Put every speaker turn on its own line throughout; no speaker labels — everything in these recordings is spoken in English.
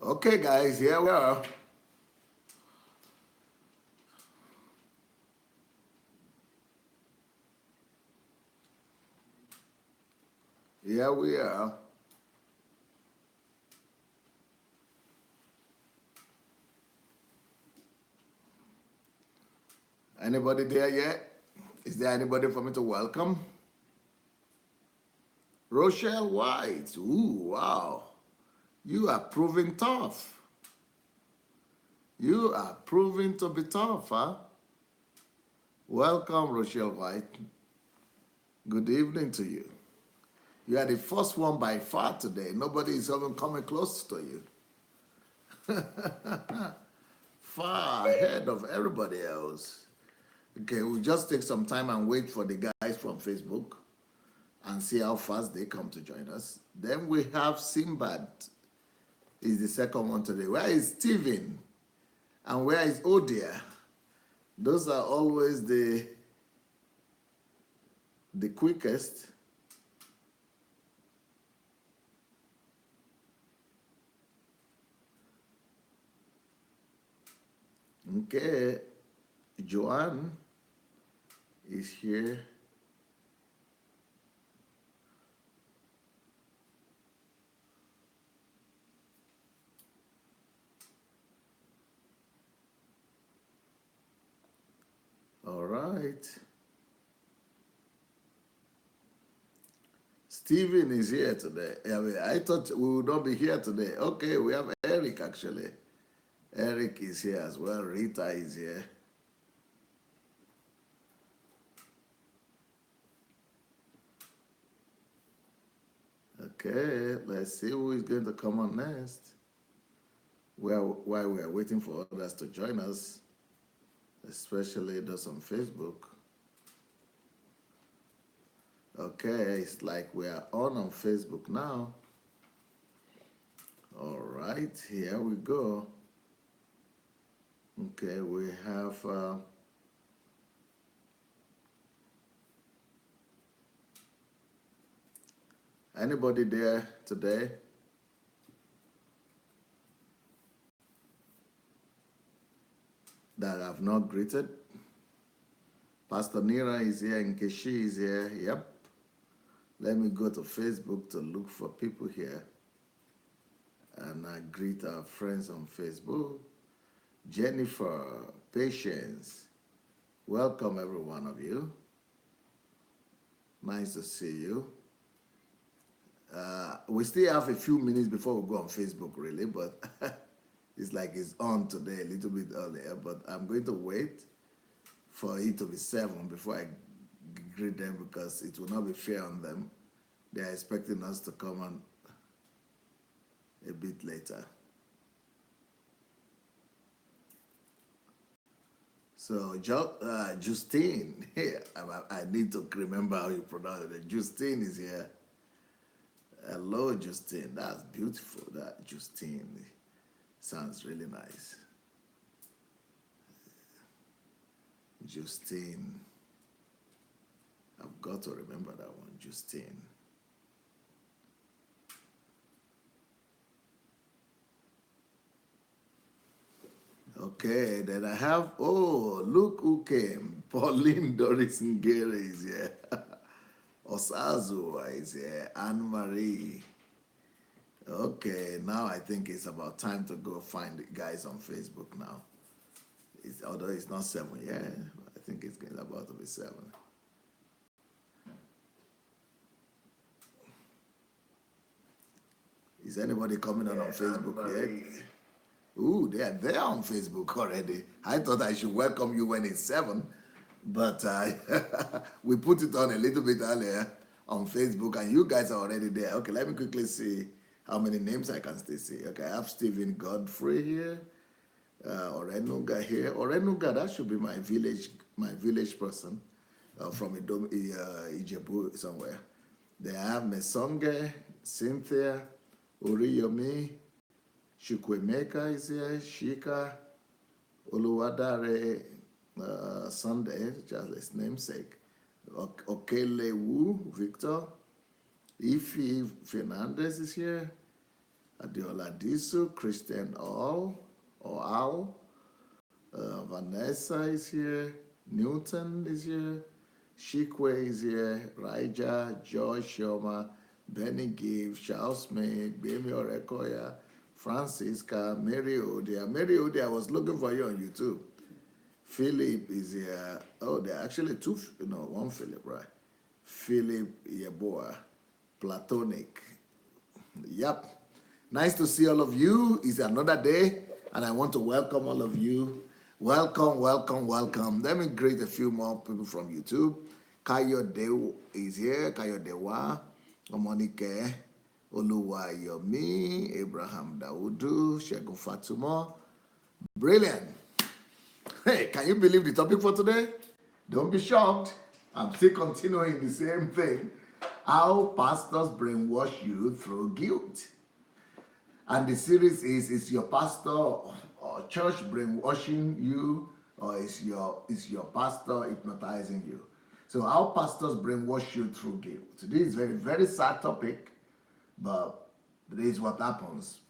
Okay, guys, here we are. Here we are. Anybody there yet? Is there anybody for me to welcome? Rochelle White. Ooh, wow. You are proving tough. You are proving to be tough, huh? Welcome, Rochelle White. Good evening to you. You are the first one by far today. Nobody is even coming close to you. Far ahead of everybody else. Okay, we'll just take some time and wait for the guys from Facebook and see how fast they come to join us. Then we have Simbad, is the second one today. Where is Steven? And where is Odia? Those are always the quickest. Okay, Joanne is here. All right. Stephen is here today. I thought we would not be here today. Okay, we have Eric actually. Eric is here as well. Rita is here. Okay, let's see who is going to come on next. While we are waiting for others to join us, especially those on Facebook. Okay, it's like we are on Facebook now. All right, here we go. Okay, we have anybody there today? That I've not greeted? Pastor Nira is here, Nkechi is here. Yep. Let me go to Facebook to look for people here. And I greet our friends on Facebook. Jennifer, Patience, welcome every one of you. Nice to see you. We still have a few minutes before we go on Facebook, really, but it's like it's on today a little bit earlier. But I'm going to wait for it to be 7 before I greet them because it will not be fair on them. They are expecting us to come on a bit later. So, Justine, I need to remember how you pronounce it. Justine is here. Hello, Justine. That's beautiful. That Justine sounds really nice. Justine. I've got to remember that one, Justine. Okay, then I have, look who came. Pauline Doris Ngere is here. Osazu is here. Anne-Marie. Okay, now I think it's about time to go find the guys on Facebook now. Although it's not 7 yet, I think it's about to be 7. Is anybody coming on Facebook yet? Ooh, they are there on Facebook already. I thought I should welcome you when it's 7, but we put it on a little bit earlier on Facebook, and you guys are already there. Okay, let me quickly see how many names I can still see. Okay, I have Stephen Godfrey here, Orenuga here. Orenuga, that should be my village person from Ijebu somewhere. They have Mesonge, Cynthia, Uriyomi, Chukwemeka is here, Shika, Oluwadare Sunday, just his namesake. Okelewu, Victor. Ify Fernandez is here. Adiola Disu, Christian All, or Al. Vanessa is here. Newton is here. Shikwe is here. Raija, Josh Shoma, Benny Give, Charles Smith, Bemi Orekoya, Francisca, Mary Odia. Mary Odia, I was looking for you on YouTube. Philip is here. Oh, there are actually two, one Philip, right? Philip Yeboah, Platonic. Yep. Nice to see all of you. It's another day, and I want to welcome all of you. Welcome, welcome, welcome. Let me greet a few more people from YouTube. Kayo is here. Kayo Dewa, Omonike, Oluwayomi, Abraham Daudu, Shegun Fatuma. Brilliant. Hey, can you believe the topic for today? Don't be shocked. I'm still continuing the same thing. How pastors brainwash you through guilt. And the series is your pastor or church brainwashing you, or is your pastor hypnotizing you? So how pastors brainwash you through guilt. This is a very, very sad topic, but this is what happens.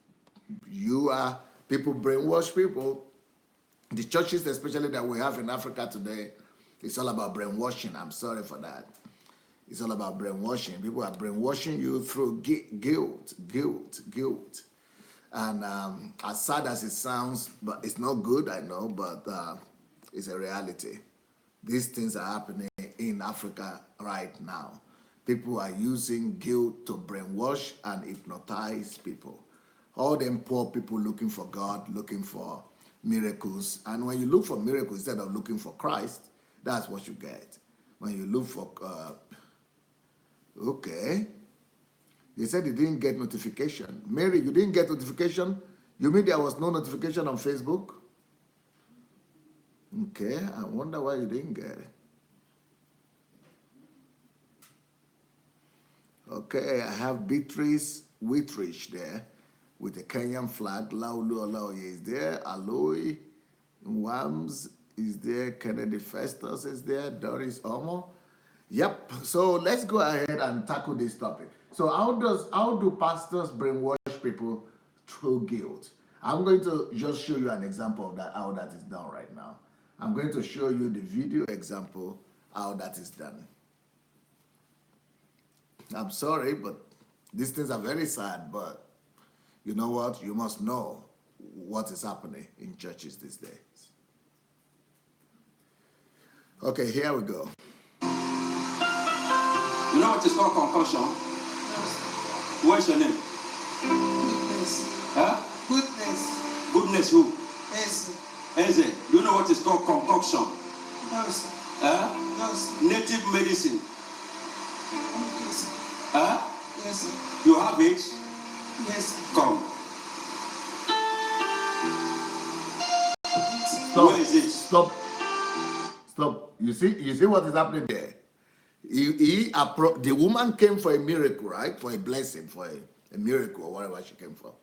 People brainwash people. The churches, especially that we have in Africa today, it's all about brainwashing. I'm sorry for that. It's all about brainwashing. People are brainwashing you through guilt. And as sad as it sounds, but it's not good, I know, but it's a reality. These things are happening in Africa right now. People are using guilt to brainwash and hypnotize people. All them poor people looking for God, looking for miracles. And when you look for miracles instead of looking for Christ, that's what you get. When you look for, okay. They said they didn't get notification. Mary, you didn't get notification? You mean there was no notification on Facebook? Okay, I wonder why you didn't get it. Okay, I have Beatrice Whitrich there with the Kenyan flag. Laulu Olaoye is there. Aloy Wams is there. Kennedy Festus is there. Doris Omo. Yep, so let's go ahead and tackle this topic. So how do pastors brainwash people through guilt? I'm going to just show you an example of that, how that is done right now. I'm going to show you the video example, how that is done. I'm sorry, but these things are very sad, but you know what? You must know what is happening in churches these days. Okay, here we go.
You know what is called concussion? What's your name?
Goodness.
Huh?
Goodness.
Goodness who?
Yes.
Eze. You know what is called concoction?
No, sir.
Huh?
No, sir.
Native medicine.
Yes, sir.
Huh?
Yes, sir.
You have it?
Yes, sir.
Come.
Stop.
Where is it?
Stop. You see what is happening there? The woman came for a miracle, right? For a blessing, for a miracle or whatever she came for.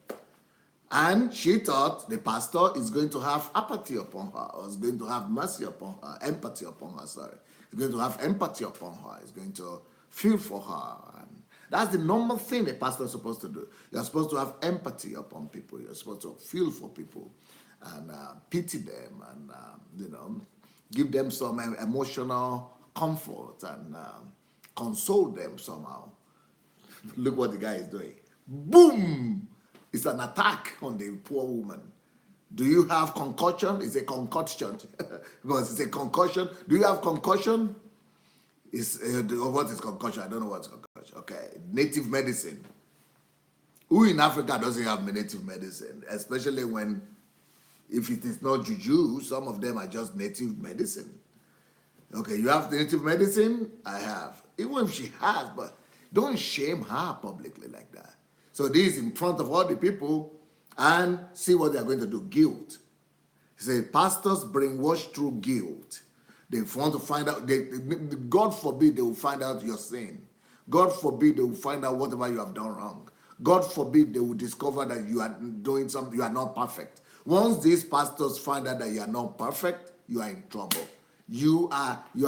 And she thought the pastor is going to have apathy upon her, or is going to have mercy upon her, empathy upon her, sorry. He's going to have empathy upon her. He's going to feel for her. And that's the normal thing a pastor is supposed to do. You're supposed to have empathy upon people. You're supposed to feel for people and pity them and, give them some emotional comfort and console them somehow. Look what the guy is doing. Boom! It's an attack on the poor woman. Do you have concussion? It's a concussion. Because it's a concussion. Do you have concussion? What is concussion? I don't know what's concussion. Okay, native medicine. Who in Africa doesn't have native medicine? Especially if it is not juju, some of them are just native medicine. Okay, you have native medicine? I have. Even if she has, but don't shame her publicly like that. So this is in front of all the people and see what they're going to do. Guilt. Say, pastors brainwash through guilt. They want to find out, God forbid they will find out your sin. God forbid they will find out whatever you have done wrong. God forbid they will discover that you are doing something, you are not perfect. Once these pastors find out that you are not perfect, you are in trouble. You are in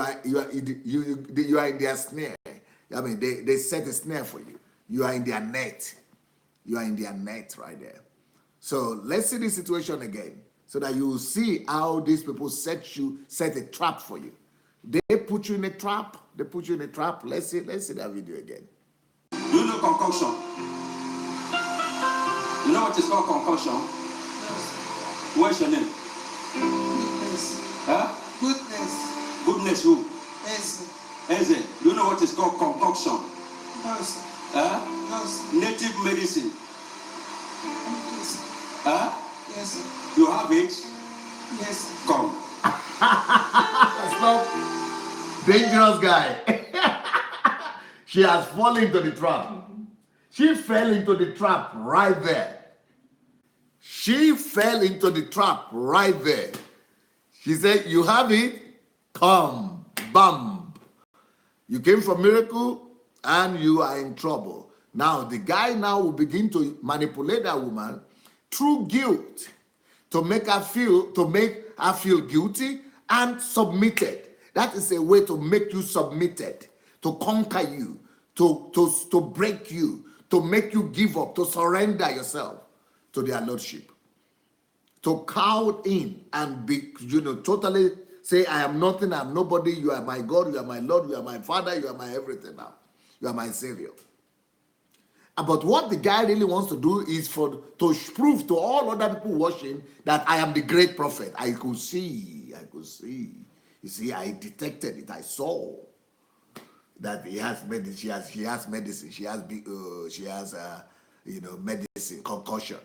their snare. I mean, they set a snare for you. You are in their net. You are in their net right there. So let's see the situation again, so that you will see how these people set a trap for you. They put you in a trap. They put you in a trap. Let's see that video again.
Do you know concoction? You know what is called concoction?
Yes.
What's your name?
Goodness.
Huh?
Goodness.
Goodness who?
Yes.
Eze. Do you know what is called concoction?
No, sir.
Huh?
No, sir.
Native medicine.
Okay, sir.
Huh?
Yes, sir.
You have it?
Yes, sir.
Come.
Stop. Dangerous guy. She has fallen into the trap. She fell into the trap right there. She fell into the trap right there. She said, you have it? Come. Bam. You came for miracle and you are in trouble. Now, the guy now will begin to manipulate that woman through guilt to make her feel guilty and submitted. That is a way to make you submitted, to conquer you, to break you, to make you give up, to surrender yourself to their lordship, to cow in and be, totally say, I am nothing, I am nobody, you are my God, you are my Lord, you are my Father, you are my everything now. You are my Savior. But what the guy really wants to do is to prove to all other people watching that I am the great prophet. I could see. You see, I detected it. I saw that he has medicine. She has medicine. She has medicine, concussion.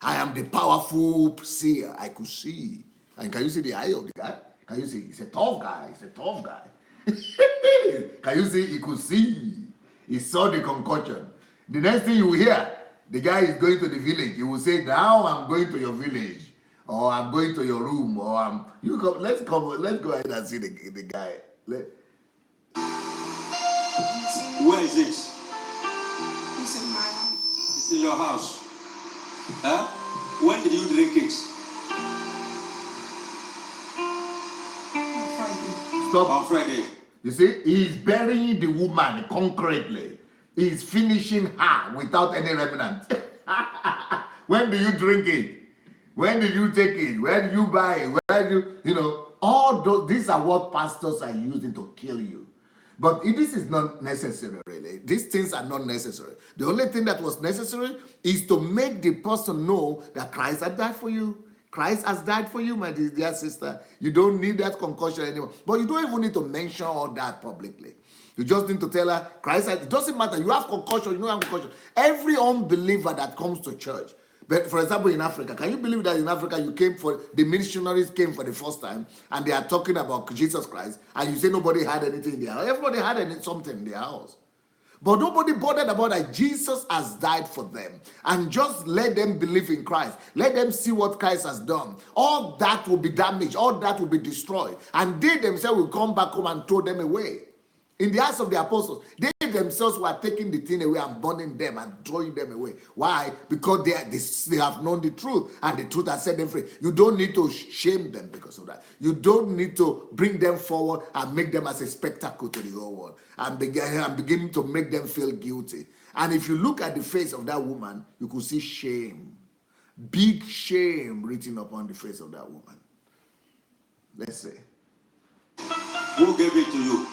I am the powerful seer. I could see. And can you see the eye of the guy? Can you see? He's a tough guy. Can you see? He could see. He saw the concussion. The next thing you will hear, the guy is going to the village. He will say, now I'm going to your village, or I'm going to your room, or let's go ahead and see the guy.
Where is it?
It's in my house.
It's in your house. Huh? When did you drink it?
On Friday.
Stop.
On Friday.
You see, he's burying the woman concretely. He's finishing her without any remnant. When do you drink it? When did you take it? Where did you buy it? Where do all those, these are what pastors are using to kill you. But this is not necessary, really. These things are not necessary. The only thing that was necessary is to make the person know that Christ has died for you. Christ has died for you, my dear sister. You don't need that concussion anymore. But you don't even need to mention all that publicly. You just need to tell her, Christ has, it doesn't matter. You have concussion, you don't have concussion. Every unbeliever that comes to church, but for example, in Africa, can you believe that in Africa the missionaries came for the first time and they are talking about Jesus Christ and you say nobody had anything in their house? Everybody had something in their house. But nobody bothered about that. Jesus has died for them. And just let them believe in Christ. Let them see what Christ has done. All that will be damaged. All that will be destroyed. And they themselves will come back home and throw them away. In the Acts of the Apostles, they themselves were taking the thing away and burning them and throwing them away. Why? Because they have known the truth, and the truth has set them free. You don't need to shame them because of that. You don't need to bring them forward and make them as a spectacle to the whole world and begin to make them feel guilty. And if you look at the face of that woman, you could see shame. Big shame written upon the face of that woman. Let's see.
Who gave it to you?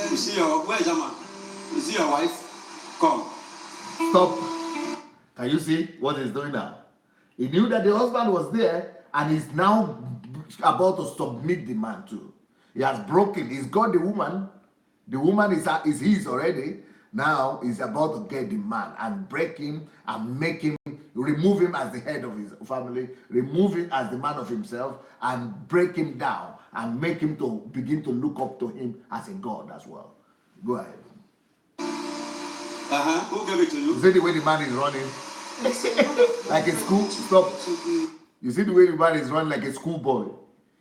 It's
You see where is that man? You see your wife? Come.
Stop. Can you see what he's doing now? He knew that the husband was there and he's now about to submit the man too. He has broken. He's got the woman. The woman is his already. Now he's about to get the man and break him and make him, remove him as the head of his family, remove him as the man of himself, and break him down and make him to begin to look up to him as a God as well. Go ahead.
Who gave it to you?
You see the way the man is running? Like a school. Stop. You see the way the man is running like a schoolboy.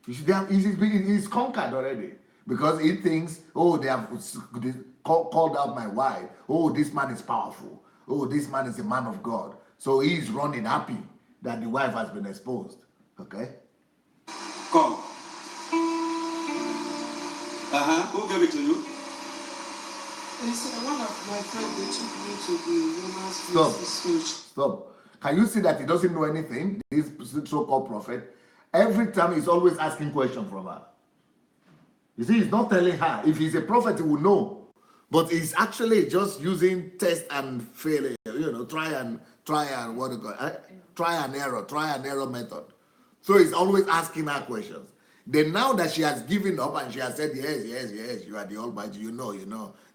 He's conquered already. Because he thinks, oh, they called out my wife. Oh, this man is powerful. Oh, this man is a man of God. So he's running happy that the wife has been exposed. Okay?
Come. Who gave it to you?
One of my friends, they took me to the woman's
Stop.
speech.
Stop. Can you see that he doesn't know anything? This so-called prophet. Every time he's always asking questions from her. You see, he's not telling her. If he's a prophet, he will know. But he's actually just using test and failure. Try and what do you call it? Try and error method. So he's always asking her questions. Then now that she has given up and she has said, yes, you are the Almighty, you know.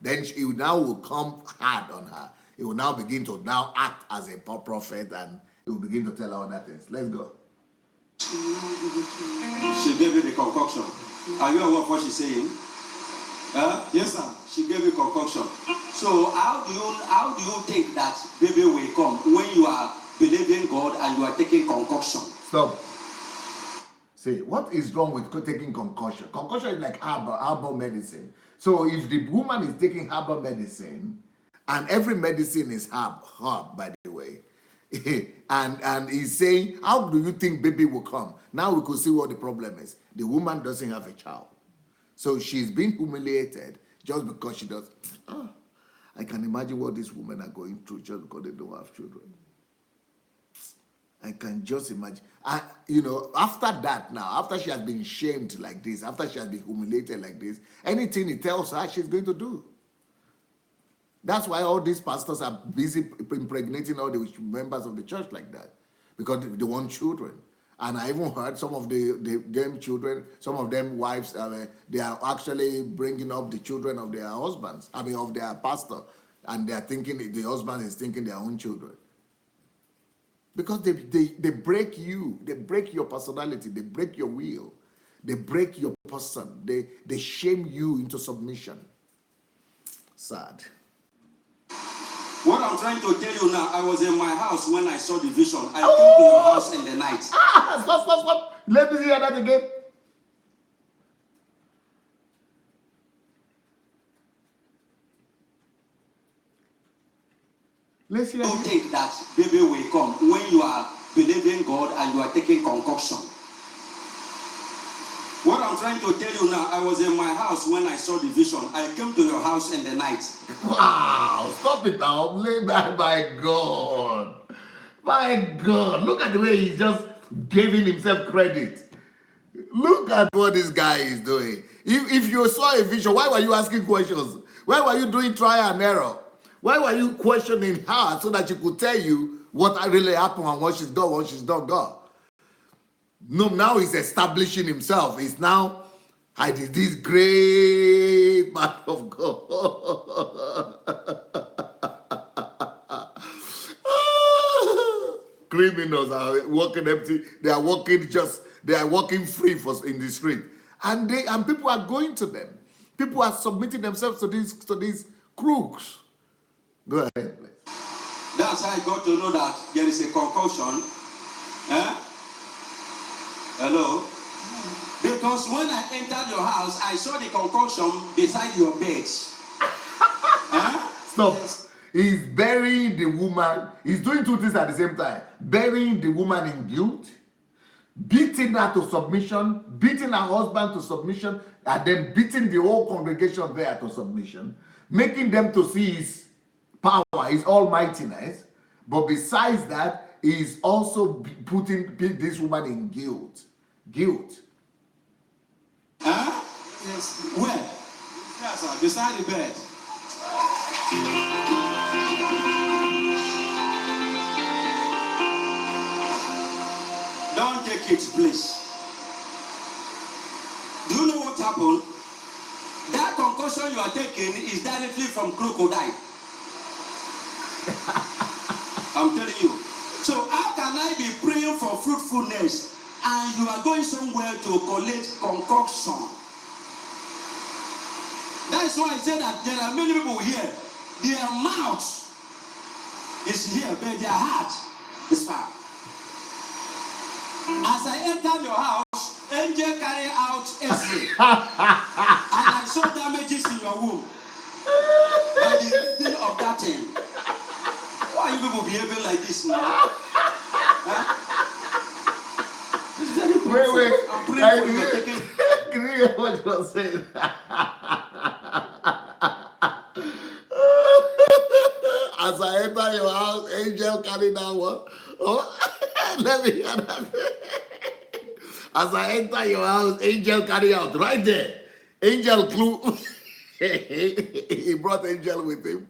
Then he now will come hard on her. He will now begin to now act as a prophet and he will begin to tell her other things. Let's go.
She gave you the concoction. Are you aware of what she's saying? Yes, sir. She gave you concoction. So how do you think that baby will come when you are believing God and you are taking concoction?
Stop. See, what is wrong with taking concussion? Concussion is like herbal medicine. So if the woman is taking herbal medicine, and every medicine is herb, by the way, and he's saying, how do you think baby will come? Now we could see what the problem is. The woman doesn't have a child. So she's being humiliated just because she does. I can imagine what these women are going through just because they don't have children. I can just imagine. After that now, after she has been shamed like this, after she has been humiliated like this, anything he tells her, she's going to do. That's why all these pastors are busy impregnating all the members of the church like that, because they want children. And I even heard some of them children, some of them wives, they are actually bringing up the children of their husbands, of their pastor, and they are thinking, the husband is thinking their own children. Because they break you, they break your personality, they break your will, they break your person, they shame you into submission. Sad.
What I'm trying to tell you now, I was in my house when I saw the vision. I came to your house in the night.
Stop. Let me hear that again. Let's hear
Don't
it.
think that baby will come when you are believing God and you are taking concoction. What I'm trying to tell you now, I was in my house when I saw the vision. I came to your house in the night.
Wow, stop it now. My God. My God. Look at the way he's just giving himself credit. Look at what this guy is doing. If you saw a vision, why were you asking questions? Why were you doing trial and error? Why were you questioning her so that she could tell you what really happened and what she's done, what she's not done? No, now he's establishing himself. He's now hiding this great man of God. Criminals are walking empty. They are walking free in the street. And people are going to them. People are submitting themselves to these crooks. Go ahead, please.
That's how I got to know that there is a concoction. Hello? Because when I entered your house, I saw the concoction beside your bed.
Stop. Yes. He's burying the woman. He's doing two things at the same time. Burying the woman in guilt, beating her to submission, beating her husband to submission, and then beating the whole congregation there to submission, making them to see his power, his almightiness. But besides that, he's also putting this woman in guilt.
Yes. Where? Yes, sir. Beside the bed. Don't take it, please. Do you know what happened? That concussion you are taking is directly from crocodile. I'm telling you. So how can I be praying for fruitfulness and you are going somewhere to collect concoction? That's why I said that there are many people here. Their mouth is here, but their heart is far. As I entered your house, angel carried out X-ray. And I saw damages in your womb. By the reason of that thing. Why are you people behaving like this now? It's very painful.
Wait.
I'm praying for you taking.
Can you hear what you're saying? As I enter your house, angel carry that one. Oh, let me hear that. As I enter your house, angel carry out. Right there. Angel clue. He brought angel with him.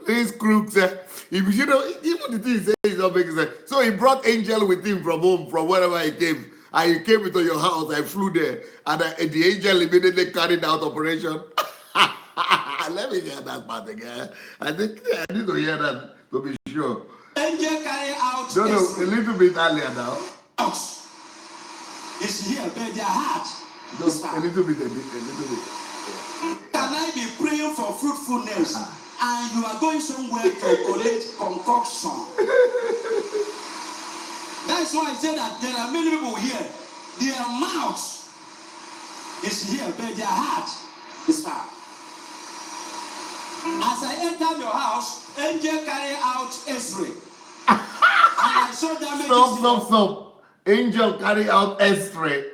These crooks, if you know, even the thing he says is not making sense. So he brought angel with him from home, from wherever he came. And he came into your house. I flew there, and the angel immediately carried out operation. Let me hear that part again. I think I need to hear that to be sure.
Angel carry out.
No, a little bit earlier now.
It's here, but their heart.
No, a little bit.
Can I be praying for fruitfulness and you are going somewhere to collect concoction? That's why I said that there are many people here. Their mouth is here, but their heart is far. As I enter your house, angel carry out X-ray. And I saw damage.
Stop. Angel carry out X-ray.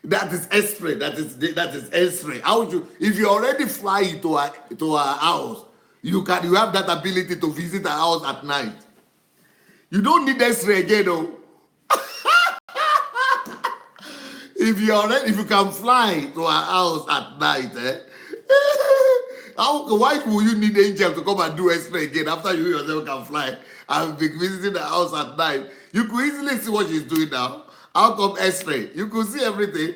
That is X-ray. That is X-ray. How would you, if you already fly to a house, you have that ability to visit a house at night. You don't need X-ray again, though. If you can fly to a house at night, why will you need angel to come and do X-ray again after you yourself can fly and be visiting the house at night? You could easily see what she's doing now. How come X-ray? You could see everything.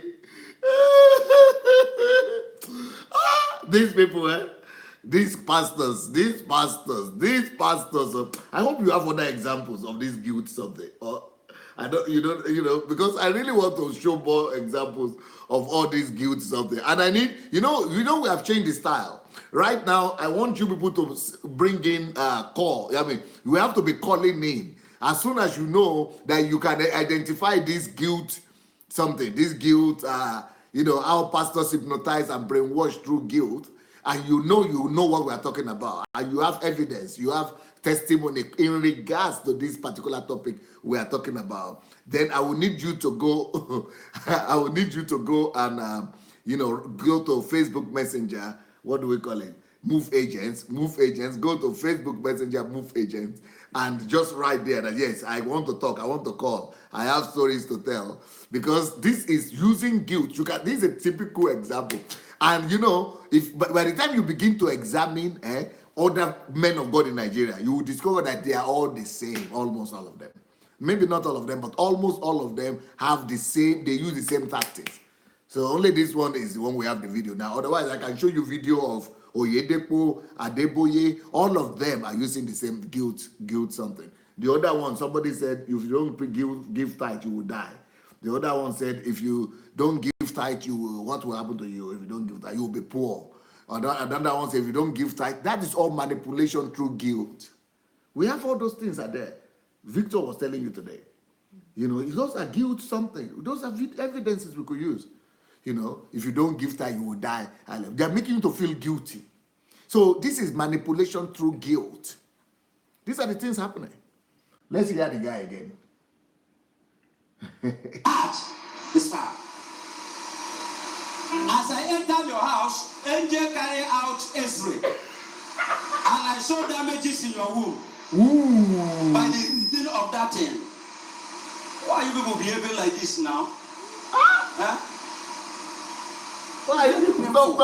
These people, these pastors. I hope you have other examples of this guilt something. I don't, because I really want to show more examples of all these guilt something. And I need, we have changed the style. Right now, I want you people to bring in call. I mean, we have to be calling in. As soon as you know that you can identify this guilt something, this guilt, how pastors hypnotize and brainwash through guilt, and you know what we are talking about, and you have evidence, you have testimony in regards to this particular topic we are talking about, then I will need you to go, and, go to Facebook Messenger. What do we call it? Move agents. Go to Facebook Messenger, Move agents, and just write there that, yes, I want to talk, I want to call, I have stories to tell. Because this is using guilt. This is a typical example. And if by the time you begin to examine other men of God in Nigeria, you will discover that they are all the same, almost all of them. Maybe not all of them, but almost all of them have the same, they use the same tactics. So only this one is the one we have the video now. Otherwise, I can show you video of Oyedepo, Adeboye. All of them are using the same guilt something. The other one, somebody said, if you don't give tithe, you will die. The other one said, if you don't give tithe, what will happen to you? If you don't give tithe, you will be poor. Another one said, if you don't give tithe, that is all manipulation through guilt. We have all those things are there. Victor was telling you today. Those are guilt something. Those are evidences we could use. If you don't give tithe, you will die. They're making you to feel guilty. So this is manipulation through guilt. These are the things happening. Let's hear the guy again.
Heart is far. As I enter your house, angel carry out X-ray, and I saw damages in your womb.
Ooh.
By the reason of that thing. Why are you people behaving like this now?
Why are you stop?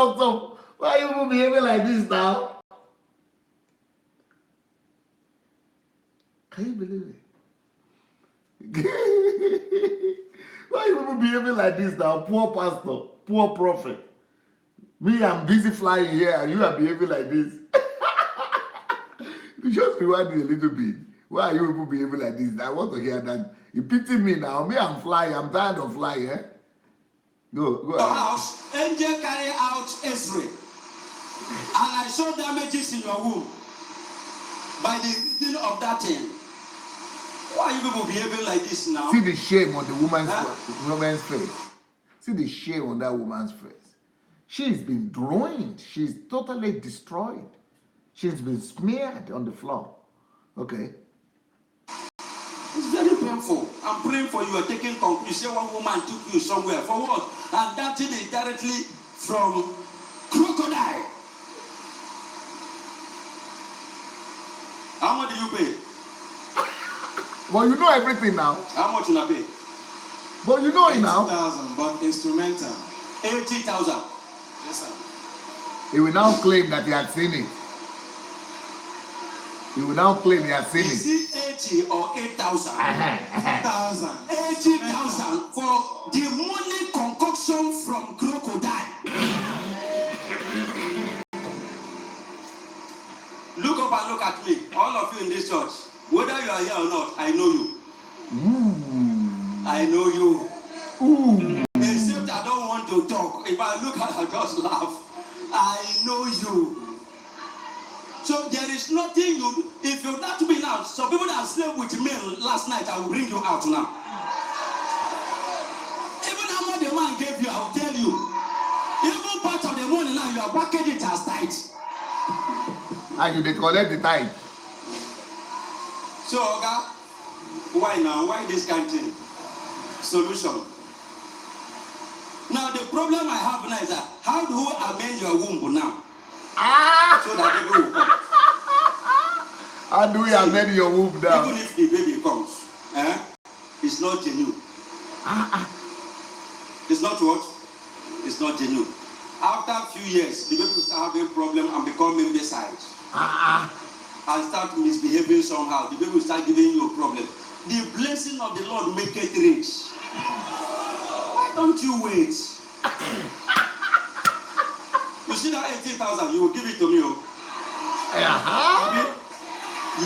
Why are you people behaving like this now? Can you believe it? Why are you people behaving like this now? Poor pastor, poor prophet. Me, I'm busy flying here, and you are behaving like this. You just rewind it a little bit. Why are you people behaving like this? I want to hear that. You pity me now. Me, I'm flying. I'm tired of flying. Go
your
ahead.
house, angel carry out X-ray, and I saw damages in your womb. By the reason of that thing. Why are you people behaving like this now?
See the shame on the woman's face. See the shame on that woman's face. She's been ruined. She's totally destroyed. She's been smeared on the floor. Okay.
It's very painful. I'm praying for you. You're taking conclusion. You say one woman took you somewhere. For what? And that thing is directly from crocodile. How much do you pay?
Well, you know everything now.
How much you pay?
But you know it now.
80,000, but instrumental.
80,000.
Yes, sir.
He will now claim that he had seen it. He will now claim he has seen
Is
it.
it 80 or 8,000?
1,000.
80,000 for demonic concoction from crocodile. Look up and look at me, all of you in this church. Whether you are here or not, I know you. I know you. Except I don't want to talk. If I look at it, I just laugh. I know you. So there is nothing you, if you're not to be now, some people that slept with me last night, I will bring you out now. Even how much the man gave you, I will tell you. Even part of the money now, you are packaging it as tithes.
And you collect the tithe.
So, Oga, why now? Why this kind of thing? Solution. Now, the problem I have now is that how do you amend your womb now? So that baby will come.
How do we amend your womb now?
Even if the baby comes, it's not genuine. It's not what? It's not genuine. After a few years, the baby will start having a problem and become imbecile. And start misbehaving somehow. The baby will start giving you a problem. The blessing of the Lord make it rich. Why don't you wait? You see that 80,000, you will give it to me. You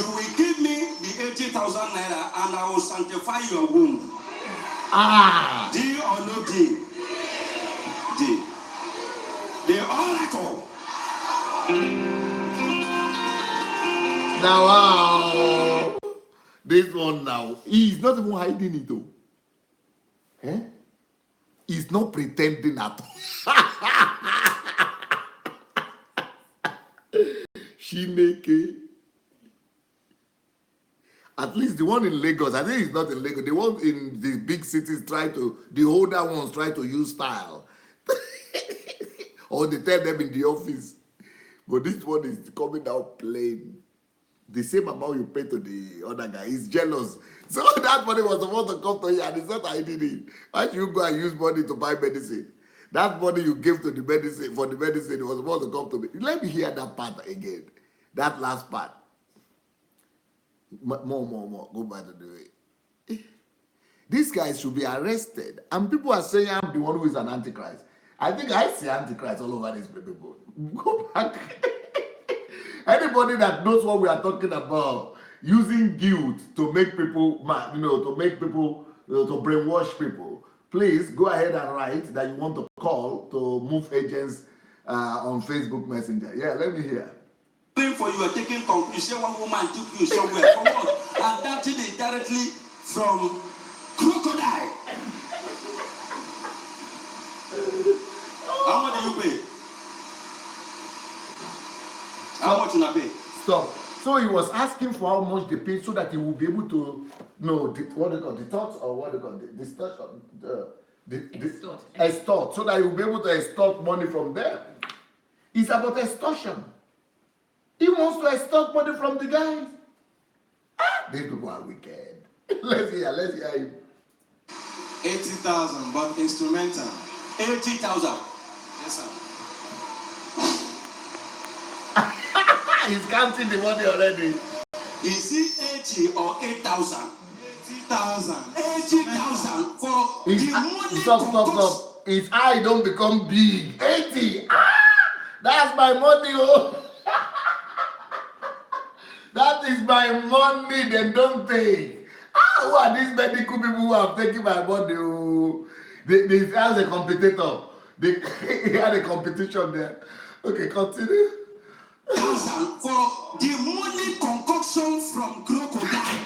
will give me the 80,000 naira and I will sanctify your womb. D or no D? D. The oracle.
Now, wow. This one now, he's not even hiding it though. He's not pretending at all. Shineke. At least the one in Lagos, I think it's not in Lagos. The one in the big cities the older ones try to use style. Or they tell them in the office. But this one is coming out plain. The same amount you pay to the other guy. He's jealous. So that money was supposed to come to you and he's not hiding it. Why should you go and use money to buy medicine? That money you gave to the medicine, for the medicine, it was supposed to come to me. Let me hear that part again. That last part. More. Go back to the way. These guys should be arrested. And people are saying I'm the one who is an antichrist. I think I see antichrist all over these people. Go back. Anybody that knows what we are talking about, using guilt to make people mad, to make people, to brainwash people, please go ahead and write that you want to call to move agents on Facebook Messenger. Yeah, let me hear.
For you are taking conclusion. You say one woman took you somewhere. From what? And that thing is directly from crocodile. How much do you pay? How much you pay?
Stop. So he was asking for how much they paid so that he will be able to know what they call the thoughts or what they call extort, so that he will be able to extort money from them. It's about extortion. He wants to extort money from the guys. These people are wicked. Let's hear him.
80,000, but instrumental.
80,000.
Yes, sir.
He's counting the money already.
Is it 80 or 8,000?
80,000.
80,000 for the money.
Stop. His eye don't become big. 80. That's my money, oh. That is my money. They don't take. Who are these medical people who have taken my money? Oh? They has a competitor. He had a competition there. Okay, continue.
1,000 for the money concoction from crocodile.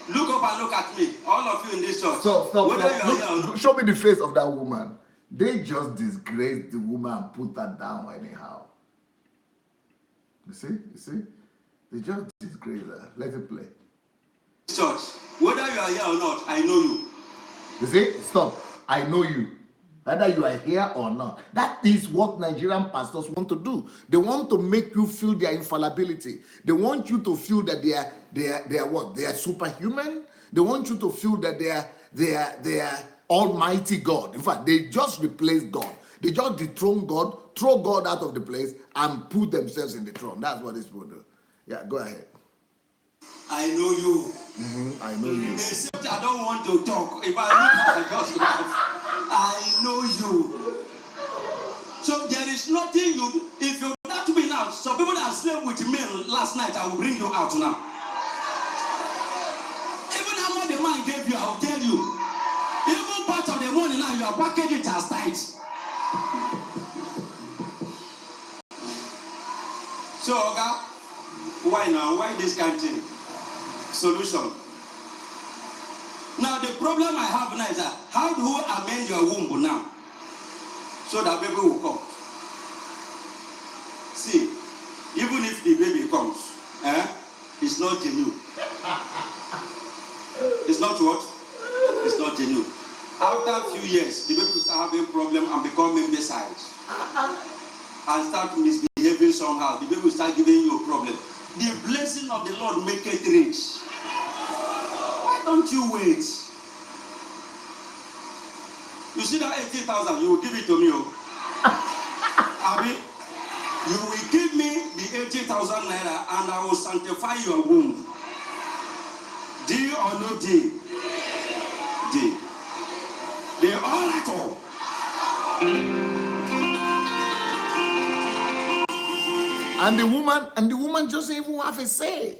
Look up and look at me, all of you in this church.
Stop.
Look,
show me the face of that woman. They just disgraced the woman and put her down anyhow. You see? They just disgraced her. Let it play.
Church, whether you are here or not, I know you.
You see? Stop. I know you. whether you are here or not. That is what Nigerian pastors want to do. They want to make you feel their infallibility. They want you to feel that they are what? They are superhuman. They want you to feel that they are Almighty God. In fact, they just replace God. They just dethrone God, throw God out of the place, and put themselves in the throne. That's what these people do. Yeah, go ahead.
I know you.
I know you.
Except I don't want to talk. If I look at I just laugh. I know you. So there is nothing you. If you that to me now, some people that slept with me last night, I will bring you out now. Even how much the man gave you, I will tell you. Even part of the money now, you are packaging it as tithes. So, okay, why now? Why this kind of thing? Solution. Now, the problem I have now is that how do you amend your womb now so that baby will come? See, even if the baby comes, it's not genuine. It's not what? It's not genuine. After a few years, the baby will start having problem and become imbecile and start misbehaving somehow. The baby will start giving you a problem. The blessing of the Lord make it rich. Why don't you wait? You see that 80,000, you will give it to me. Abi, you will give me the 80,000 naira and I will sanctify your womb. Day or no day? Day. They all at all.
And the woman just even have a say.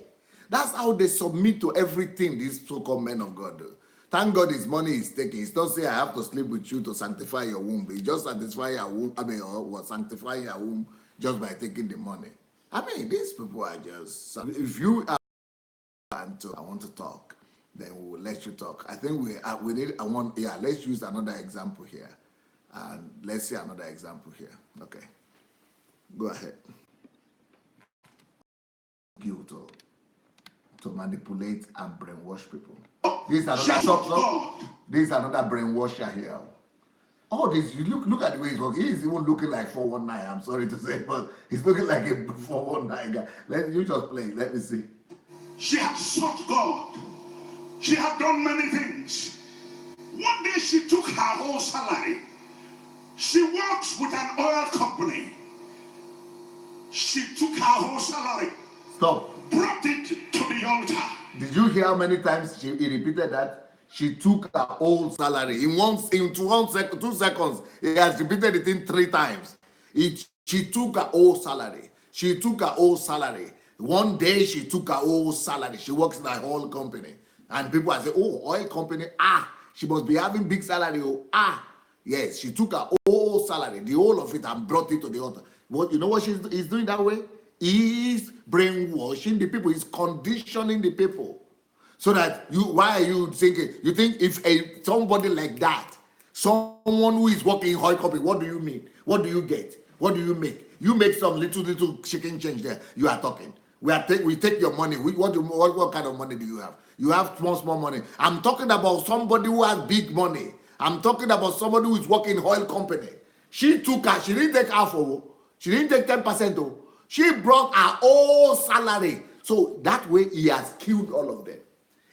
That's how they submit to everything these so-called men of God do. Thank God his money is taken. It's not say I have to sleep with you to sanctify your womb. He just satisfy your womb, or sanctify your womb just by taking the money. I mean, these people are just, if you are, I want to talk, then we will let you talk. I think we need, let's use another example here. And let's see another example here. Okay. Go ahead. Guilt to manipulate and brainwash people. This is another This is another brainwasher here. All this, you look at the way he's working. He's even looking like 419. I'm sorry to say, but he's looking like a 419 guy. You just play. Let me see.
She had sought God. She had done many things. One day she took her whole salary. She works with an oil company. She took her whole salary.
Stop.
Brought it to the altar.
Did you hear how many times he repeated that? She took her whole salary. In 2 seconds, he has repeated it in 3 times. She took her whole salary. She took her whole salary. One day she took her whole salary. She works in a whole company. And people are saying, oh, oil company, she must be having big salary. Yes, she took her whole salary, the whole of it, and brought it to the altar. What, you know what he's doing that way? He's brainwashing the people. He's conditioning the people. So that why are you thinking? You think if somebody like that, someone who is working in oil company, what do you mean? What do you get? What do you make? You make some little chicken change there. You are talking. We take your money. What kind of money do you have? You have small money. I'm talking about somebody who has big money. I'm talking about somebody who is working in oil company. She took her. She didn't take half of. She didn't take 10%. She brought her whole salary. So that way he has killed all of them.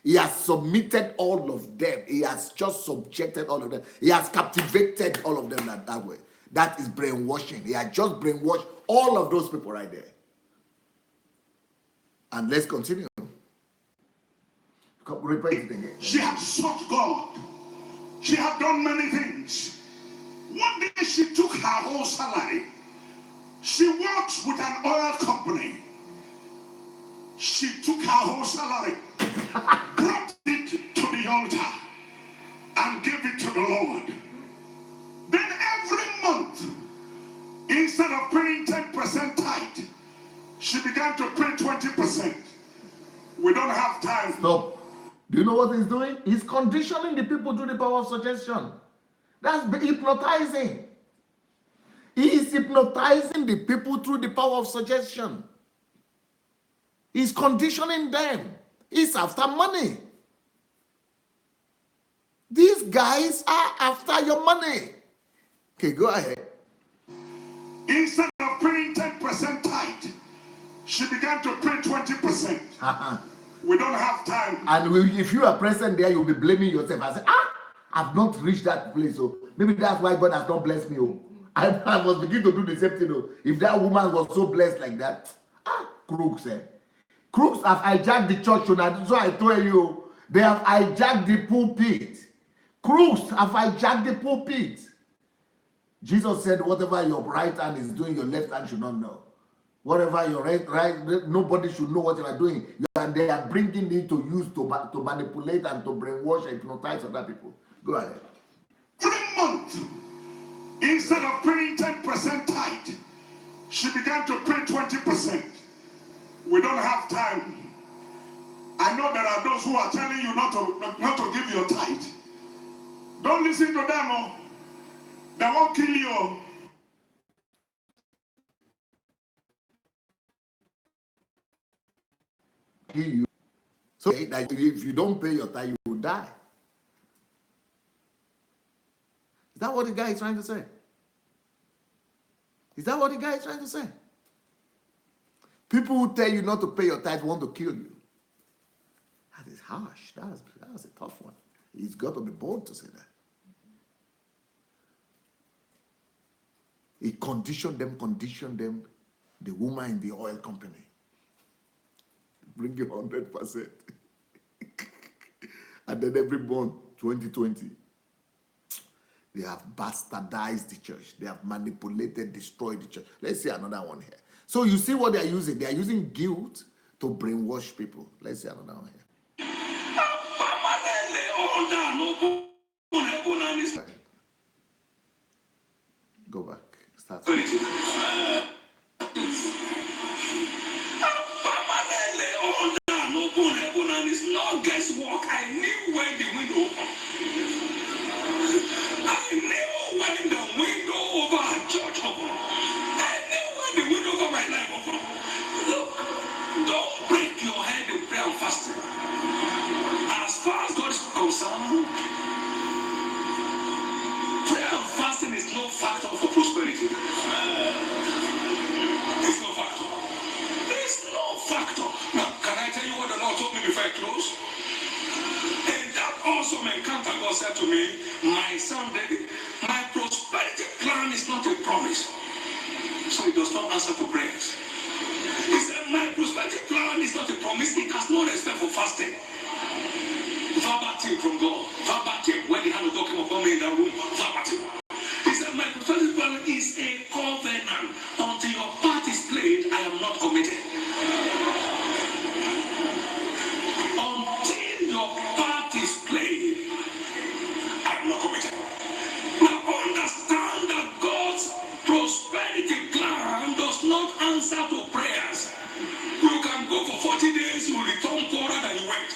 He has submitted all of them. He has just subjected all of them. He has captivated all of them that way. That is brainwashing. He has just brainwashed all of those people right there. And let's continue. Repeat it again.
She had sought God. She had done many things. One day she took her whole salary. She works with an oil company. She took her whole salary, brought it to the altar, and gave it to the Lord. Then every month, instead of paying 10% tithe, she began to pay 20%. We don't have time.
Stop. Do you know what he's doing? He's conditioning the people through the power of suggestion. That's hypnotizing. He is hypnotizing the people through the power of suggestion. He's conditioning them. He's after money. These guys are after your money. Okay, go ahead.
Instead of paying 10% tithe, she began to pay 20%. We don't have time.
And if you are present there, you'll be blaming yourself. I say, I've not reached that place. So maybe that's why God has not blessed me. Oh, I was beginning to do the same thing. Oh, if that woman was so blessed like that, crooks, crooks have hijacked the church. So I told you, they have hijacked the pulpit. Crooks have hijacked the pulpit. Jesus said, whatever your right hand is doing, your left hand should not know. Whatever your right, nobody should know what you are doing. And they are bringing it to use to manipulate and to brainwash and hypnotize other people. Go ahead.
3 months, instead of paying 10% tithe, she began to pay 20%. We don't have time. I know there are those who are telling you not to give your tithe. Don't listen to them. Oh. They won't kill you.
So if you don't pay your tithe, you will die. Is that what the guy is trying to say? Is that what the guy is trying to say? People who tell you not to pay your tithe want to kill you. That is harsh. That's a tough one. He's got to be bold to say that. He conditioned them, the woman in the oil company. Bring you 100%. And then every month, 2020, they have bastardized the church. They have manipulated, destroyed the church. Let's see another one here. So you see what they are using. They are using guilt to brainwash people. Let's see another one here. Go back. Start.
It's not guesswork. I knew when the window opened. I knew when the window over our church opened. I knew when the window over my life opened. Look, don't break your head in prayer and fasting. As far as God is concerned, prayer and fasting is no factor for prosperity. It's no factor. It's no factor. Now, can I tell you what the Lord told me before I close? And that awesome encounter, God said to me, my son David, my prosperity plan is not a promise. So it does not answer to prayers. He said, my prosperity plan is not a promise. It has no respect for fasting. Verbatim from God. Verbatim. When the hand of God came upon me in that room, verbatim. He said, my prosperity plan is a covenant. Until your part is played, I am not committed. Until your part is played, I am not committed. Now understand that God's prosperity plan does not answer to prayers. You can go for 40 days, you will return poorer than you went.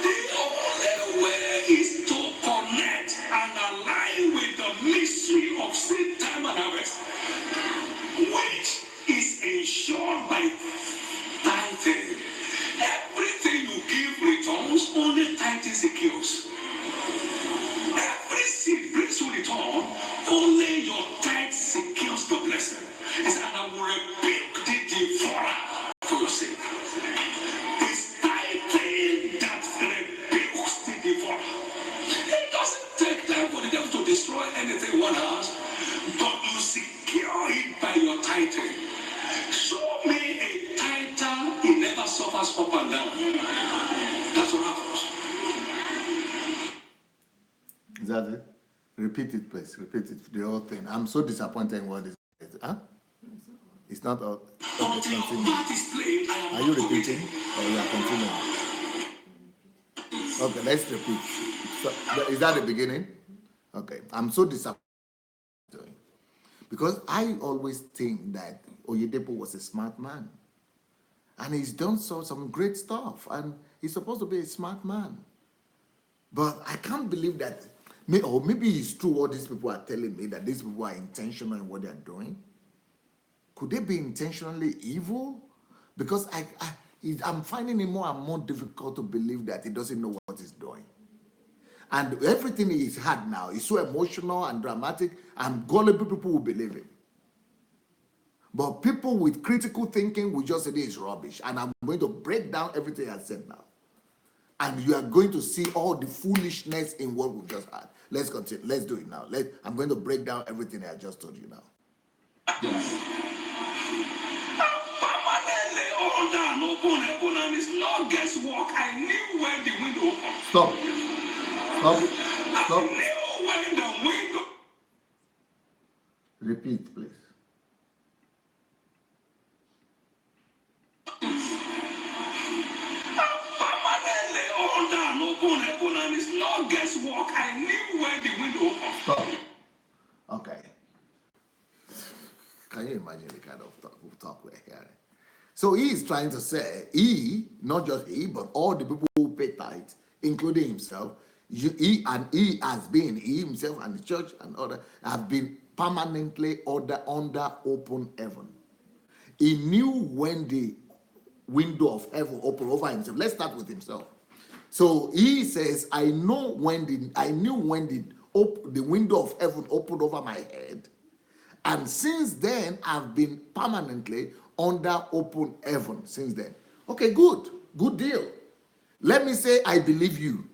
The only way is to connect and align with the mystery of seed time and harvest, which is ensured by tithing. Everything you give returns, only tithing secures. Every seed brings you return, only your tithe secures the blessing. He said, and I will rebuke the devourer for your sake. It's tithing that rebukes the devourer. It doesn't take time for the devil to destroy anything one has, but you secure it by your tithing. Show me a tither, he never suffers up and down. That's what happens.
Is that it? Repeat it, please. Repeat it. The whole thing. I'm so disappointed in what is it. Huh? It's not all. Okay, continue. Are you repeating or you are continuing? Okay, let's repeat. So, is that the beginning? Okay. I'm so disappointed. Because I always think that Oyedepo was a smart man. And he's done some great stuff. And he's supposed to be a smart man. But I can't believe that, or maybe it's true what these people are telling me, that these people are intentional in what they're doing. Could they be intentionally evil? Because I'm finding it more and more difficult to believe that he doesn't know what he's doing. And everything he's had now is so emotional and dramatic, and gullible people will believe it. But people with critical thinking will just say this is rubbish. And I'm going to break down everything I said now. And you are going to see all the foolishness in what we just had. Let's continue. Let's do it now. I'm going to break down everything I just told you now.
And it's not guesswork. I knew when the window opened.
Stop.
I knew when the window.
Repeat, please.
And it's not guesswork. I knew when the window opened.
Stop. Okay. Can you imagine the kind of talk we're hearing? So he is trying to say, not just he, but all the people who pay tithes, including himself, he has been, he himself and the church and other, have been permanently under open heaven. He knew when the window of heaven opened over himself. Let's start with himself. So he says, I knew when the window of heaven opened over my head, and since then I've been permanently under open heaven since then. Okay, good deal. Let me say I believe you.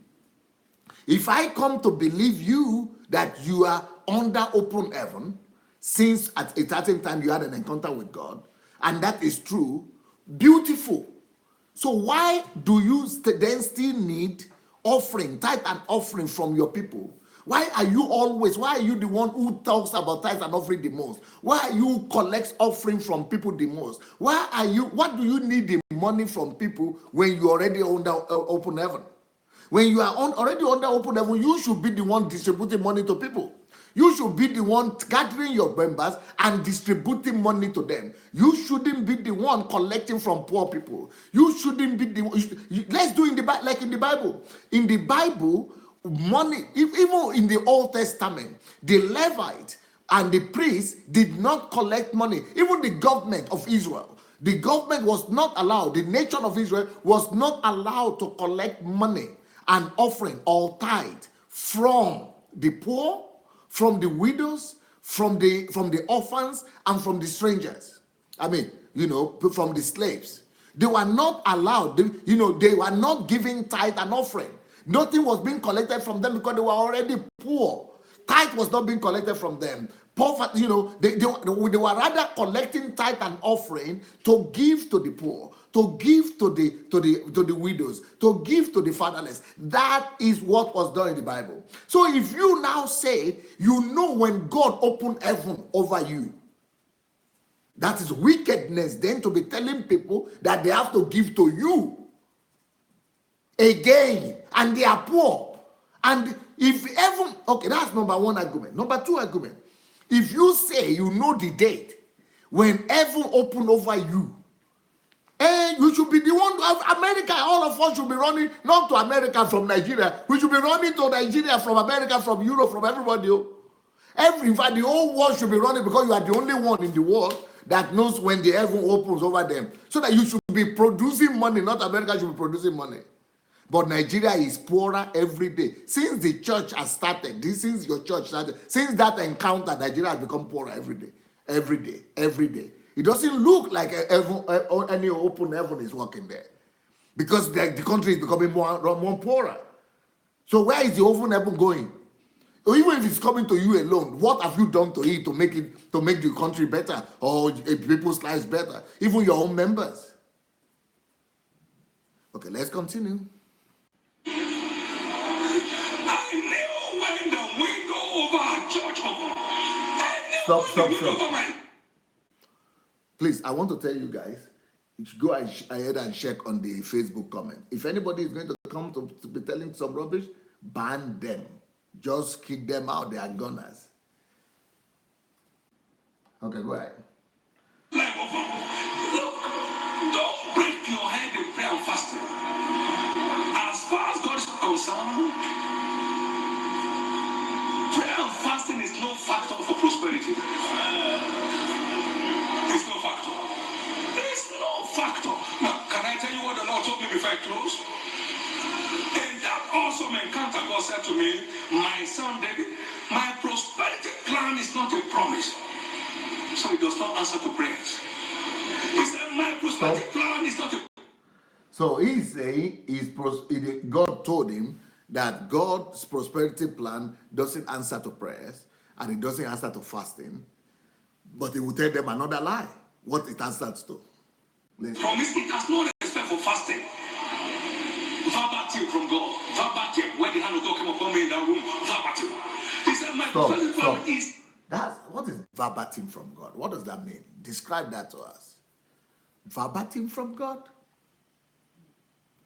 If I come to believe you that you are under open heaven, since at a certain time you had an encounter with God, and that is true, beautiful. So why do you then still need offering, tithe and offering from your people? Why are you the one who talks about tithe and offering the most? Why are you collect offering from people the most? What do you need the money from people when you're already under open heaven? When you are already under open heaven, you should be the one distributing money to people. You should be the one gathering your members and distributing money to them. You shouldn't be the one collecting from poor people. You shouldn't be the one. Let's do like in the Bible. In the Bible, money, even in the Old Testament, the Levite and the priest did not collect money. Even the government of Israel, the government was not allowed, the nation of Israel was not allowed to collect money and offering or tithe from the poor, from the widows, from the orphans, and from the strangers. I mean, from the slaves. They were not allowed, they were not giving tithe and offering. Nothing was being collected from them because they were already poor. Tithe was not being collected from them. Poverty, they were rather collecting tithe and offering to give to the poor, to give to the widows, to give to the fatherless. That is what was done in the Bible. So if you now say, when God opened heaven over you, that is wickedness then to be telling people that they have to give to you again, and they are poor. And if heaven, okay, that's number one argument. Number two argument, if you say the date when heaven opened over you, and you should be the one of America, all of us should be running, not to America from Nigeria. We should be running to Nigeria from America, from Europe, from everybody. In fact, the whole world should be running because you are the only one in the world that knows when the heaven opens over them. So that you should be producing money, not America should be producing money. But Nigeria is poorer every day. Since the church has started, since your church started, since that encounter, Nigeria has become poorer every day. Every day, every day. It doesn't look like any open heaven is working there. Because the country is becoming more poorer. So where is the open heaven going? Or even if it's coming to you alone, what have you done to it to make the country better or people's lives better? Even your own members. Okay, let's continue. Stop. Please, I want to tell you guys, go ahead and check on the Facebook comment. If anybody is going to come to be telling some rubbish, ban them. Just kick them out. They are gunners. Okay, go ahead.
Don't break your head in prayer and fasting. As far as God is concerned, prayer and fasting is no factor for prosperity. It's no factor. It's no factor. Now, can I tell you what the Lord told me before I close? And that awesome encounter, God said, said to me, my son David, my prosperity plan is not a promise. So he does not answer to prayers. He said, my prosperity plan is not a.
So he's saying God told him that God's prosperity plan doesn't answer to prayers and it doesn't answer to fasting, but he will tell them another lie, what it answers to.
Promise it has no respect for fasting. Verbatim from God. Verbatim. When the hand of God came upon me in that room, verbatim. He said, my prosperity plan is.
What is verbatim from God? What does that mean? Describe that to us. Verbatim from God?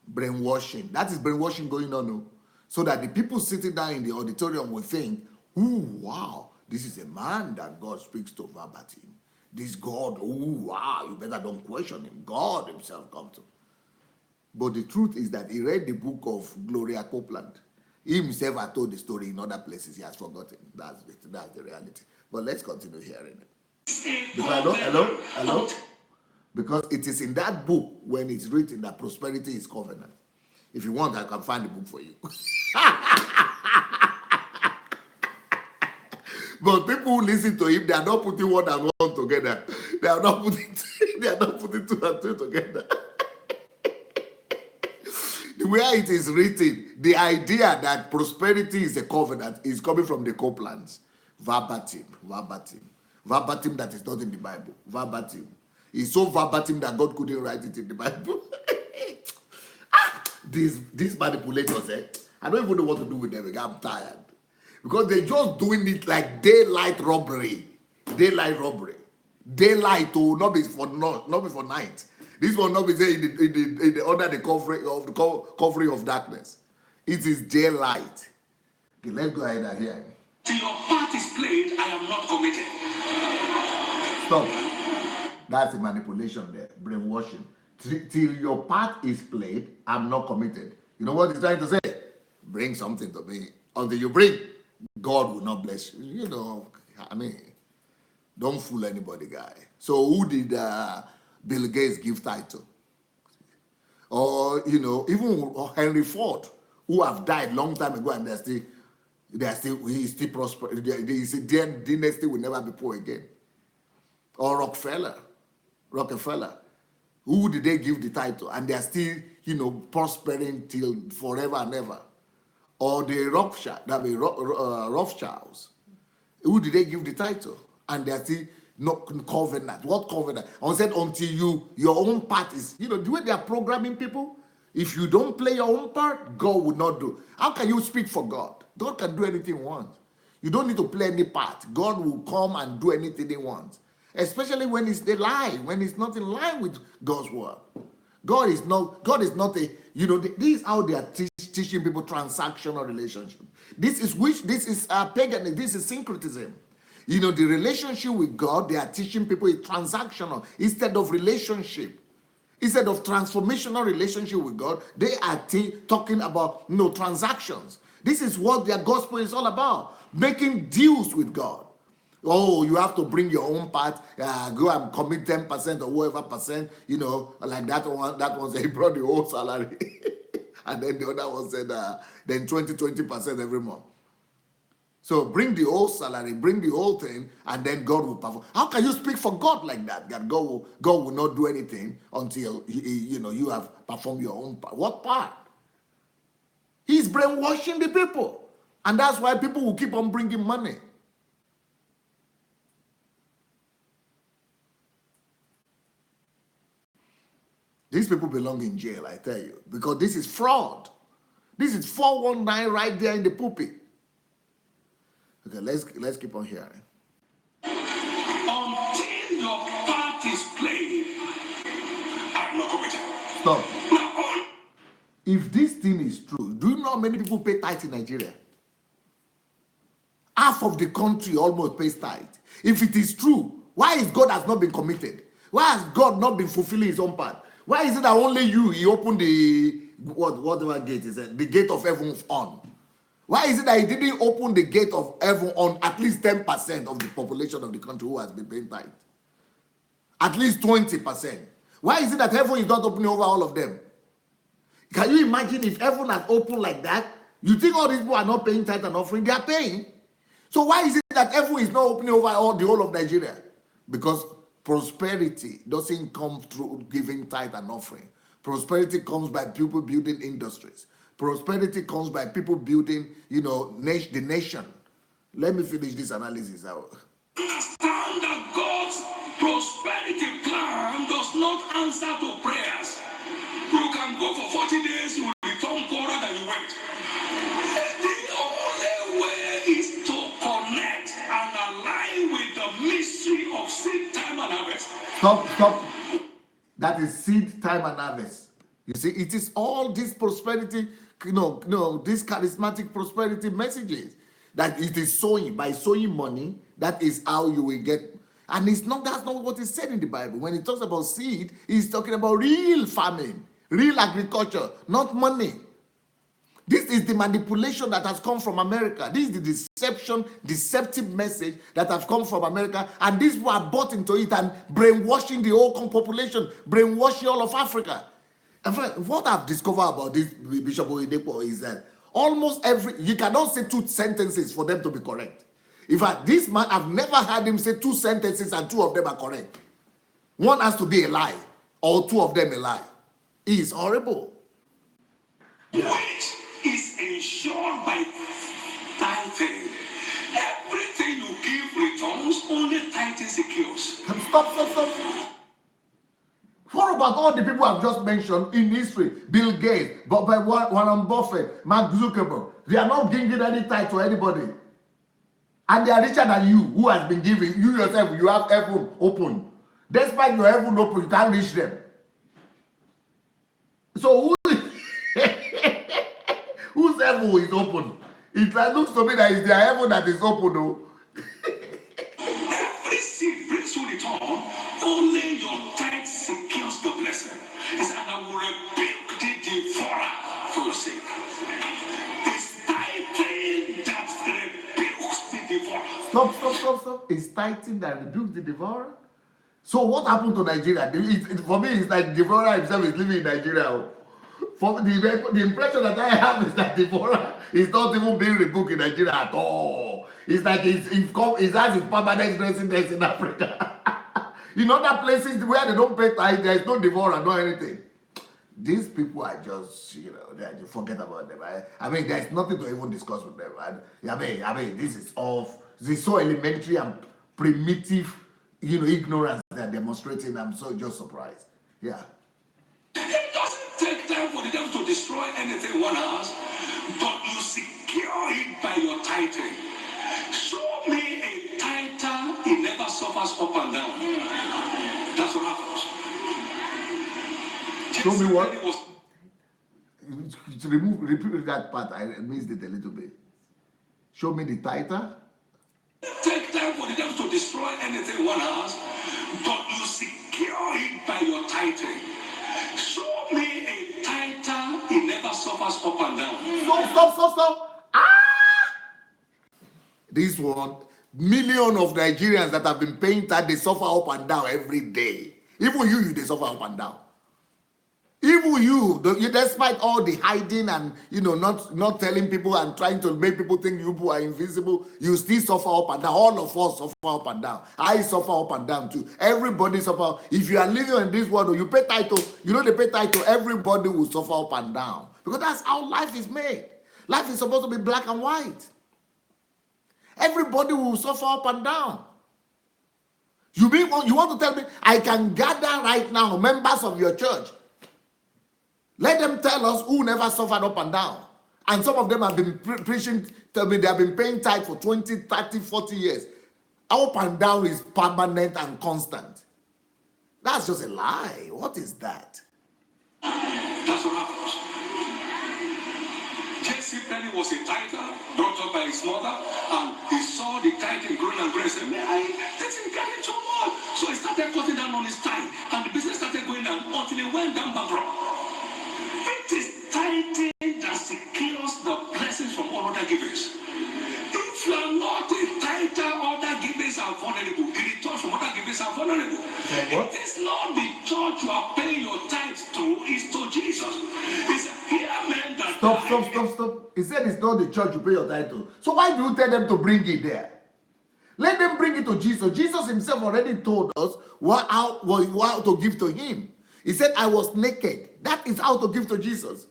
Brainwashing. That is brainwashing going on. No? So that the people sitting down in the auditorium will think, ooh, wow, this is a man that God speaks to verbatim. This God, ooh, wow, you better don't question him. God himself come to. But the truth is that he read the book of Gloria Copeland. He himself had told the story in other places. He has forgotten. That's the reality. But let's continue hearing it. Because, hello? Because it is in that book when it's written that prosperity is covenant. If you want, I can find the book for you. But people who listen to him, they are not putting one and one together. They are not putting two and two together. The way it is written, the idea that prosperity is a covenant is coming from the Copelands. Verbatim. Verbatim that is not in the Bible. Verbatim. It's so verbatim that God couldn't write it in the Bible. These manipulators, I don't even know what to do with them. I'm tired. Because they're just doing it like daylight robbery. Daylight, oh, not be for night. This will not be there under the covering of darkness. It is daylight. Okay, let's go ahead and hear it.
Till your part is played, I am not committed.
Stop. That's the manipulation there, brainwashing. Till your part is played, I'm not committed. You know what he's trying to say? Bring something to me. Until you bring, God will not bless you. You know, I mean, don't fool anybody, guy. So who did Bill Gates give tithe to? Or, you know, even Henry Ford, who have died long time ago and he's still prosperous. Their dynasty will never be poor again. Or Rockefeller, who did they give the title? And they are still, you know, prospering till forever and ever. Or the Rothschilds, who did they give the title? And they are still not covenant. What covenant? I said until your own part is, you know, the way they are programming people, if you don't play your own part, God will not do. How can you speak for God? God can do anything he wants. You don't need to play any part. God will come and do anything he wants. Especially when it's a lie, when it's not in line with God's word. God is not a, you know, this is how they are teaching people transactional relationship. This is paganism, this is syncretism. You know, the relationship with God, they are teaching people is transactional instead of relationship. Instead of transformational relationship with God, they are talking about, you know, transactions. This is what their gospel is all about, making deals with God. Oh, you have to bring your own part, go and commit 10% or whatever percent, you know, like that one said he brought the whole salary. And then the other one said, then 20% every month. So bring the whole salary, bring the whole thing, and then God will perform. How can you speak for God like that? That God will not do anything until you have performed your own part. What part? He's brainwashing the people. And that's why people will keep on bringing money. These people belong in jail, I tell you, because this is fraud. This is 419 right there in the pulpit. Okay, let's keep on hearing.
Until your part is played, I'm not committed.
Stop. If this thing is true, do you know how many people pay tithe in Nigeria? Half of the country almost pays tithe. If it is true, why is God has not been committed? Why has God not been fulfilling his own part? Why is it that only he opened the whatever gate is it? The gate of heaven on? Why is it that he didn't open the gate of heaven on at least 10% of the population of the country who has been paying tithe? At least 20%. Why is it that heaven is not opening over all of them? Can you imagine if heaven had opened like that? You think all these people are not paying tithe and offering? They are paying. So why is it that everyone is not opening over the whole of Nigeria? Because prosperity doesn't come through giving tithe and offering. Prosperity comes by people building industries. Prosperity comes by people building, the nation. Let me finish this analysis out.
Understand that God's prosperity plan does not answer to prayers. You can go for 40 days, you will return poorer than you went. The only way is to connect and align with the mystery of seed time and harvest.
Stop. That is seed time and harvest. You see, it is all this prosperity, these charismatic prosperity messages that it is sowing. By sowing money, that is how you will get. And that's not what is said in the Bible. When it talks about seed, it's talking about real farming, real agriculture, not money. This is the manipulation that has come from America. This is the deceptive message that has come from America. And these people are bought into it and brainwashing the whole population, brainwashing all of Africa. And what I've discovered about this Bishop Oyedepo is that almost you cannot say 2 sentences for them to be correct. In fact, this man, I've never heard him say 2 sentences and 2 of them are correct. One has to be a lie, or 2 of them a lie. He is horrible.
Which is ensured by tithing. Everything you give returns, only tithing secures.
Stop. What about all the people I've just mentioned in history? Bill Gates, Warren Buffett, Mark Zuckerberg. They are not giving any tithe to anybody. And they are richer than you, who has been giving. You yourself, you have heaven open. Despite your heaven open, you can't reach them. So whose heaven is open? It looks to me that it's their heaven that is open, though.
Every seed brings you return. Only your tithe secures the blessing. It's and I will rebuke the devourer for your sake. It's tithing that rebukes the devourer.
Stop. It's tithing that rebukes the devourer. So what happened to Nigeria? For me, it's like devourer himself is living in Nigeria. For the impression that I have is that devourer is not even being rebuked in Nigeria at all. It's like it has his permanent residence in Africa. In other places where they don't pay tithe, there is no devourer, no anything. These people are just, forget about them. I mean, there's nothing to even discuss with them. I mean, this is so elementary and primitive, ignorance they're demonstrating. I'm so just surprised. Yeah.
It doesn't take time for the devil to destroy anything one has, but you secure it by your tithing. Show me a tither, he never suffers up and down. That's what happens.
Show me what? Repeat that part. I missed it a little bit. Show me the tither.
Take time for the devil to destroy anything one has, but you secure it by your tithing. Show me a tither, he never suffers up and down.
Stop. This one, millions of Nigerians that have been paying tithe, they suffer up and down every day. Even you, they suffer up and down. Even you, despite all the hiding and not telling people and trying to make people think you people are invisible, you still suffer up and down. All of us suffer up and down. I suffer up and down too. Everybody suffer. If you are living in this world, you pay title. They pay title. Everybody will suffer up and down because that's how life is made. Life is supposed to be black and white. Everybody will suffer up and down. You want to tell me I can gather right now members of your church? Let them tell us who never suffered up and down. And some of them have been preaching, tell me they have been paying tithe for 20, 30, 40 years. Up and down is permanent and constant. That's just a lie. What is that?
That's what happens. Jesse Penny was a tither brought up by his mother, and he saw the tithing growing and growing. He said, this is getting too much. So he started cutting down on his tithe, and the business started going down until it went down bankrupt. It is tithing that secures the blessings from all other givers. If you are not a tither, other givers are vulnerable. The returns from other givers are vulnerable.
What?
it's not the church you are paying your tithes to, it's to Jesus. He said, here men that
Stop. He said it's not the church you pay your tithe to. So why do you tell them to bring it there? Let them bring it to Jesus. Jesus himself already told us how to give to him. He said, I was naked. That is how to give to Jesus.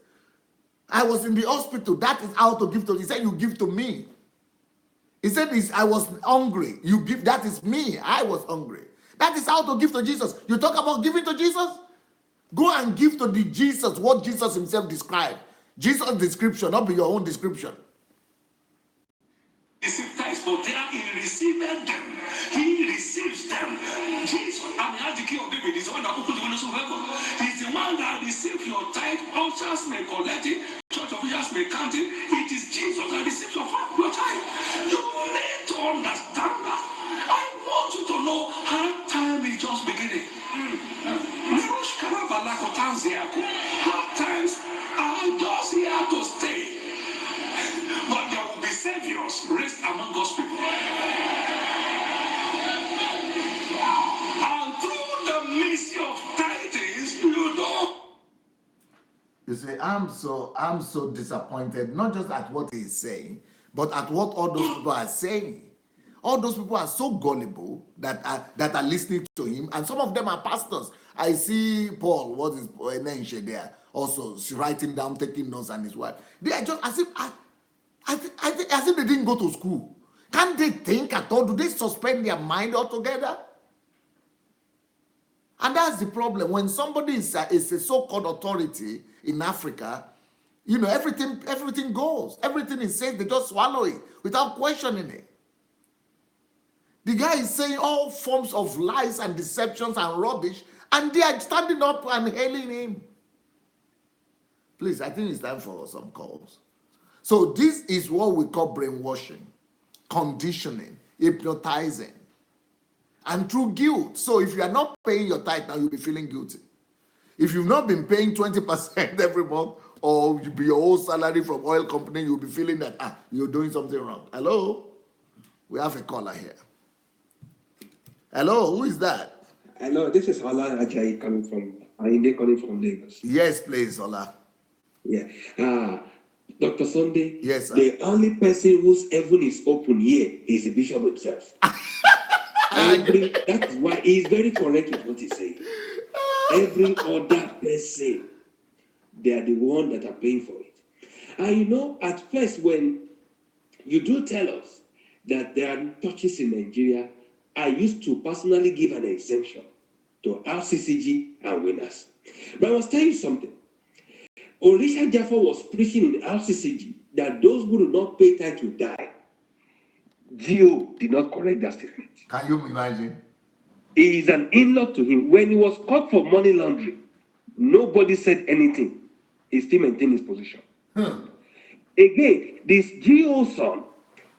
I was in the hospital. That is how to give to. He said, you give to me. He said, I was hungry. You give. That is me. I was hungry. That is how to give to Jesus. You talk about giving to Jesus? Go and give to the Jesus what Jesus himself described. Jesus' description, not be your own description.
receive tithes, but there he received them. He receives them. Jesus, and he has the key of David. He's the one that opens the windows of heaven. He's the one that receives your tithe. Ushers may collect it. Church officials may count it. It is Jesus that receives your tithe. You need to understand that. I want you to know hard time is just beginning. Hard times are just here to stay. But there will be saviors raised among God's people. And through the ministry of tithings, you know.
You see, I'm so disappointed, not just at what he's saying, but at what all those people are saying. All those people are so gullible that are listening to him, and some of them are pastors. I see Paul, what is Nenche there, also writing down, taking notes, and his wife. They are just as if as if they didn't go to school. Can't they think at all? Do they suspend their mind altogether? And that's the problem. When somebody is a so-called authority in Africa, you know, everything goes. Everything is said, they just swallow it without questioning it. The guy is saying all forms of lies and deceptions and rubbish, and they are standing up and hailing him. Please, I think it's time for some calls. So this is what we call brainwashing, conditioning, hypnotizing, and through guilt. So if you are not paying your tithe now, you'll be feeling guilty. If you've not been paying 20% every month, or your whole salary from oil company, you'll be feeling that you're doing something wrong. Hello? We have a caller here. Hello, who is that?
Hello, this is Adelaja calling from Lagos.
Yes, please, Ola.
Yeah. Dr. Sunday,
yes, sir.
The only person whose heaven is open here is the bishop himself. That's why he's very correct with what he's saying. Every other person, they are the one that are paying for it. And you know, at first, when you do tell us that there are churches in Nigeria, I used to personally give an exemption to RCCG and winners. But I must tell you something. Orisha Jaffa was preaching in RCCG that those who do not pay tithe will die. Gio did not correct that statement.
Can you imagine?
He is an in-law to him. When he was caught for money laundering, nobody said anything. He still maintained his position. Again, this Gio son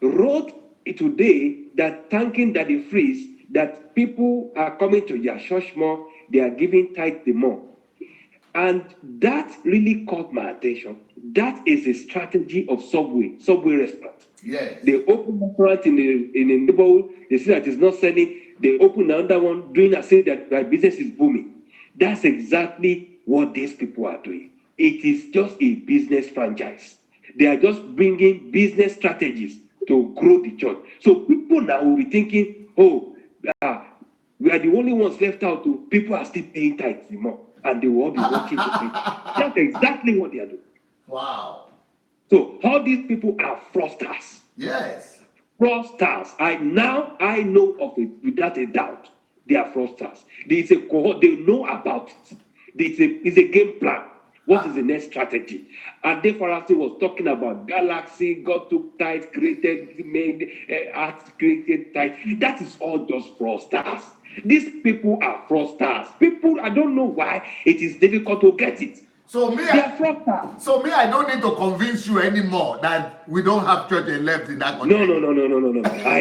wrote today that thanking Daddy Freeze that people are coming to their church more, they are giving tithe the more. And that really caught my attention. That is a strategy of Subway restaurant.
Yes.
They open restaurant in the neighborhood, they see that it's not selling, they open another one, doing as if that their business is booming. That's exactly what these people are doing. It is just a business franchise. They are just bringing business strategies to grow the church. So people now will be thinking, we are the only ones left out. People are still paying tithes more. And they will all be watching to pay. That's exactly what they are doing.
Wow.
So all these people are fraudsters.
Yes.
Fraudsters. I know of it without a doubt. They are fraudsters. There is a cohort, they know about it. It's a game plan. What is the next strategy? And Farasi was talking about galaxy, God took tithe, made art, created tithe. That is all just fraudsters. These people are fraudsters. People, I don't know why it is difficult to get it.
So me, I don't need to convince you anymore that we don't have church left in that country.
No. I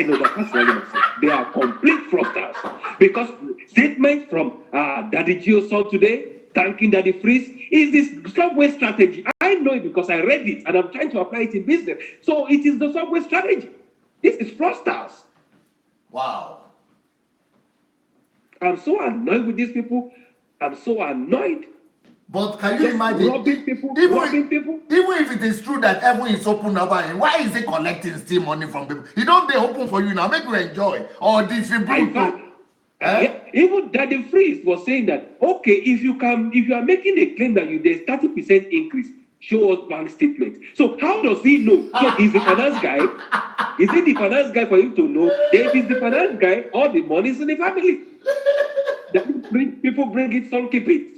know that. That's what I'm saying. They are complete fraudsters. Because statement from Daddy Gio son today, thanking Daddy Freeze, is this Subway strategy. I know it because I read it and I'm trying to apply it in business. So it is the Subway strategy. This is fraudsters.
Wow.
I'm so annoyed with these people. I'm so annoyed.
But can you
Just
imagine,
robbing people,
even
robbing people.
even if it is true that heaven is open over him, why is he collecting still money from people? He don't they open for you now, make you enjoy or distribute
In fact,
to. Eh?
yeah, even Daddy Freeze was saying that, okay, if you are making a claim that there's 30% increase, show us bank statement. So how does he know? So he's the finance guy. Is it the finance guy for him to know? Then if he's the finance guy, all the money is in the family. People bring it, some keep it.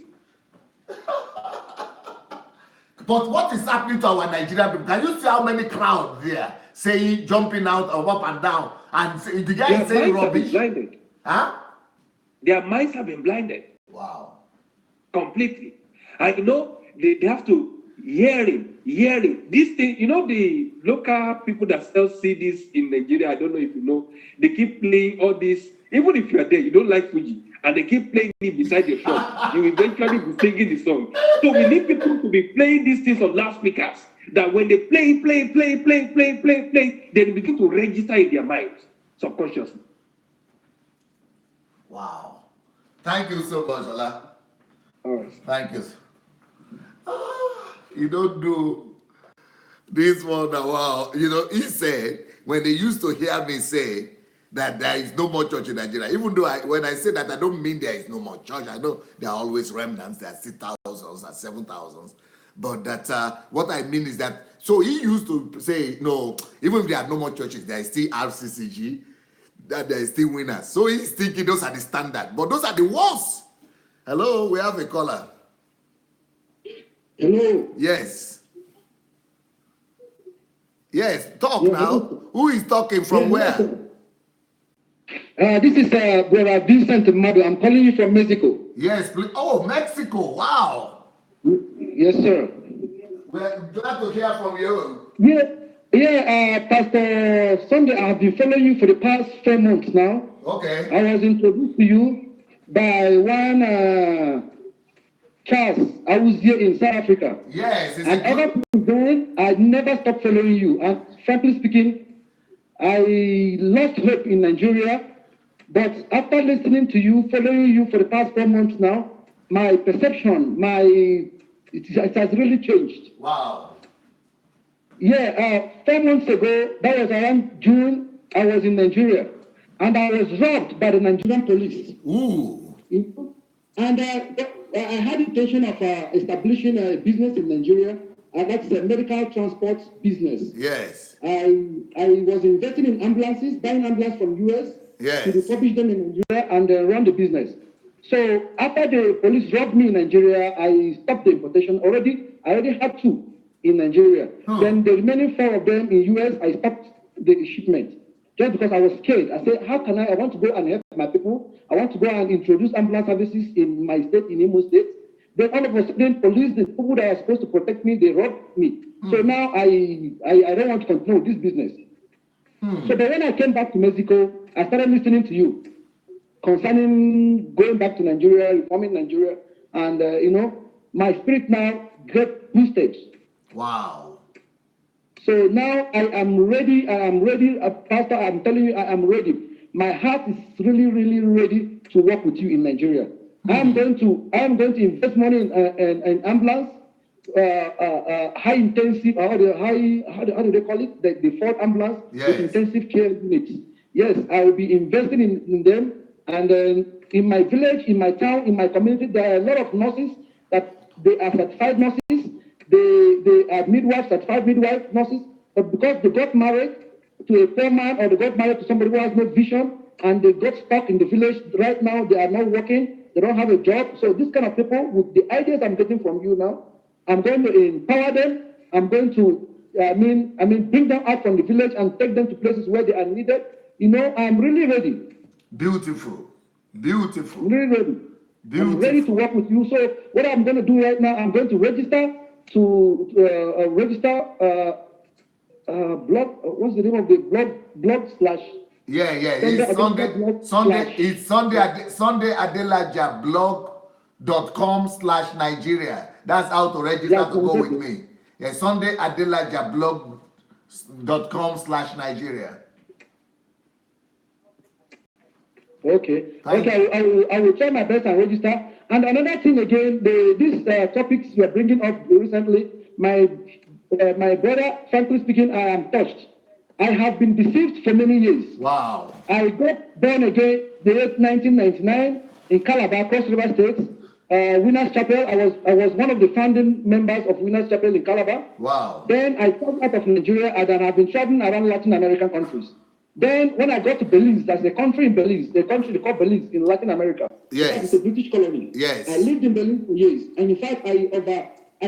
But what is happening to our Nigerian people? Can you see how many crowds there saying, jumping out of up and down, and the guy
Their
is saying
minds have been
rubbish?
blinded.
Huh?
Their minds have been blinded
Wow.
completely. I know they have to hearing this thing. You know, the local people that sell CDs in Nigeria, I don't know if you know, they keep playing all this. Even if you are there, you don't like Fuji, and they keep playing it beside your shop, you eventually be singing the song. So we need people to be playing these things on loudspeakers, that when they play, they begin to register in their minds subconsciously.
Wow. Thank you so much, Ola.
All right.
Thank you. You don't do this one. Wow. You know, he said, when they used to hear me say that there is no more church in Nigeria, even though when I say that, I don't mean there is no more church. I know there are always remnants, there are 6,000s and 7,000s. But that what I mean is that, so he used to say, no, even if there are no more churches, there is still RCCG, that there is still winners. So he's thinking those are the standard, but those are the worst. Hello, we have a caller.
Hello.
Yes. Yes, talk
Yeah,
now.
hello.
Who is talking from
Yeah,
where?
hello, this is Brother Vincent Mado. I'm calling you from Mexico.
Yes, please. Oh, Mexico. Wow.
Yes, sir.
We're glad to hear from you.
Pastor Sunday, I've been following you for the past 4 months now.
Okay.
I was introduced to you by one Charles. I was here in South Africa.
Yes, it's
And
a
ever
good.
since then, I never stopped following you. And frankly speaking, I lost hope in Nigeria. But after listening to you, following you for the past 4 months now, my perception, it has really changed.
Wow.
4 months ago, that was around June, I was in Nigeria, and I was robbed by the Nigerian police.
Ooh.
And I had the intention of establishing a business in Nigeria, and that's a medical transport business.
Yes.
I was investing in ambulances, buying ambulances from US
Yes.
to refurbish them in Nigeria and run the business. So after the police robbed me in Nigeria, I stopped the importation. I already had 2 in Nigeria. Then the remaining 4 of them in US, I stopped the shipment just because I was scared. I said, how can I want to go and help my people. I want to go and introduce ambulance services in my state, in Imo State. Then all of a sudden, police, the people that are supposed to protect me, they robbed me. So now I don't want to continue this business. So then when I came back to Mexico, I started listening to you concerning going back to Nigeria, reforming Nigeria, and my spirit now got boosted.
Wow.
So now I am ready. Pastor, I'm telling you, I am ready. My heart is really, really ready to work with you in Nigeria. I am going to invest money in ambulance, high intensive, how do they call it? The fourth ambulance with intensive care units. Yes, I will be investing in them. And in my village, in my town, in my community, there are a lot of nurses that they are certified nurses. They are midwives, certified midwife nurses. But because they got married to a poor man, or they got married to somebody who has no vision, and they got stuck in the village, right now they are not working, they don't have a job. So this kind of people, with the ideas I'm getting from you now, I'm going to empower them. I'm going to, bring them out from the village and take them to places where they are needed. I'm really ready.
Beautiful. Beautiful.
Really ready.
Beautiful.
I'm ready to work with you. So what I'm going to do right now, I'm going to register blog. What's the name of the blog slash?
Yeah. It's Sunday Adelaja blog.com/Nigeria. That's how to register to go with me. Yeah, Sunday Adelaja blog.com/Nigeria.
Okay.
Thank
Okay. I will try my best and register. And another thing again, these topics you are bringing up recently, my brother, frankly speaking, I am touched. I have been deceived for many years.
Wow.
I got born again the year 1999 in Calabar, Cross River State, Winners Chapel. I was one of the founding members of Winners Chapel in Calabar.
Wow.
Then I traveled out of Nigeria and then I've been traveling around Latin American countries. Then when I got to Belize, there's a country in Belize, the country they call Belize in Latin America.
Yes.
It's a British colony.
Yes.
I lived in Belize for years, and in fact, I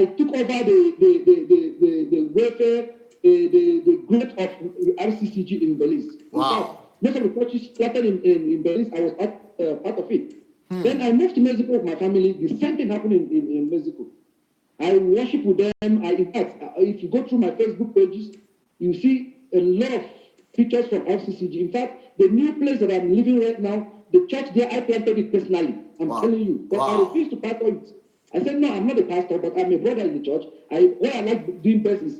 took over the welfare, the growth of RCCG in Belize.
Wow.
In fact, most of the churches started in Belize. I was part of it. Then I moved to Mexico with my family. The same thing happened in Mexico. I worship with them. In fact, if you go through my Facebook pages, you see a lot of pictures from RCCG. In fact, the new place that I'm living right now, the church there, I planted it personally. I'm telling you. But I refuse to pastor it. I said, no, I'm not a pastor, but I'm a brother in the church. What I like doing best is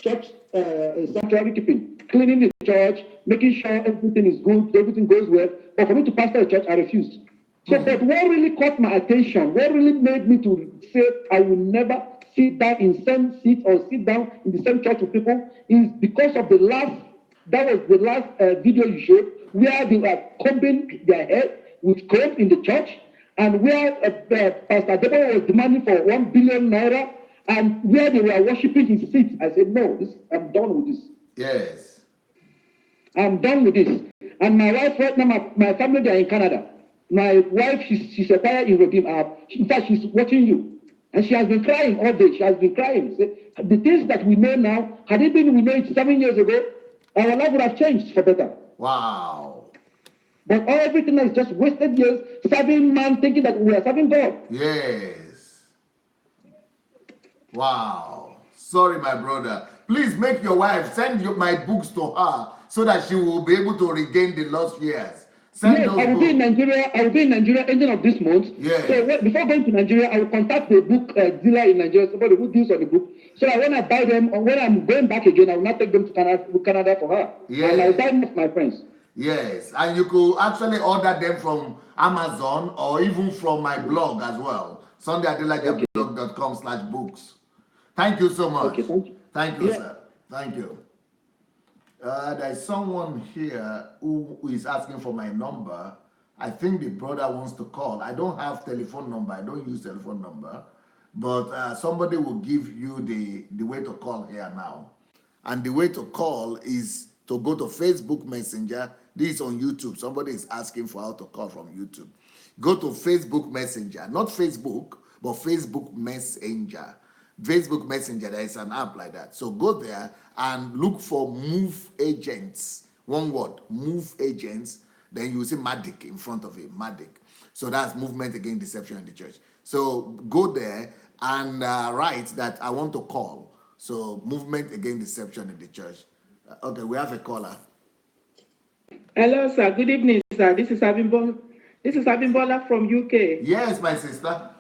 church sanctuary keeping, cleaning the church, making sure everything is good, everything goes well. But for me to pastor a church, I refused. So, but what really caught my attention, what really made me to say I will never sit down in same seat or sit down in the same church with people is because of the last video you showed, where they were combing their hair with comb in the church, and where Pastor Debunking was demanding for 1 billion naira, and where they were worshiping his seat. I said, no, I'm done with this.
Yes.
I'm done with this. And my wife right now, my family, they are in Canada. My wife, she's a fire in Robin. In fact, she's watching you. And she has been crying all day. She has been crying. The things that we know now, had it been we know it 7 years ago, our life would have changed for better.
Wow.
But everything is just wasted years serving man, thinking that we are serving God.
Yes. Wow. Sorry, my brother. Please make your wife send my books to her so that she will be able to regain the lost years.
Yes, I will be in Nigeria. I will be in Nigeria ending of this month.
Yes.
So before going to Nigeria, I will contact the book dealer in Nigeria, somebody who deals on the book. So that when I buy them, or when I'm going back again, I will not take them to Canada for her.
Yes.
And I will buy them with my friends.
Yes, and you could actually order them from Amazon or even from my blog as well. SundayAdelajablog.com/books. Thank you so much.
Okay, thank you.
Thank you, sir. Thank you. There's someone here who is asking for my number. I think the brother wants to call. I don't have telephone number. I don't use telephone number. But somebody will give you the way to call here now. And the way to call is to go to Facebook Messenger. This is on YouTube. Somebody is asking for how to call from YouTube. Go to Facebook Messenger. Not Facebook, but Facebook Messenger. Facebook Messenger, there is an app like that. So go there and look for Move Agents. One word, Move Agents. Then you will see MADIC in front of it, MADIC. So that's Movement Against Deception in the Church. So go there and write that I want to call. So Movement Against Deception in the Church. Okay, we have a caller.
Hello, sir. Good evening, sir. This is Abimbola from UK.
Yes, my sister.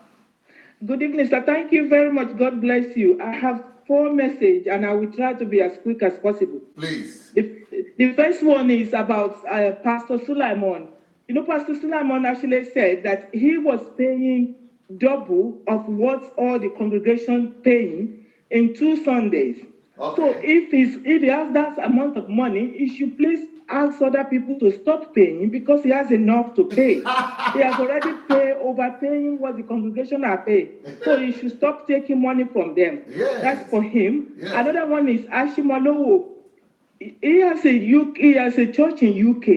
Good evening, sir. Thank you very much. God bless you. I have 4 messages, and I will try to be as quick as possible.
Please.
The first one is about Pastor Suleiman. You know, Pastor Suleiman actually said that he was paying double of what all the congregation paying in 2 Sundays.
Okay.
So if he has that amount of money, he should please ask other people to stop paying because he has enough to pay. He has already overpaying what the congregation are paying. So he should stop taking money from them.
Yes.
That's for him.
Yes.
Another one is Ashimolowo. He has a church in UK.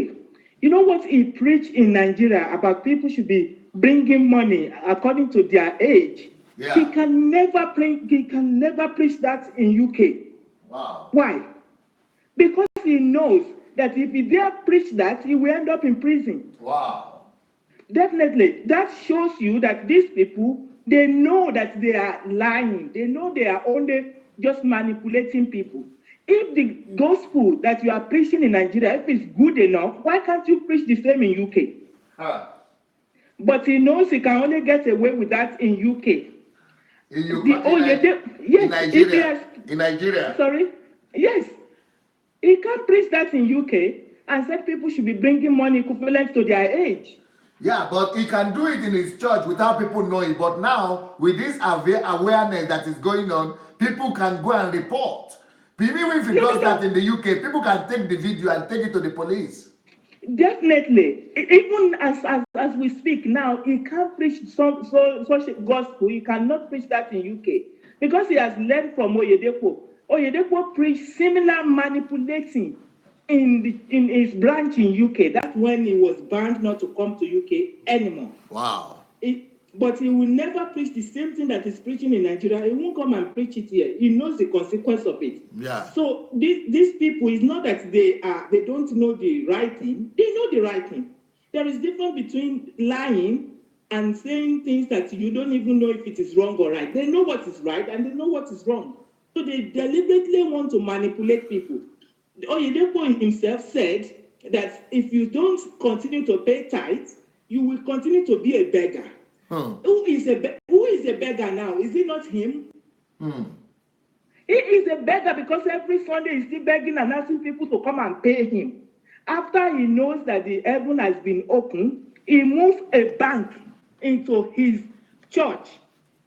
You know what he preached in Nigeria about people should be bringing money according to their age.
Yeah.
He can never preach that in UK.
Wow.
Why? Because he knows that if he dare preach that, he will end up in prison.
Wow.
Definitely. That shows you that these people, they know that they are lying. They know they are only just manipulating people. If the gospel that you are preaching in Nigeria, if it's good enough, why can't you preach the same in UK? But he knows he can only get away with that in UK.
In Nigeria.
Sorry? Yes. He can't preach that in UK. and said people should be bringing money equivalent to their age.
Yeah, but he can do it in his church without people knowing. But now, with this awareness that is going on, people can go and report. Even if he does that in the UK, people can take the video and take it to the police.
Definitely. Even as we speak now, he can't preach such a gospel. He cannot preach that in UK because he has learned from Oyedepo. Oyedepo preached similar manipulating in his branch in UK. That's when he was banned not to come to UK anymore.
Wow.
But he will never preach the same thing that he's preaching in Nigeria. He won't come and preach it here. He knows the consequence of it.
Yeah.
So these people, it's not that they don't know the right thing. They know the right thing. There is difference between lying and saying things that you don't even know if it is wrong or right. They know what is right and they know what is wrong. So they deliberately want to manipulate people. Oyedepo himself said that if you don't continue to pay tithes, you will continue to be a beggar. Who is a beggar now? Is it not him? He is a beggar because every Sunday he's still begging and asking people to come and pay him. After he knows that the heaven has been opened, he moves a bank into his church.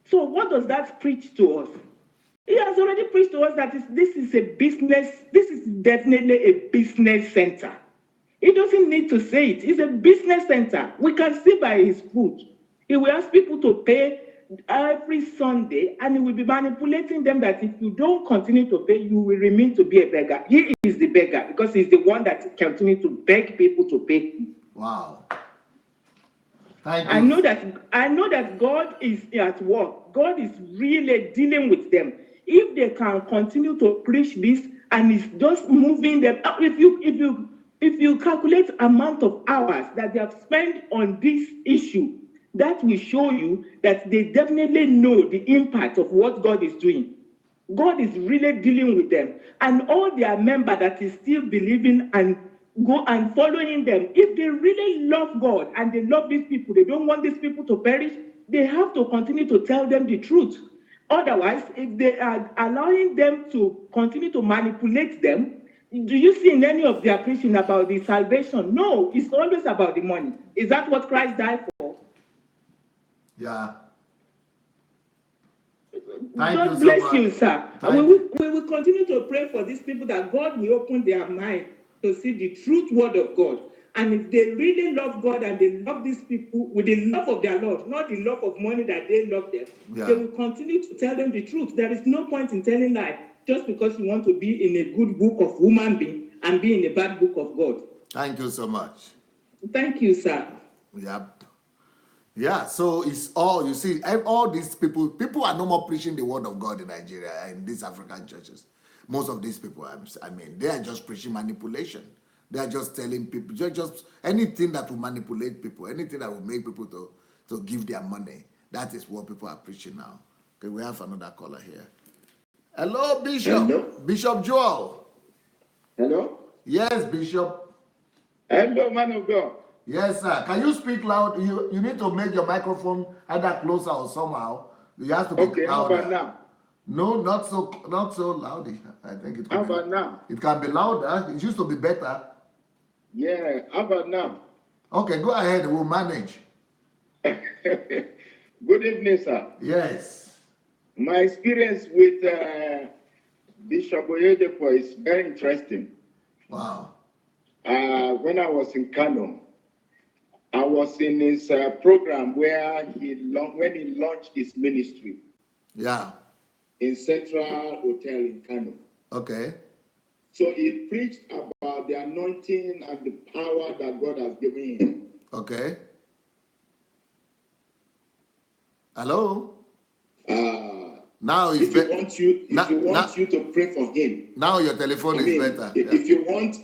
So what does that preach to us? He has already preached to us that this is a business. This is definitely a business center. He doesn't need to say it. It's a business center. We can see by his fruit. He will ask people to pay every Sunday, and he will be manipulating them that if you don't continue to pay, you will remain to be a beggar. He is the beggar because he's the one that continues to beg people to pay.
Wow. Thank you.
I know that God is at work. God is really dealing with them. If they can continue to preach this and it's just moving them, if you calculate amount of hours that they have spent on this issue, that will show you that they definitely know the impact of what God is doing. God is really dealing with them. And all their members that is still believing and go and following them, if they really love God and they love these people, they don't want these people to perish, they have to continue to tell them the truth. Otherwise, if they are allowing them to continue to manipulate them, do you see in any of their preaching about the salvation? No, it's always about the money. Is that what Christ died for?
Yeah.
God bless you, sir. We will continue to pray for these people that God will open their mind to see the truth word of God. And if they really love God and they love these people with the love of their Lord, not the love of money that they love them, they will continue to tell them the truth. There is no point in telling lies just because you want to be in a good book of human being and be in a bad book of God.
Thank you so much.
Thank you, sir.
Yep. Yeah, so it's all, you see, all these people are no more preaching the word of God in Nigeria and these African churches. Most of these people, I mean, they are just preaching manipulation. They are just telling people, just anything that will manipulate people, anything that will make people to give their money. That is what people are preaching now. Okay, we have another caller here. Hello, Bishop.
Hello?
Bishop Joel.
Hello?
Yes, Bishop.
Hello, man of God.
Yes, sir. Can you speak loud? You need to make your microphone either closer or somehow. You have to be
Okay,
louder.
how about now?
No, not so loud. I think it.
How about now?
It can be louder. It used to be better.
Yeah, how about now?
Okay, go ahead. We'll manage.
Good evening, sir.
Yes.
My experience with Bishop Oyedepo is very interesting.
Wow.
When I was in Kano, I was in his program where when he launched his ministry.
Yeah.
In Central Hotel in Kano.
Okay.
So he preached about the anointing and the power that God has given him.
Okay. Hello. Now
if he wants you to pray for him.
Now your telephone is better.
If you want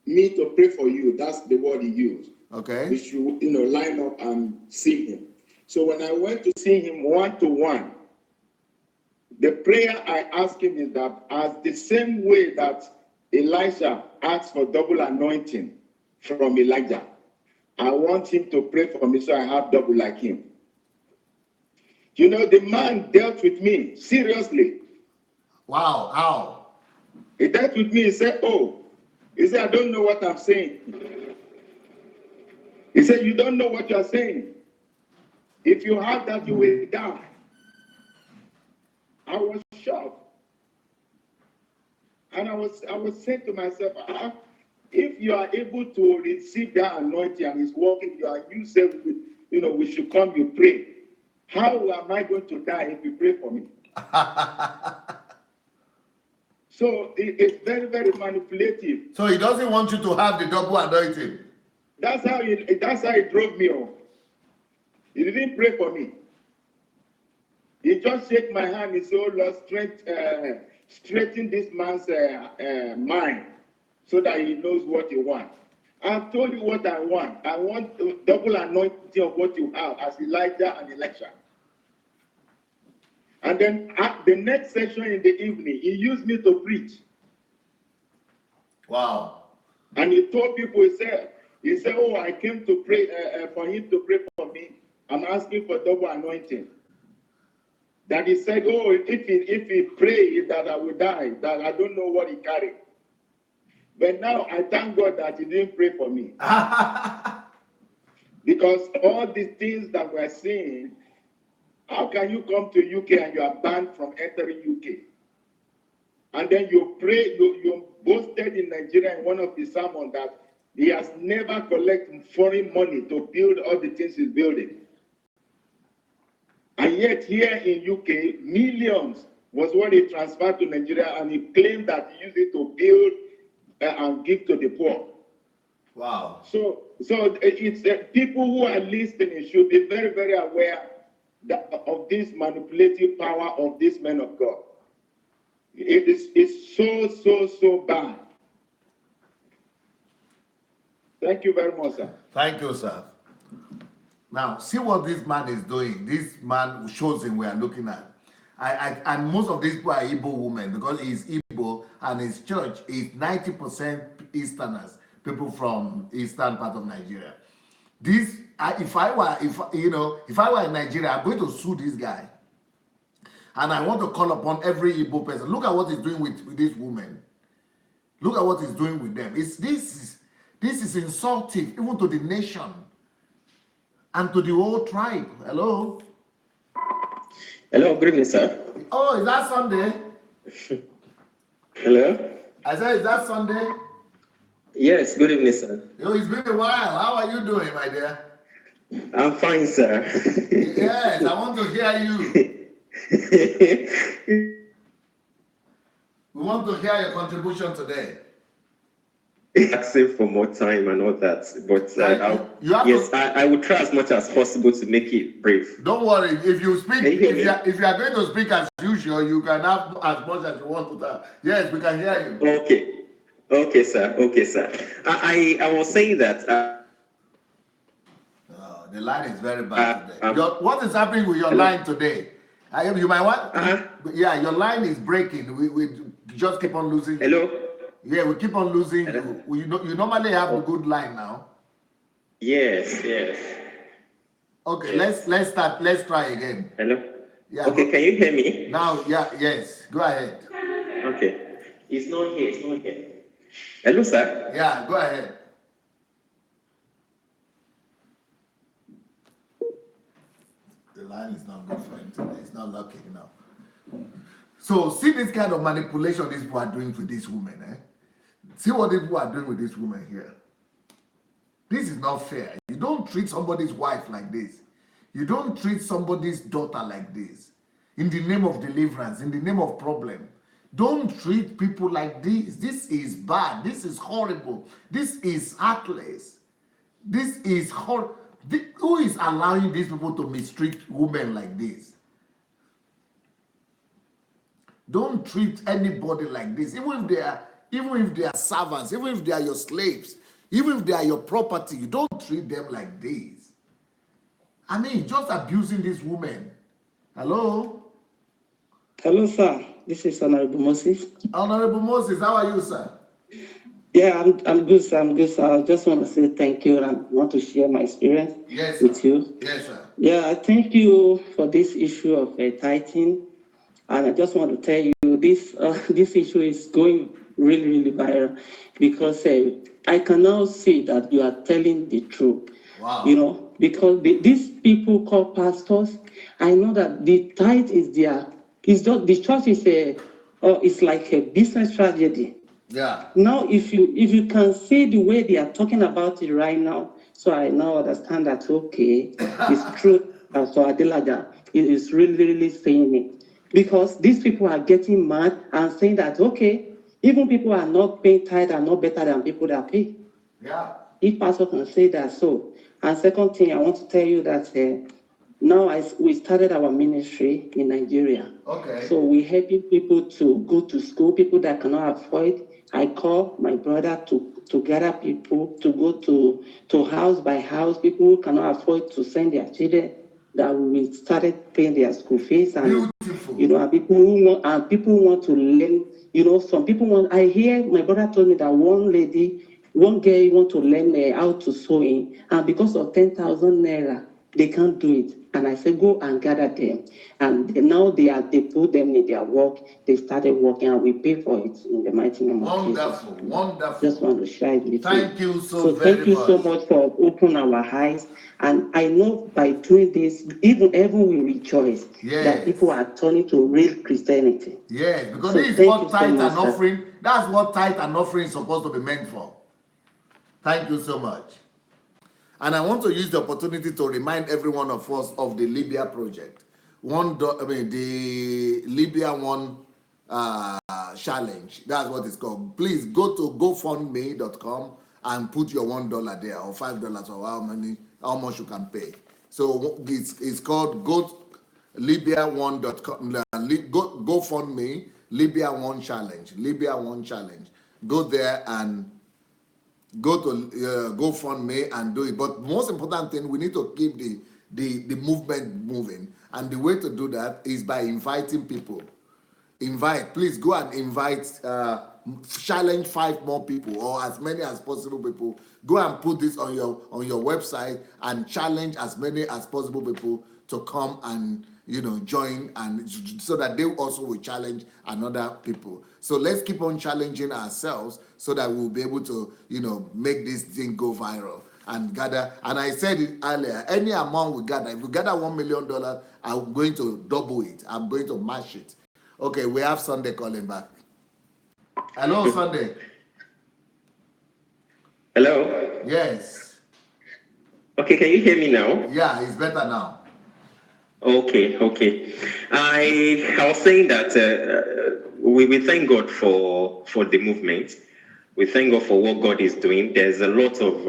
me to pray for you, that's the word he used.
Okay.
We should, line up and see him. So when I went to see him 1-to-1, the prayer I asked him is that as the same way that Elisha asked for double anointing from Elijah, I want him to pray for me so I have double like him. The man dealt with me seriously.
Wow, how?
He dealt with me. He said, He said, I don't know what I'm saying. He said, you don't know what you're saying. If you have that, you will die. I was shocked. And I was saying to myself, if you are able to receive that anointing and it's working, you say, we should come, you pray. How am I going to die if you pray for me? So it's very, very manipulative.
So he doesn't want you to have the double anointing.
That's how he drove me off. He didn't pray for me. He just shook my hand and said, oh Lord, straighten this man's mind so that he knows what he wants. I've told you what I want. I want double anointing of what you have as Elijah and Elisha. And then at the next session in the evening, he used me to preach.
Wow.
And he told people, he said, oh, I came to pray for him to pray for me. I'm asking for double anointing. That he said, oh, if he prays that I will die, that I don't know what he carried. But now I thank God that he didn't pray for me. Because all these things that we're seeing, how can you come to UK and you are banned from entering UK? And then you pray, you boasted in Nigeria in one of the sermons that he has never collected foreign money to build all the things he's building. And yet here in UK, millions was what he transferred to Nigeria, and he claimed that he used it to build and give to the poor.
Wow.
So it's people who are listening should be very, very aware of this manipulative power of these men of God. It's so bad. Thank you very much, sir.
Thank you, sir. Now, see what this man is doing. This man shows him we are looking at. And most of these people are Igbo women because he's Igbo and his church is 90% Easterners, people from eastern part of Nigeria. This, if I were in Nigeria, I'm going to sue this guy. And I want to call upon every Igbo person. Look at what he's doing with this woman. Look at what he's doing with them. This is insulting even to the nation and to the whole tribe. Hello?
Hello, good evening, sir.
Oh, is that Sunday?
Hello?
I said, is that Sunday?
Yes, good evening, sir.
Yo, it's been a while. How are you doing, my dear?
I'm fine, sir.
Yes, I want to hear you. We want to hear your contribution today.
Asking for more time and all that, but I will try as much as possible to make it brief.
Don't worry. If you speak, if you are going to speak as usual, you can have as much as you want to have. Yes, we can hear you.
Okay, sir. I was saying that.
The line is very bad today. What is happening with your line today? You might want. Yeah, your line is breaking. We just keep on losing.
Hello.
Yeah, we keep on losing you. You normally have a good line now.
Yes.
Okay, yes. Let's start. Let's try again.
Hello.
Yeah.
Okay, can you hear me?
Now, yes. Go ahead.
Okay. It's not here. Hello, sir.
Yeah, go ahead. The line is not good for him today. It's not lucky enough. So see this kind of manipulation these people are doing to this woman, eh? See what these people are doing with this woman here. This is not fair. You don't treat somebody's wife like this. You don't treat somebody's daughter like this. In the name of deliverance, in the name of problem. Don't treat people like this. This is bad. This is horrible. This is heartless. This is horrible. Who is allowing these people to mistreat women like this? Don't treat anybody like this, even if they are servants, even if they are your slaves, even if they are your property. You don't treat them like this. I mean, just abusing this woman. Hello?
Hello, sir. This is Honorable Moses.
Honorable Moses, how are you, sir?
Yeah, I'm good, sir. I just want to say thank you and want to share my experience with you.
Yes, sir.
Yeah, thank you for this issue of tithing. And I just want to tell you, this issue is going really, really viral, because I can now see that you are telling the truth.
Wow.
You know, because these people called pastors, I know that the tithe is it's not, the church is it's like a business tragedy.
Yeah.
Now, if you can see the way they are talking about it right now, so I now understand that, okay, it's true. So Adelaja is really, really saying it. Because these people are getting mad and saying that, okay, even people are not paying tithe are not better than people that pay.
Yeah.
If pastor can say that, so. And second thing, I want to tell you that now we started our ministry in Nigeria.
Okay.
So we're helping people to go to school, people that cannot afford. I call my brother to gather people to go to house by house, people who cannot afford to send their children, that we started paying their school fees. And
beautiful.
You know, and people who want to learn. You know, some people want. I hear my brother told me that one girl want to learn how to sewing, and because of 10,000 naira, they can't do it. And I said, go and gather them. And now they put them in their work. They started working, and we pay for it in the mighty name of Jesus.
Wonderful, wonderful.
Just want to share it with you.
Thank you so very much.
Thank you so much for opening our eyes. And I know by doing this, even heaven will rejoice that people are turning to real Christianity.
Yes, because this is what tithe and offering. That's what tithe and offering is supposed to be meant for. Thank you so much. And I want to use the opportunity to remind every one of us of the Libya project. The Libya One challenge. That's what it's called. Please go to GoFundMe.com and put your $1 there, or $5, or how much you can pay. So it's called Libya1.com. GoFundMe, Libya One Challenge. Libya One Challenge. Go there and go to GoFundMe and do it. But most important thing, we need to keep the movement moving. And the way to do that is by inviting people. Please go and invite, challenge 5 more people, or as many as possible people. Go and put this on your website and challenge as many as possible people to come and join, and so that they also will challenge another people. So let's keep on challenging ourselves so that we'll be able to make this thing go viral and gather. And I said it earlier, any amount we gather, if we gather $1 million, I'm going to double it. I'm going to match it. Okay, we have Sunday calling back. Hello, Sunday.
Hello.
Yes.
Okay, can you hear me now?
Yeah, it's better now.
Okay. I was saying that we thank God for the movement. We thank God for what God is doing. There's a lot of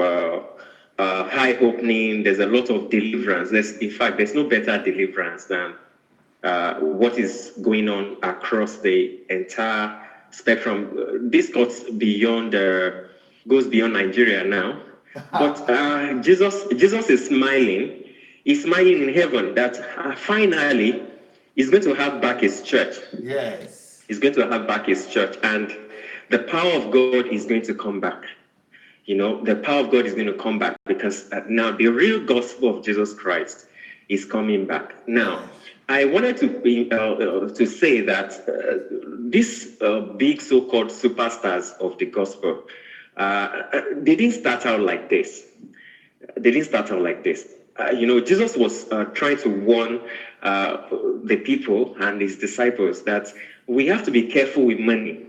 high opening. There's a lot of deliverance. There's no better deliverance than what is going on across the entire spectrum. This goes beyond Nigeria now. But Jesus is smiling. He's smiling in heaven that finally he's going to have back his church.
Yes.
He's going to have back his church, and the power of God is going to come back. The power of God is going to come back, because now the real gospel of Jesus Christ is coming back. Now, I wanted to say that these big so-called superstars of the gospel, they didn't start out like this. Jesus was trying to warn the people and his disciples that we have to be careful with money.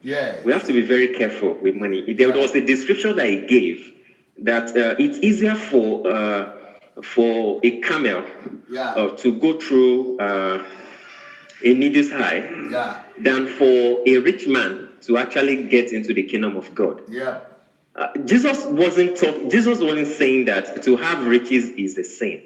Yeah.
We have to be very careful with money. There was a description that he gave that it's easier for a camel to go through a needle's eye than for a rich man to actually get into the kingdom of God.
Yeah.
Jesus wasn't saying that to have riches is a sin,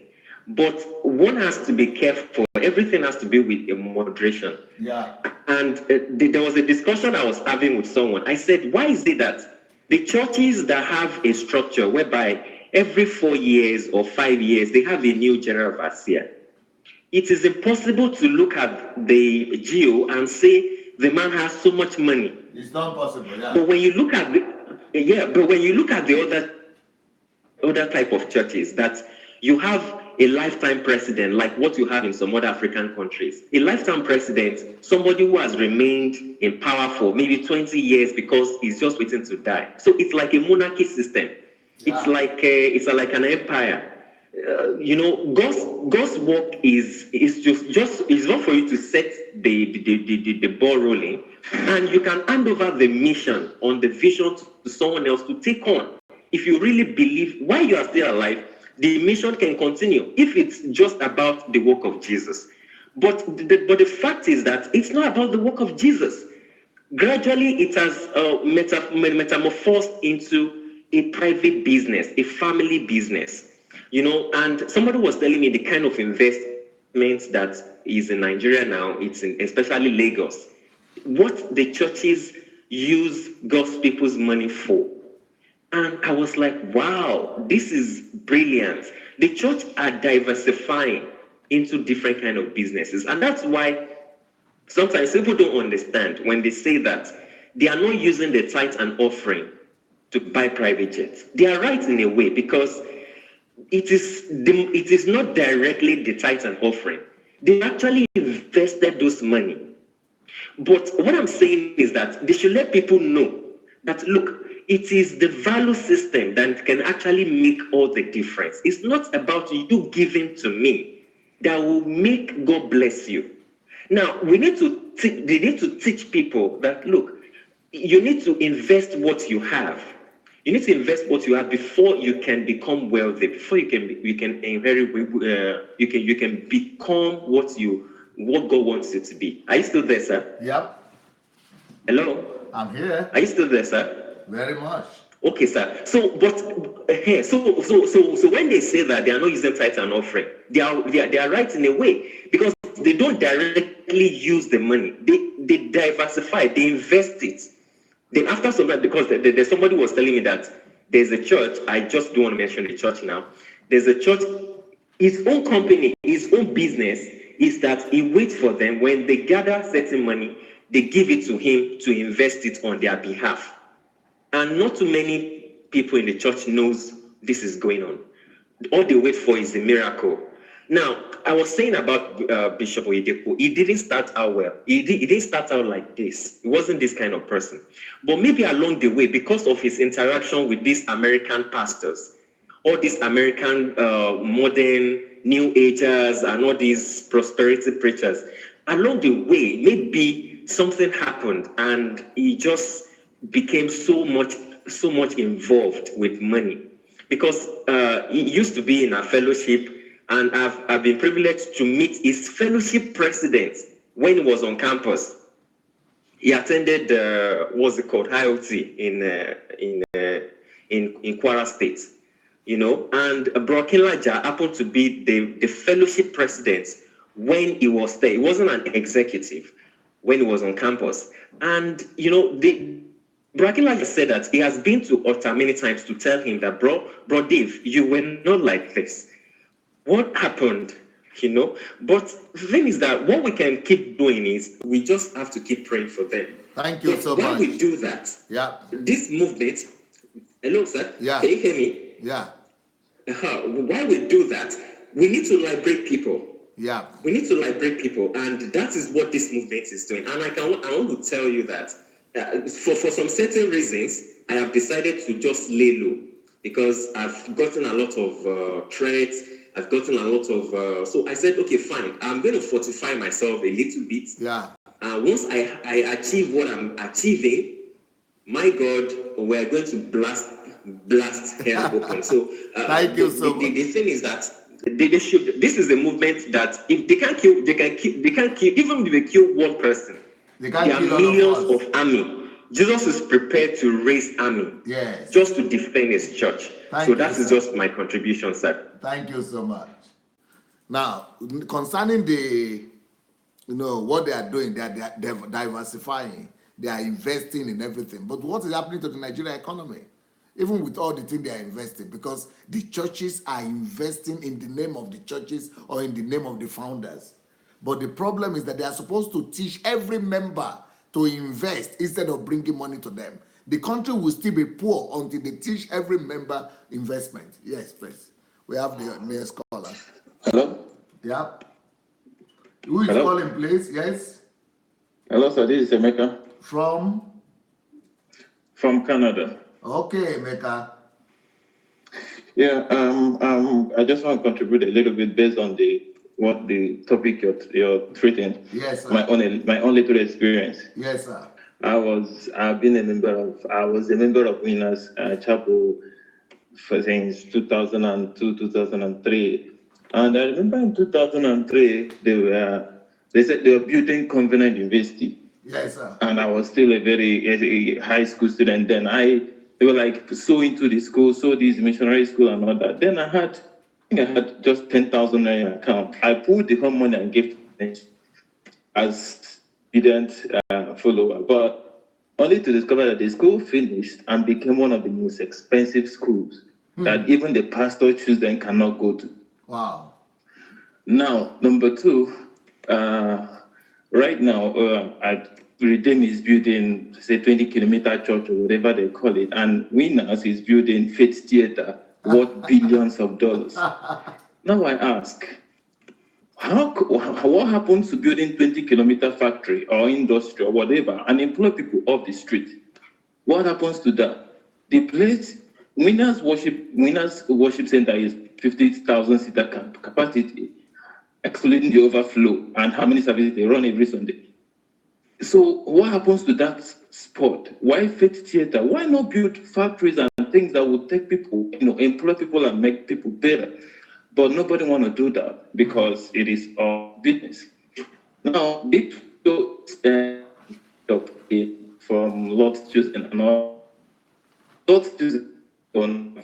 but one has to be careful. Everything has to be with moderation.
Yeah.
And there was a discussion I was having with someone. I said, why is it that the churches that have a structure whereby every 4 years or 5 years they have a new general overseer, it is impossible to look at the geo and say the man has so much money.
It's not possible. Yeah.
But when you look at the other type of churches, that you have a lifetime president like what you have in some other African countries. A lifetime president, somebody who has remained in power for maybe 20 years because he's just waiting to die. So it's like a monarchy system. It's like an empire. God's work is not for you to set the ball rolling, and you can hand over the mission on the vision to someone else to take on. If you really believe while you are still alive, the mission can continue if it's just about the work of Jesus. But the fact is that it's not about the work of Jesus. Gradually, it has metamorphosed into a private business, a family business. And somebody was telling me the kind of investments that is in Nigeria now, it's in especially Lagos. What the churches use God's people's money for. And I was like, wow, this is brilliant. The church are diversifying into different kind of businesses. And that's why sometimes people don't understand when they say that they are not using the tithe and offering to buy private jets. They are right in a way, because it is not directly the tithe and offering. They actually invested those money. But what I'm saying is that they should let people know that, look, it is the value system that can actually make all the difference. It's not about you giving to me that will make God bless you. Now, they need to teach people that, look, you need to invest what you have. You need to invest what you have before you can become wealthy. Before you can become what God wants you to be. Are you still there, sir?
Yep.
Hello.
I'm here.
Are you still there, sir?
Very much.
Okay, sir. So when they say that they are not using tithe and offering, they are right in a way, because they don't directly use the money. They diversify. They invest it. Then after some time, because there's somebody was telling me that there's a church. I just don't want to mention the church now. There's a church. His own company, his own business is that he waits for them when they gather certain money. They give it to him to invest it on their behalf. And not too many people in the church knows this is going on. All they wait for is a miracle. Now, I was saying about Bishop Oyedepo, he didn't start out well. He didn't start out like this. He wasn't this kind of person. But maybe along the way, because of his interaction with these American pastors, all these American modern New Agers and all these prosperity preachers, along the way, maybe something happened and he just became so much involved with money, because he used to be in a fellowship, and I've been privileged to meet his fellowship president when he was on campus. He attended what's it called, IOT in Kwara State, and Adelaja happened to be the fellowship president when he was there. He wasn't an executive when he was on campus, and Adelaja said that he has been to Otta many times to tell him that, bro Dave, you were not like this. What happened? But the thing is that what we can keep doing is we just have to keep praying for them.
Thank you so
While
much.
we do that, this movement, hello, sir?
Yeah.
Can you hear me?
Yeah.
While we do that, we need to liberate people.
Yeah.
We need to liberate people, and that is what this movement is doing. And I want to tell you that for some certain reasons, I have decided to just lay low, because I've gotten a lot of threats. I've gotten a lot of, so I said, okay, fine. I'm going to fortify myself a little bit.
Yeah.
Once I achieve what I'm achieving, my God, we're going to blast hell open. So
thank you so much.
The thing is that they should. This is a movement that if they can't kill, they can kill. Even if they kill one person, there are millions of army. Jesus is prepared to raise army, just to defend his church. So that is just my contribution, sir.
Thank you so much. Now, concerning the, what they are doing, they are diversifying, they are investing in everything. But what is happening to the Nigerian economy? Even with all the things they are investing, because the churches are investing in the name of the churches or in the name of the founders. But the problem is that they are supposed to teach every member to invest instead of bringing money to them. The country will still be poor until they teach every member investment. Yes, please. We have the next caller.
Hello?
Yep. Who is
Hello?
calling, please? Yes?
Hello, sir. This is Emeka
From?
from Canada.
Okay, Mecca.
Yeah, I just want to contribute a little bit based on what the topic you're treating.
Yes, sir.
My own little experience.
Yes, sir.
I was a member of Winners Chapel since 2002, 2003. And I remember in 2003, they said they were building Covenant University.
Yes, sir.
And I was still a high school student then. They were like so into the school, so this missionary school and all that. Then I think I had just 10,000 in my account. I pulled the whole money and gave to them as student follower, but only to discover that the school finished and became one of the most expensive schools that even the pastor children cannot go to.
Wow.
Now, number two, right now, Redeem is building, say, 20-kilometer church or whatever they call it, and Winners is building Faith Theater worth billions of dollars. Now I ask, what happens to building 20-kilometer factory or industry or whatever and employ people off the street? What happens to that? The place, Winners Worship Center is 50,000 seater capacity, excluding the overflow and how many services they run every Sunday. So what happens to that spot? Why Faith Theater? Why not build factories and things that would take people, employ people and make people better? But nobody want to do that because it is our business. Now, big from Lord's choosing and all. Lord's choosing on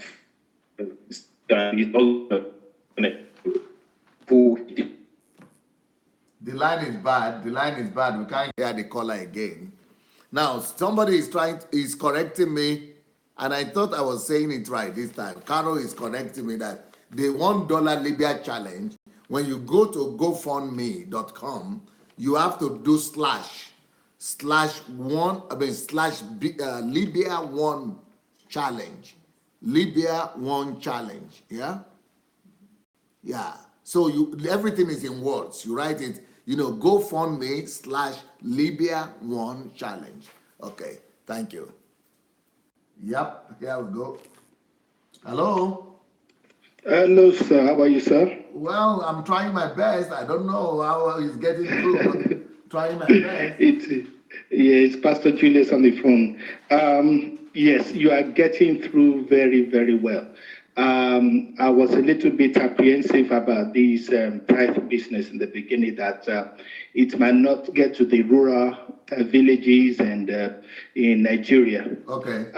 The line is bad. The line is bad. We can't hear the caller again. Now, somebody is correcting me, and I thought I was saying it right this time. Carol is correcting me that the $1 Libya challenge, when you go to GoFundMe.com, you have to do Libya 1 challenge. Libya 1 challenge. Yeah? Yeah. So everything is in words. You write it, GoFundMe/Libya 1 challenge. Okay. Thank you. Yep. Here we go. Hello.
Hello, sir. How are you, sir?
Well, I'm trying my best. I don't know how he's getting through, but trying my best.
It's Pastor Julius on the phone. Yes, you are getting through very, very well. I was a little bit apprehensive about this tithe business in the beginning, that it might not get to the rural villages and in Nigeria.
Okay.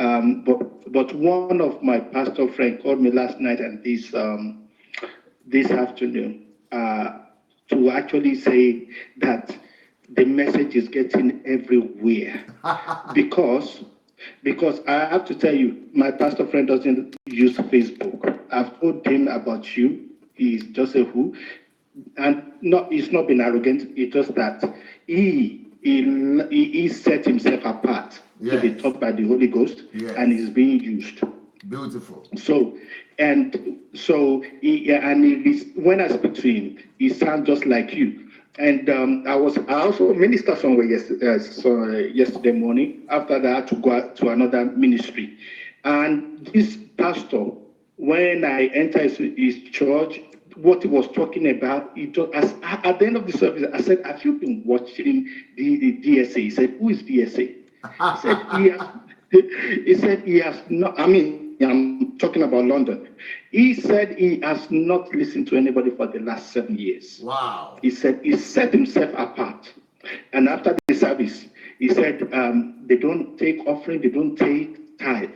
But one of my pastor friend called me last night and this afternoon to actually say that the message is getting everywhere because I have to tell you, my pastor friend doesn't use Facebook. I've told him about you. He's just a who. And he's not been arrogant. It's just that he set himself apart to be taught by the Holy Ghost, and he's being used.
Beautiful.
When I speak to him, he sounds just like you. And I also ministered somewhere yesterday morning. After that, I had to go out to another ministry. And this pastor, when I entered his church, what he was talking about, at the end of the service, I said, "Have you been watching the DSA?" He said, "Who is DSA?" He said he has not. I mean, I'm talking about London. He said he has not listened to anybody for the last 7 years.
Wow.
He said he set himself apart. And after the service, he said they don't take offering, they don't take tithe.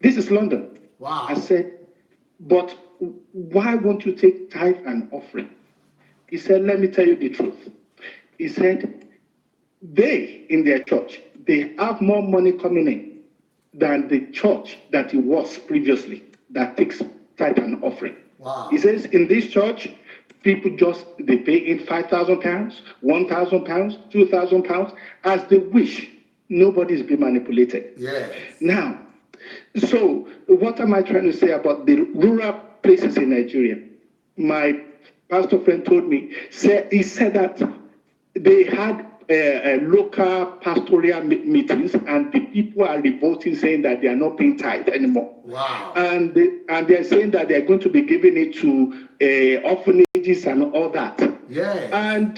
This is London.
Wow.
I said, but why won't you take tithe and offering? He said, let me tell you the truth. He said, they in their church, they have more money coming in than the church that he was previously that takes tithe and offering.
Wow.
He says in this church, people they pay in £5,000, £1,000, £2,000 as they wish. Nobody's being manipulated.
Yes.
Now, so what am I trying to say about the rural places in Nigeria? My
pastor friend told me, he said that they had local pastoral meetings, and the people are revolting, saying that they are not paying tithe anymore.
Wow.
And they're saying that they're going to be giving it to orphanages and all that.
Yes.
And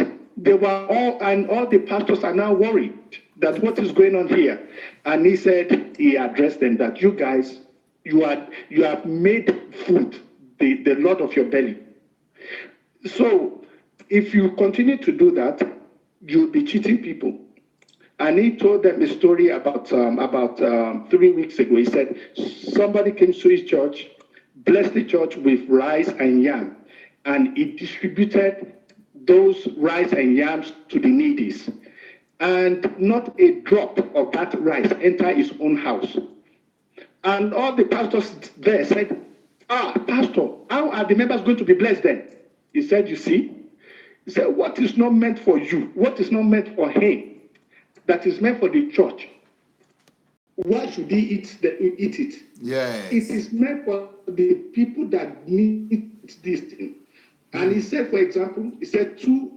all the pastors are now worried that what is going on here. And he addressed them that you guys, you have made food the lord of your belly. So if you continue to do that, you'll be cheating people. And he told them a story about 3 weeks ago. He said somebody came to his church, blessed the church with rice and yam, and he distributed those rice and yams to the needies. And not a drop of that rice entered his own house. And all the pastors there said, Pastor, how are the members going to be blessed then? He said, you see? He said, what is not meant for you, what is not meant for him, that is meant for the church, why should he eat it?
Yes.
It is meant for the people that need this thing. And he said, for example, he said 2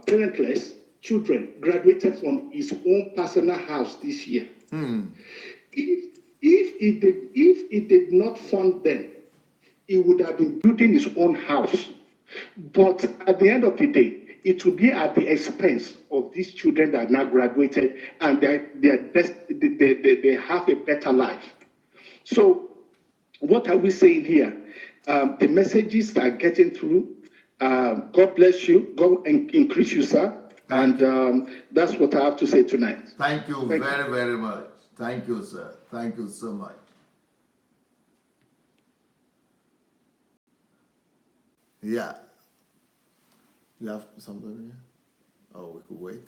parentless children graduated from his own personal house this year. If he did not fund them, he would have been building his own house. But at the end of the day, it will be at the expense of these children that are now graduated, and they have a better life. So what are we saying here? The messages are getting through. God bless you. God increase you, sir. And that's what I have to say tonight.
Thank you very much. Thank you, sir. Thank you so much. Yeah. You have something here? Oh, we could wait.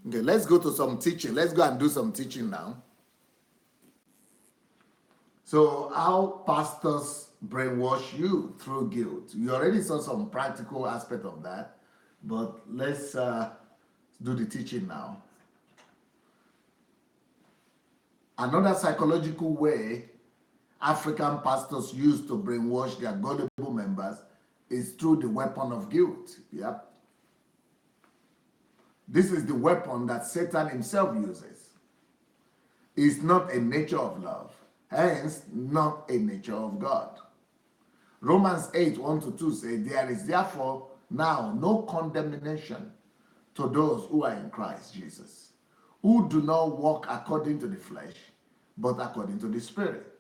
Okay, let's go to some teaching. Let's go and do some teaching now. So, how pastors brainwash you through guilt. You already saw some practical aspect of that, but let's do the teaching now. Another psychological way African pastors use to brainwash their gullible members is through the weapon of guilt. Yep. This is the weapon that Satan himself uses. It's not a nature of love, hence not a nature of God. Romans 8, 1-2 says, there is therefore now no condemnation to those who are in Christ Jesus, who do not walk according to the flesh, but according to the Spirit.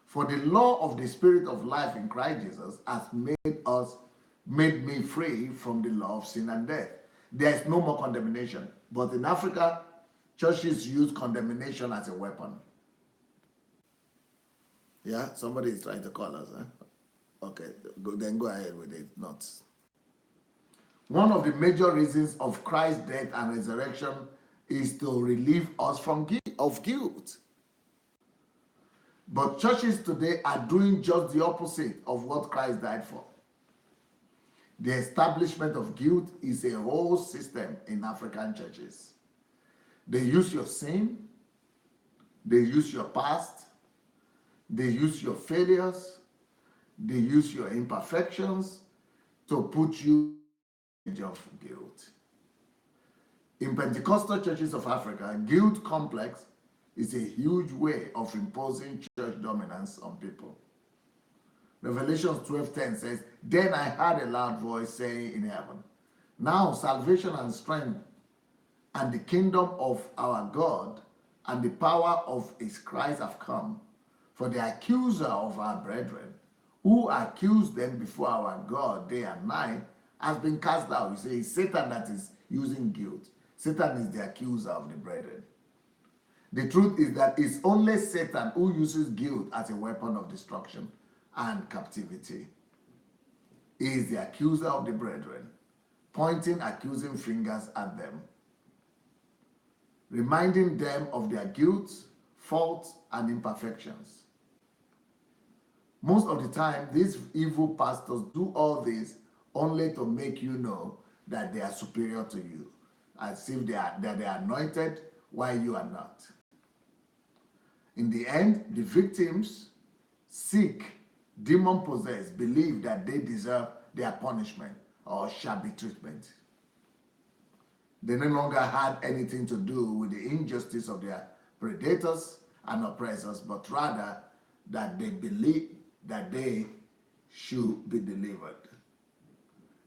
For the law of the Spirit of life in Christ Jesus has made me free from the law of sin and death. There is no more condemnation. But in Africa, churches use condemnation as a weapon. Yeah, somebody is trying to call us. Huh? Okay, then go ahead with it. Notes. One of the major reasons of Christ's death and resurrection is to relieve us from guilt. But churches today are doing just the opposite of what Christ died for. The establishment of guilt is a whole system in African churches. They use your sin, they use your past, they use your failures, they use your imperfections to put you in the of guilt. In Pentecostal churches of Africa, guilt complex is a huge way of imposing church dominance on people. Revelation 12:10 says, then I heard a loud voice saying in heaven, now salvation and strength and the kingdom of our God and the power of his Christ have come. For the accuser of our brethren, who accused them before our God day and night, has been cast out. You see, it's Satan that is using guilt. Satan is the accuser of the brethren. The truth is that it's only Satan who uses guilt as a weapon of destruction and captivity. He is the accuser of the brethren, pointing accusing fingers at them, reminding them of their guilt, faults, and imperfections. Most of the time, these evil pastors do all this only to make you know that they are superior to you, as if they are anointed while you are not. In the end, the victims seek demon possessed, believe that they deserve their punishment or shabby treatment. They no longer had anything to do with the injustice of their predators and oppressors, but rather that they believe that they should be delivered.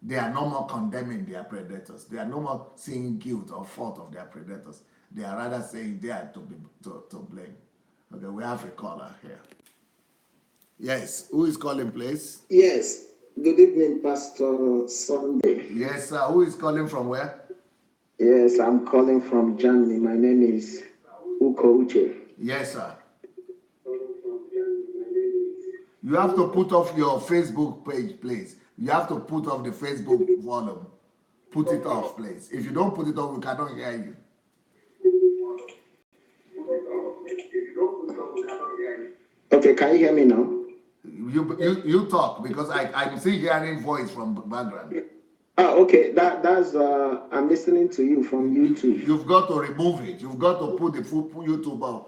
They are no more condemning their predators. They are no more seeing guilt or fault of their predators. They are rather saying they are to blame. Okay, we have a caller here. Yes, who is calling, please?
Yes. Good evening, Pastor Sunday.
Yes, sir. Who is calling from where?
Yes, I'm calling from Germany. My name is Uko Uche.
Yes, sir. You have to put off your Facebook page, please. You have to put off the Facebook volume. Put it off, please. If you don't put it off, we cannot hear you.
Okay, can you hear me now?
You talk, because I'm still hearing voice from the background.
Okay. That's I'm listening to you from YouTube.
You've got to remove it. You've got to put the full YouTube on.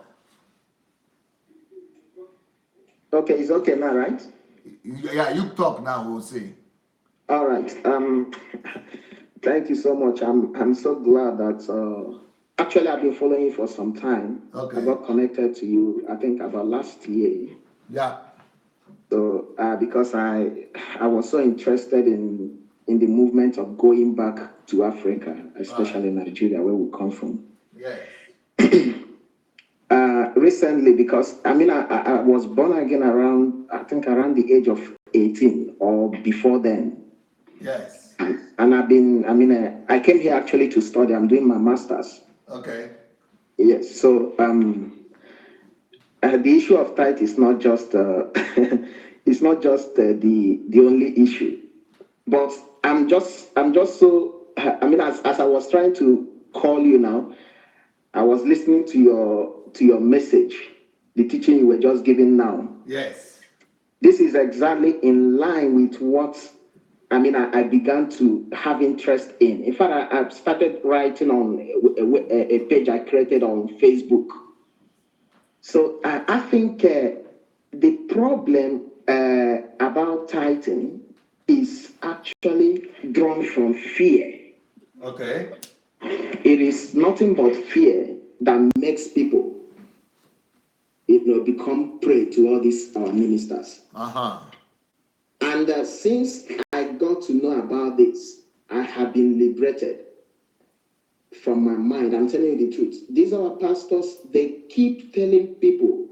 Okay, it's okay now, right?
Yeah, you talk now. We'll see.
All right. Thank you so much. I'm so glad that actually I've been following you for some time.
Okay.
I got connected to you, I think, about last year.
Yeah.
So because I was so interested in the movement of going back to Africa, especially Nigeria, where we come from.
Yes.
Recently, because I was born again around the age of 18 or before then.
Yes.
And I came here actually to study. I'm doing my master's.
Okay.
Yes. So the issue of tithe is not just it's not just the only issue, but I'm just so as I was trying to call you now, I was listening to your message, the teaching you were just giving now.
Yes.
This is exactly in line with what I began to have interest in. In fact, I started writing on a page I created on Facebook. So I think the problem about tithing is actually drawn from fear.
Okay.
It is nothing but fear that makes people, become prey to all these ministers. And since I got to know about this, I have been liberated from my mind. I'm telling you the truth. These are our pastors. They keep telling people.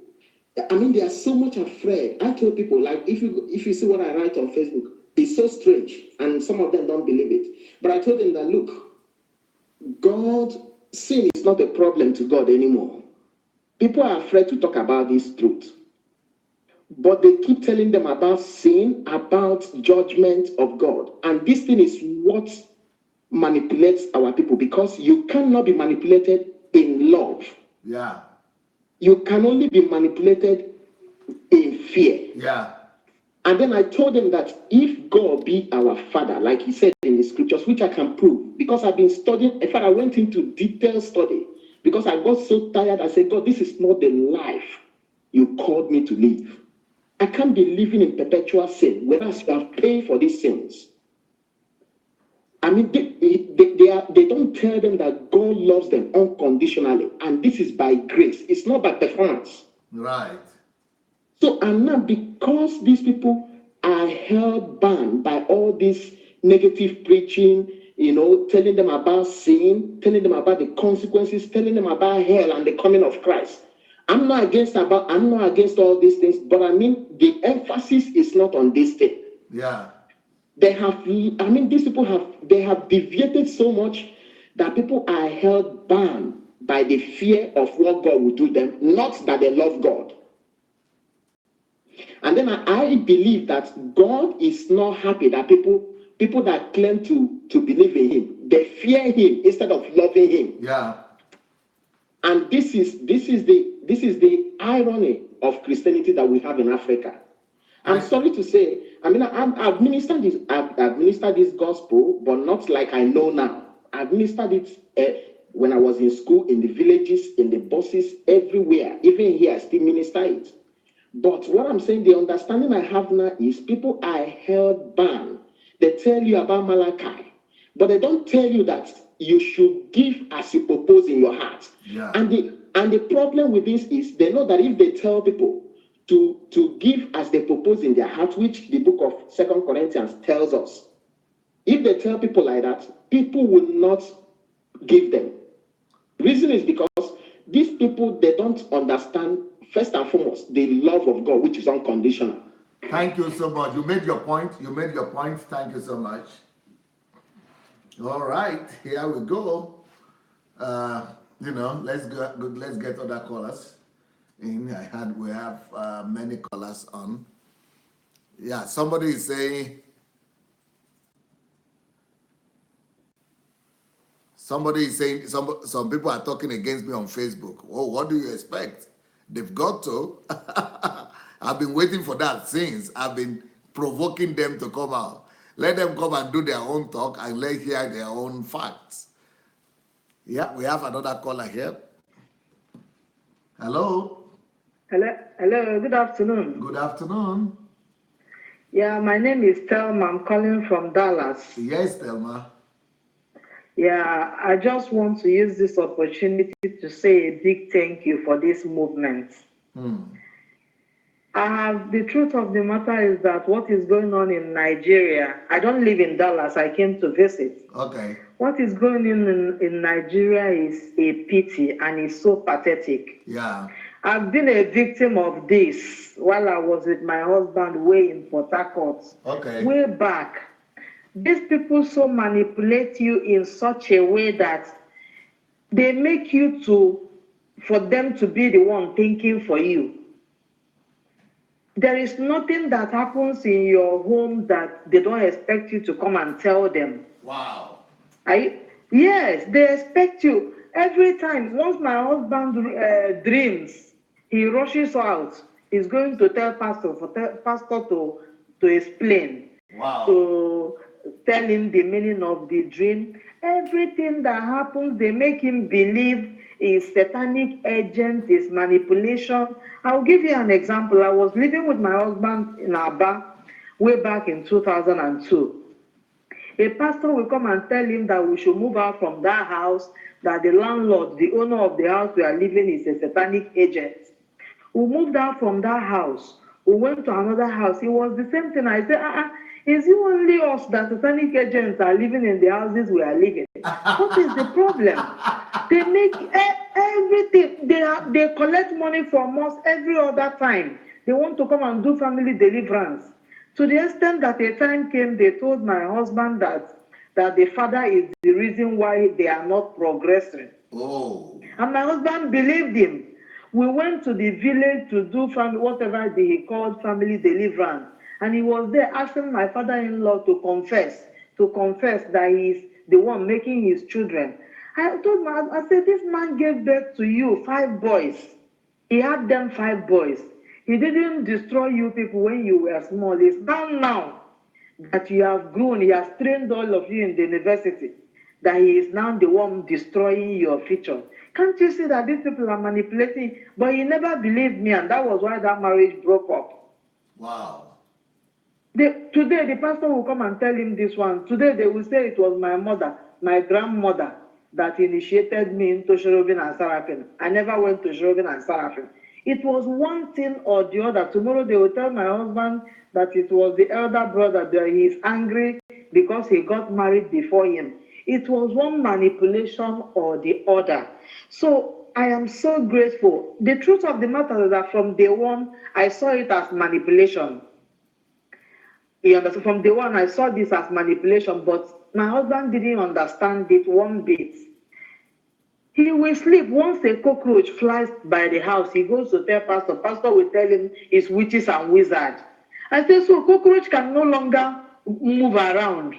They are so much afraid. I tell people, like, if you see what I write on Facebook, it's so strange, and some of them don't believe it. But I told them that, look, sin is not a problem to God anymore. People are afraid to talk about this truth. But they keep telling them about sin, about judgment of God. And this thing is what manipulates our people, because you cannot be manipulated in love.
Yeah.
You can only be manipulated in fear.
Yeah.
And then I told them that if God be our Father, like he said in the scriptures, which I can prove, because I've been studying. In fact, I went into detailed study because I got so tired. I said, God, this is not the life you called me to live. I can't be living in perpetual sin, whereas you have paid for these sins. They don't tell them that God loves them unconditionally, and this is by grace. It's not by performance.
Right.
So, and now because these people are held bound by all this negative preaching, telling them about sin, telling them about the consequences, telling them about hell and the coming of Christ. I'm not against all these things, but the emphasis is not on this thing.
Yeah.
These people have deviated so much that people are held bound by the fear of what God will do them, not that they love God. And then I believe that God is not happy that people that claim to believe in him, they fear him instead of loving him.
Yeah.
And this is the irony of Christianity that we have in Africa. I'm sorry to say, I've ministered this gospel, but not like I know now. I've ministered it when I was in school, in the villages, in the buses, everywhere. Even here, I still minister it. But what I'm saying, the understanding I have now is people are held bound. They tell you about Malachi, but they don't tell you that you should give as you propose in your heart.
Yeah.
And the problem with this is they know that if they tell people to give as they propose in their heart, which the book of 2 Corinthians tells us, if they tell people like that, people will not give them. Reason is because these people, they don't understand, first and foremost, the love of God, which is unconditional.
Thank you so much. You made your point. You made your point. Thank you so much. All right, here we go. Let's go. Let's get other callers in. We have many callers on. Yeah, somebody is saying. Somebody is saying some people are talking against me on Facebook. Oh, what do you expect? They've got to. I've been waiting for that since. I've been provoking them to come out. Let them come and do their own talk and let's hear their own facts. Yeah, we have another caller here. Hello.
Hello. Good afternoon.
Good afternoon.
Yeah, my name is Thelma. I'm calling from Dallas.
Yes, Thelma.
Yeah, I just want to use this opportunity to say a big thank you for this movement. The truth of the matter is that what is going on in Nigeria, I don't live in Dallas, I came to visit.
Okay.
What is going on in Nigeria is a pity and it's so pathetic.
Yeah.
I've been a victim of this while I was with my husband way in Port Harcourt.
Okay.
Way back. These people so manipulate you in such a way that they make you for them to be the one thinking for you. There is nothing that happens in your home that they don't expect you to come and tell them.
Wow.
Yes, they expect you. Every time, once my husband dreams, he rushes out. He's going to tell pastor to explain.
Wow.
To tell him the meaning of the dream. Everything that happens, they make him believe is satanic agent, is manipulation. I'll give you an example. I was living with my husband in Aba way back in 2002. A pastor will come and tell him that we should move out from that house, that the landlord, the owner of the house we are living is a satanic agent. We moved out from that house. We went to another house. It was the same thing. I said, is it only us that satanic agents are living in the houses we are living? What is the problem? They make everything. They collect money from us every other time. They want to come and do family deliverance. To the extent that a time came, they told my husband that the father is the reason why they are not progressing.
Oh.
And my husband believed him. We went to the village to do whatever he called family deliverance. And he was there asking my father-in-law to confess that he is the one making his children. I told I said, this man gave birth to you 5 boys. He had them 5 boys. He didn't destroy you people when you were small. It's now that you have grown. He has trained all of you in the university, that he is now the one destroying your future. Can't you see that these people are manipulating? But he never believed me, and that was why that marriage broke up.
Wow.
Today, the pastor will come and tell him this one. Today, they will say it was my mother, my grandmother, that initiated me into cherubim and seraphim. I never went to cherubim and seraphim. It was one thing or the other. Tomorrow, they will tell my husband that it was the elder brother that he is angry because he got married before him. It was one manipulation or the other. So I am so grateful. The truth of the matter is that from day one, I saw it as manipulation. You understand? From day one, I saw this as manipulation, but my husband didn't understand it one bit. He will sleep. Once a cockroach flies by the house, he goes to tell pastor. Pastor will tell him it's witches and wizards. I say, so cockroach can no longer move around.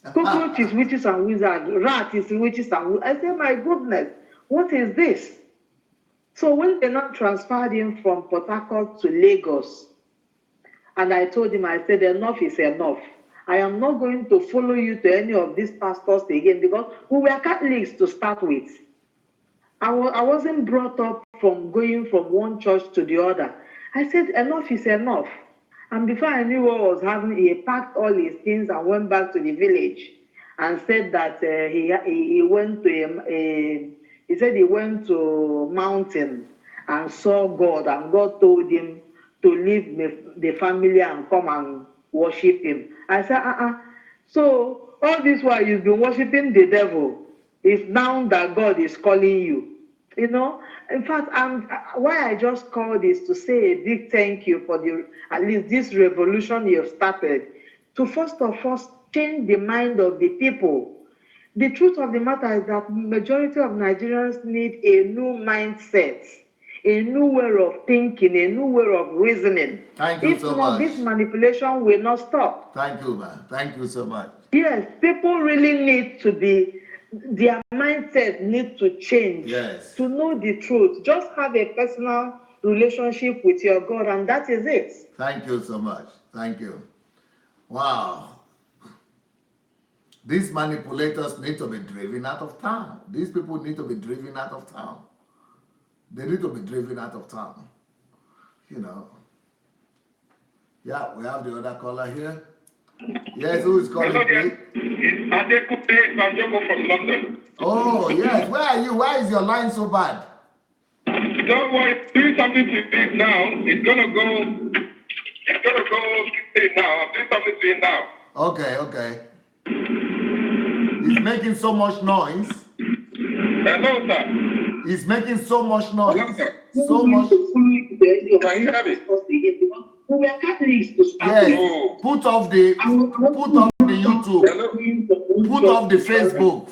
Cockroach is witches and wizards. Rat is witches and wizards. I say, my goodness, what is this? So when they not transferred him from Port Harcourt to Lagos, and I told him, I said, enough is enough. I am not going to follow you to any of these pastors again, because we were Catholics to start with. I wasn't brought up from going from one church to the other. I said, enough is enough. And before I knew what was happening, he packed all his things and went back to the village and said that he went to he said he went to mountain and saw God, and God told him to leave the family and come and worship him. I said, So all this while you've been worshiping the devil, it's now that God is calling you. You know, in fact, why I just called is to say a big thank you for at least this revolution you've started to first of all change the mind of the people. The truth of the matter is that majority of Nigerians need a new mindset, a new way of thinking, a new way of reasoning.
Thank you so much.
This manipulation will not stop.
Thank you, man. Thank you so much.
Yes, people really need to be, their mindset needs to change.
Yes.
To know the truth. Just have a personal relationship with your God, and that is it.
Thank you so much. Thank you. Wow. These manipulators need to be driven out of town. These people need to be driven out of town. They need to be driven out of town. You know. Yeah, we have the other caller here. Yes, who is calling?
Hello there. It's Adekute Banjoko from London.
Oh, yes. Where are you? Why is your line so bad?
Don't worry. Do something to it now. It's gonna go now. I'm doing something to it now.
Okay. He's making so much noise.
Hello, sir.
He's making so much noise.
Hello, sir.
So much.
Can you hear me?
Yes. Put off the YouTube.
Hello?
Put off the Facebook.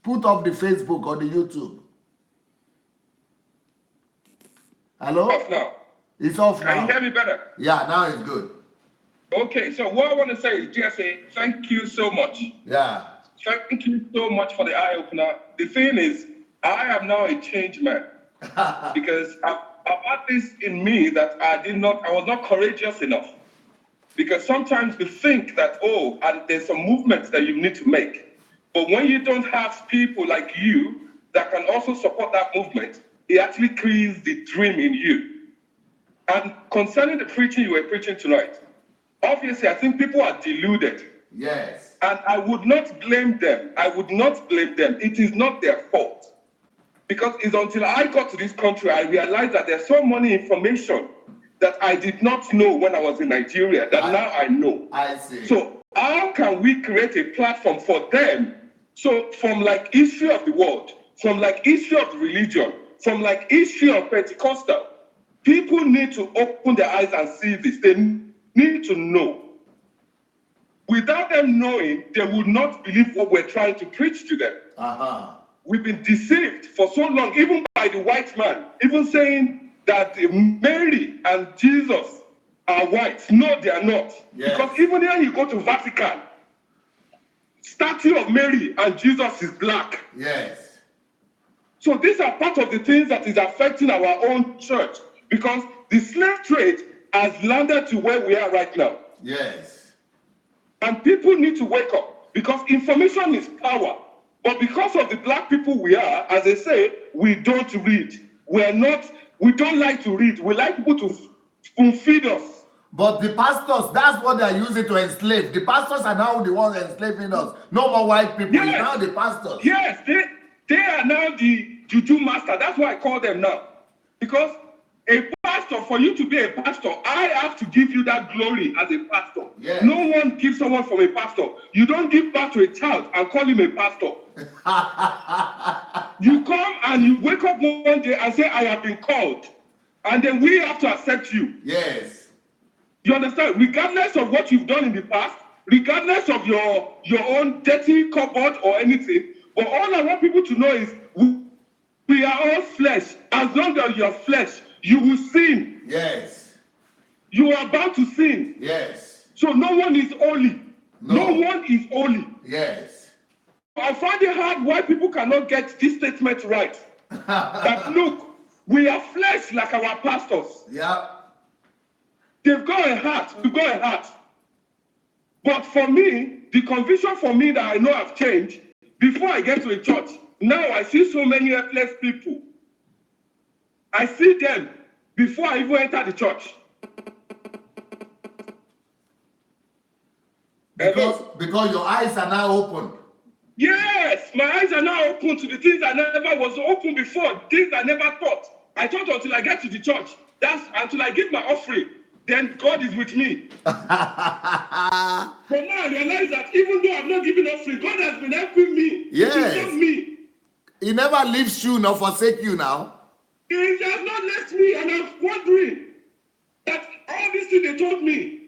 Put off the Facebook or the YouTube. Hello?
Off now.
It's off now.
Can you hear me better?
Yeah, now it's good.
Okay, so what I want to say is just say thank you so much.
Yeah.
Thank you so much for the eye opener. The thing is, I am now a changed man because I've had this in me that I was not courageous enough. Because sometimes we think that, and there's some movements that you need to make. But when you don't have people like you that can also support that movement, it actually kills the dream in you. And concerning the preaching you were preaching tonight, obviously, I think people are deluded.
Yes.
And I would not blame them. It is not their fault. Because it's until I got to this country, I realized that there's so many information that I did not know when I was in Nigeria that now I know.
I see.
So how can we create a platform for them? So from like history of the world, from like history of the religion, from like history of Pentecostal, people need to open their eyes and see this. They need to know. Without them knowing, they would not believe what we're trying to preach to them. We've been deceived for so long, even by the white man, even saying that Mary and Jesus are white. No, they are not.
Yes.
Because even when you go to Vatican, statue of Mary and Jesus is black.
Yes.
So these are part of the things that is affecting our own church, because the slave trade has landed to where we are right now.
Yes.
And people need to wake up, because information is power. But because of the black people we are, as they say, we don't read. We don't like to read. We like people to spoon feed us.
But the pastors, that's what they're using to enslave. The pastors are now the ones enslaving us. No more white people.
Yes.
It's now the pastors.
Yes, they are now the juju master. That's why I call them now. Because a pastor, for you to be a pastor, I have to give you that glory as a pastor.
Yes.
No one gives someone from a pastor. You don't give back to a child and call him a pastor. You come and you wake up one day and say, I have been called. And then we have to accept you.
Yes.
You understand? Regardless of what you've done in the past, regardless of your own dirty cupboard or anything, but all I want people to know is we are all flesh. As long as you are flesh, you will sin.
Yes.
You are about to sin.
Yes.
So no one is holy. No one is holy.
Yes.
I find it hard why people cannot get this statement right. That look, we are flesh like our pastors.
Yeah.
They've got a heart. We've got a heart. But for me, the conviction for me that I know I've changed, before I get to a church, now I see so many helpless people. I see them. before I even entered the church.
Because your eyes are now open.
Yes, my eyes are now open to the things I never was open before, things I never thought. I thought until I get to the church, that's until I give my offering, then God is with me. But now I realize that even though I've not given offering, God has been helping me.
Yes.
It is not me.
He never leaves you nor forsake you now.
He has not left me, and I'm wondering that all these things they told me.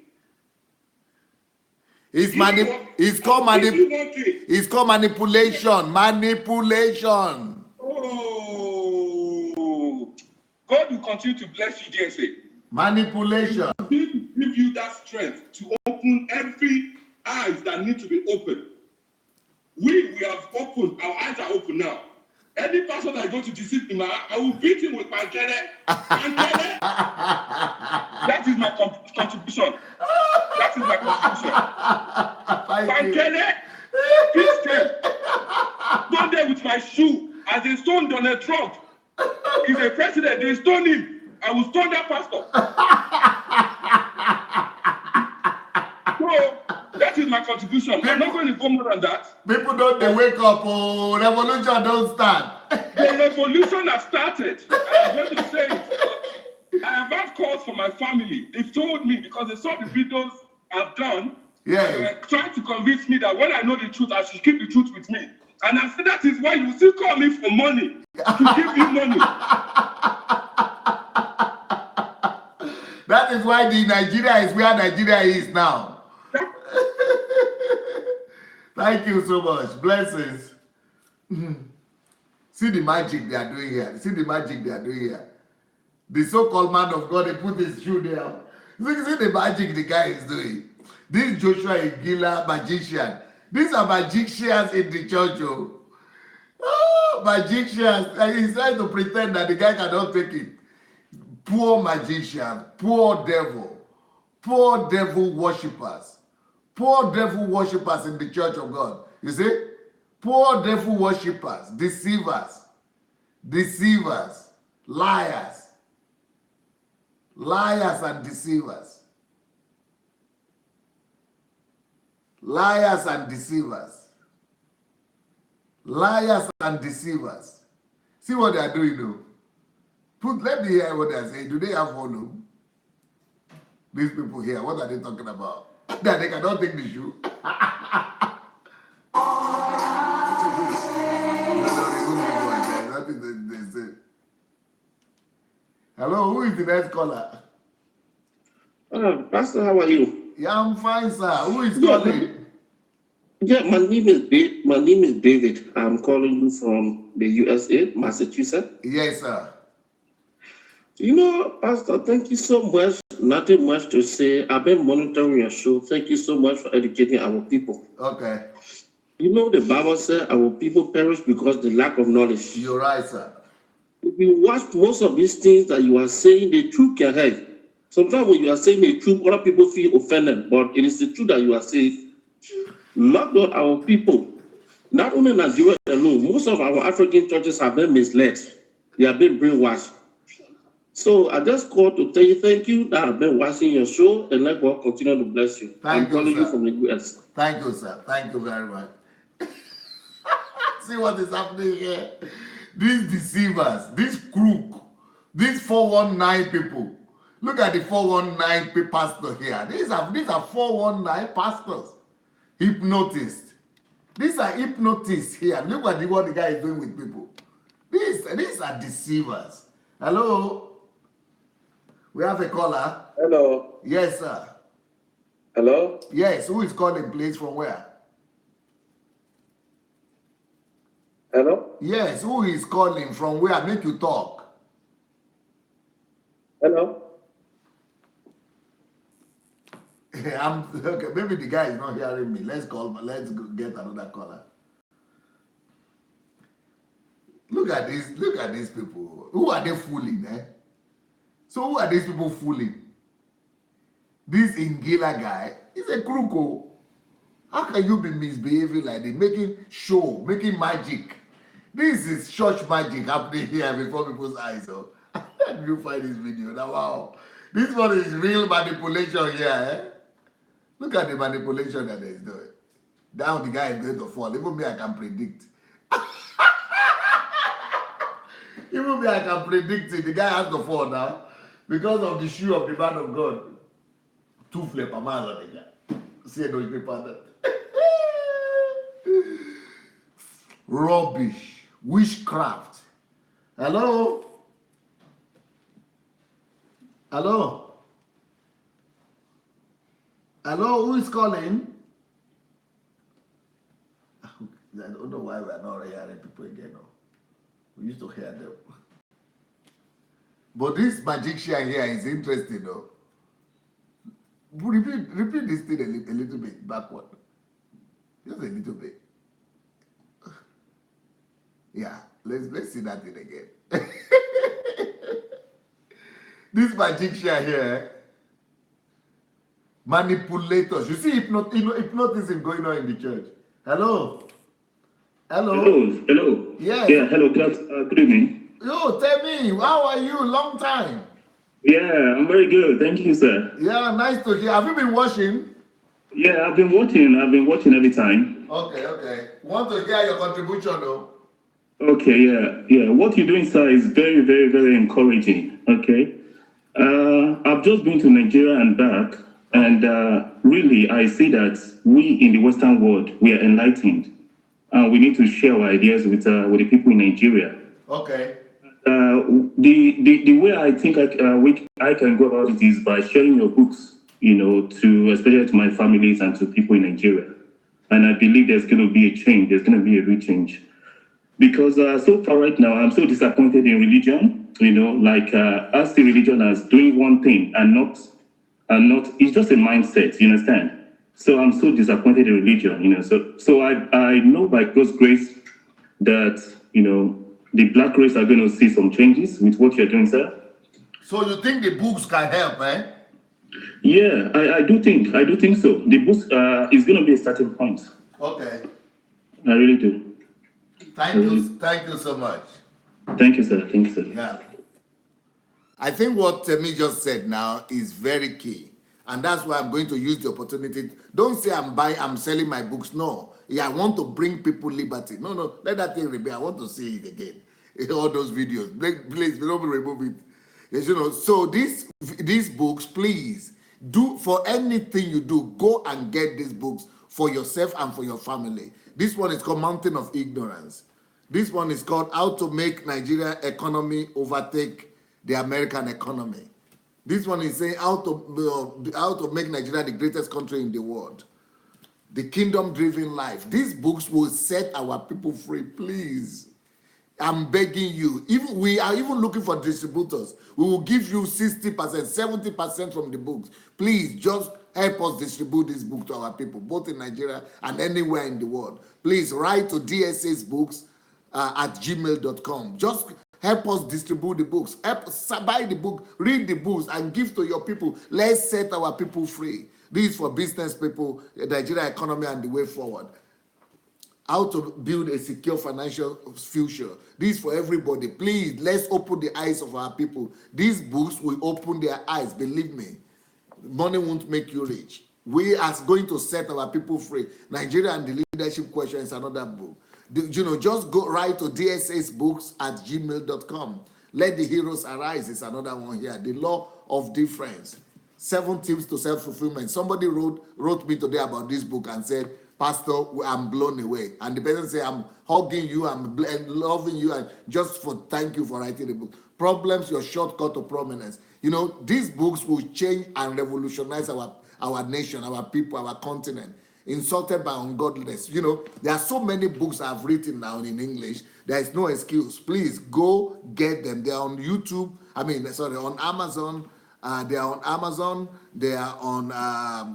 It's called manipulation. Manipulation.
Oh, God will continue to bless you, JSA.
Manipulation.
He will give you that strength to open every eyes that need to be opened. We have opened, our eyes are open now. Any person that I go to deceive him, I will beat him with my kene. That is my contribution. That is my contribution. Pankele, this strength. Stone there with my shoe as they stoned Donald Trump. He's a president, they stone him. I will stone that pastor. So, that is my contribution. I'm not going to go more than that.
People don't they wake up, oh, revolution don't start.
The revolution has started. I'm going to say it. I have had calls from my family. They've told me because they saw the videos I've done.
Yeah.
They were trying to convince me that when I know the truth, I should keep the truth with me. And I said that is why you still call me for money. To give you money.
That is why the Nigeria is where Nigeria is now. Thank you so much. Blessings. See the magic they are doing here. See the magic they are doing here. The so-called man of God, he put his shoe there. See the magic the guy is doing. This Joshua Igila magician. These are magicians in the church. Oh, magicians. And he's trying to pretend that the guy cannot take it. Poor magician. Poor devil worshippers. Poor devil worshippers in the church of God. You see? Poor devil worshippers, deceivers, liars and deceivers. Liars and deceivers. See what they are doing though. Let me hear what they are saying. Do they have follow? These people here, what are they talking about? That they cannot take the shoe. Hello, who is the next caller?
Pastor, how are you?
Yeah, I'm fine, sir. Who is calling?
Yeah, my name is David. I'm calling you from the USA, Massachusetts.
Yes, sir.
You know, Pastor, thank you so much. Nothing much to say. I've been monitoring your show. Thank you so much for educating our people.
Okay.
You know, the Bible said our people perish because of the lack of knowledge.
You're right, sir.
If you watch most of these things that you are saying, the truth can hurt. Sometimes when you are saying the truth, other people feel offended, but it is the truth that you are saying. Not all our people, not only Nigeria alone, most of our African churches have been misled. They have been brainwashed. So I just called to tell you thank you that I've been watching your show and let God continue to bless you. I'm calling you from the US.
Thank you, sir. Thank you very much. See what is happening here? These deceivers, this crook, these 419 people. Look at the 419 pastor here. These are 419 pastors. Hypnotists. These are hypnotists here. Look at what the guy is doing with people. These are deceivers. Hello? We have a caller.
Hello.
Yes, sir.
Hello?
Yes, who is calling, please? From where?
Hello?
Yes, who is calling? From where? Make you talk.
Hello?
Okay, maybe the guy is not hearing me. Let's get another caller. Look at these people. Who are they fooling, eh? So who are these people fooling? This Ingila guy is a crook. How can you be misbehaving like this? Making magic. This is church magic happening here before people's eyes. Oh. Let me find this video. Now, wow. This one is real manipulation here. Eh? Look at the manipulation that he's doing. Now the guy is going to fall. Even me, I can predict. Even me, I can predict it. The guy has to fall now because of the shoe of the man of God. Two flip a man on the guy. See those people that. Rubbish. Witchcraft. Hello? Hello? Hello? Who is calling? I don't know why we're not hearing people again. No. We used to hear them. But this magician here is interesting though. Repeat this thing a little bit backward. Just a little bit. Yeah, let's see that thing again. This magician here, manipulators. You see hypnotism going on in the church. Hello? Hello?
Hello.
Yes.
Yeah, hello. Good evening.
Yo, tell me, how are you? Long time.
Yeah, I'm very good. Thank you, sir.
Yeah, nice to hear. Have you been watching?
Yeah, I've been watching every time.
Okay. Want to hear your contribution though?
Okay, yeah. What you're doing, sir, is very, very, very encouraging. Okay. I've just been to Nigeria and back, and really, I see that we in the Western world, we are enlightened, and we need to share our ideas with the people in Nigeria.
Okay.
The way I think I can go about it is by sharing your books, especially to my families and to people in Nigeria. And I believe there's going to be a change. There's going to be a real change. Because so far right now, I'm so disappointed in religion. I see religion as doing one thing and not. It's just a mindset. You understand? So I'm so disappointed in religion. So I know by God's grace that the black race are going to see some changes with what you're doing, sir.
So you think the books can help, eh?
Yeah, I do think so. The books is going to be a starting point.
Okay.
I really do.
Thank you so much.
Thank you, sir.
Yeah. I think what Temi just said now is very key. And that's why I'm going to use the opportunity. Don't say I'm selling my books. No. Yeah, I want to bring people liberty. No, let that thing remain. I want to see it again. All those videos. Please, don't remove it. Yes, so these books, please, do for anything you do, go and get these books for yourself and for your family. This one is called Mountain of Ignorance. This one is called How to Make Nigeria Economy Overtake the American Economy. This one is saying how to make Nigeria the greatest country in the world. The Kingdom-Driven Life. These books will set our people free, please. I'm begging you. We are even looking for distributors. We will give you 60%, 70% from the books. Please, just help us distribute this book to our people, both in Nigeria and anywhere in the world. Please write to dsasbooks at gmail.com. Just help us distribute the books. Help us buy the book, read the books, and give to your people. Let's set our people free. This is for business people, the Nigeria economy, and the way forward. How to build a secure financial future. This is for everybody. Please, let's open the eyes of our people. These books will open their eyes. Believe me, money won't make you rich. We are going to set our people free. Nigeria and the Leadership Question is another book. Just go right to dsasbooks at gmail.com. Let the Heroes Arise is another one here. The Law of Difference. 7 Tips to Self-Fulfillment. Somebody wrote me today about this book and said, Pastor, I'm blown away. And the person said, I'm hugging you, I'm loving you, and just for thank you for writing the book. Problems, your shortcut to prominence. These books will change and revolutionize our nation, our people, our continent. Insulted by ungodliness. There are so many books I've written now in English. There is no excuse. Please go get them. They're on YouTube. On Amazon. They are on Amazon. They are on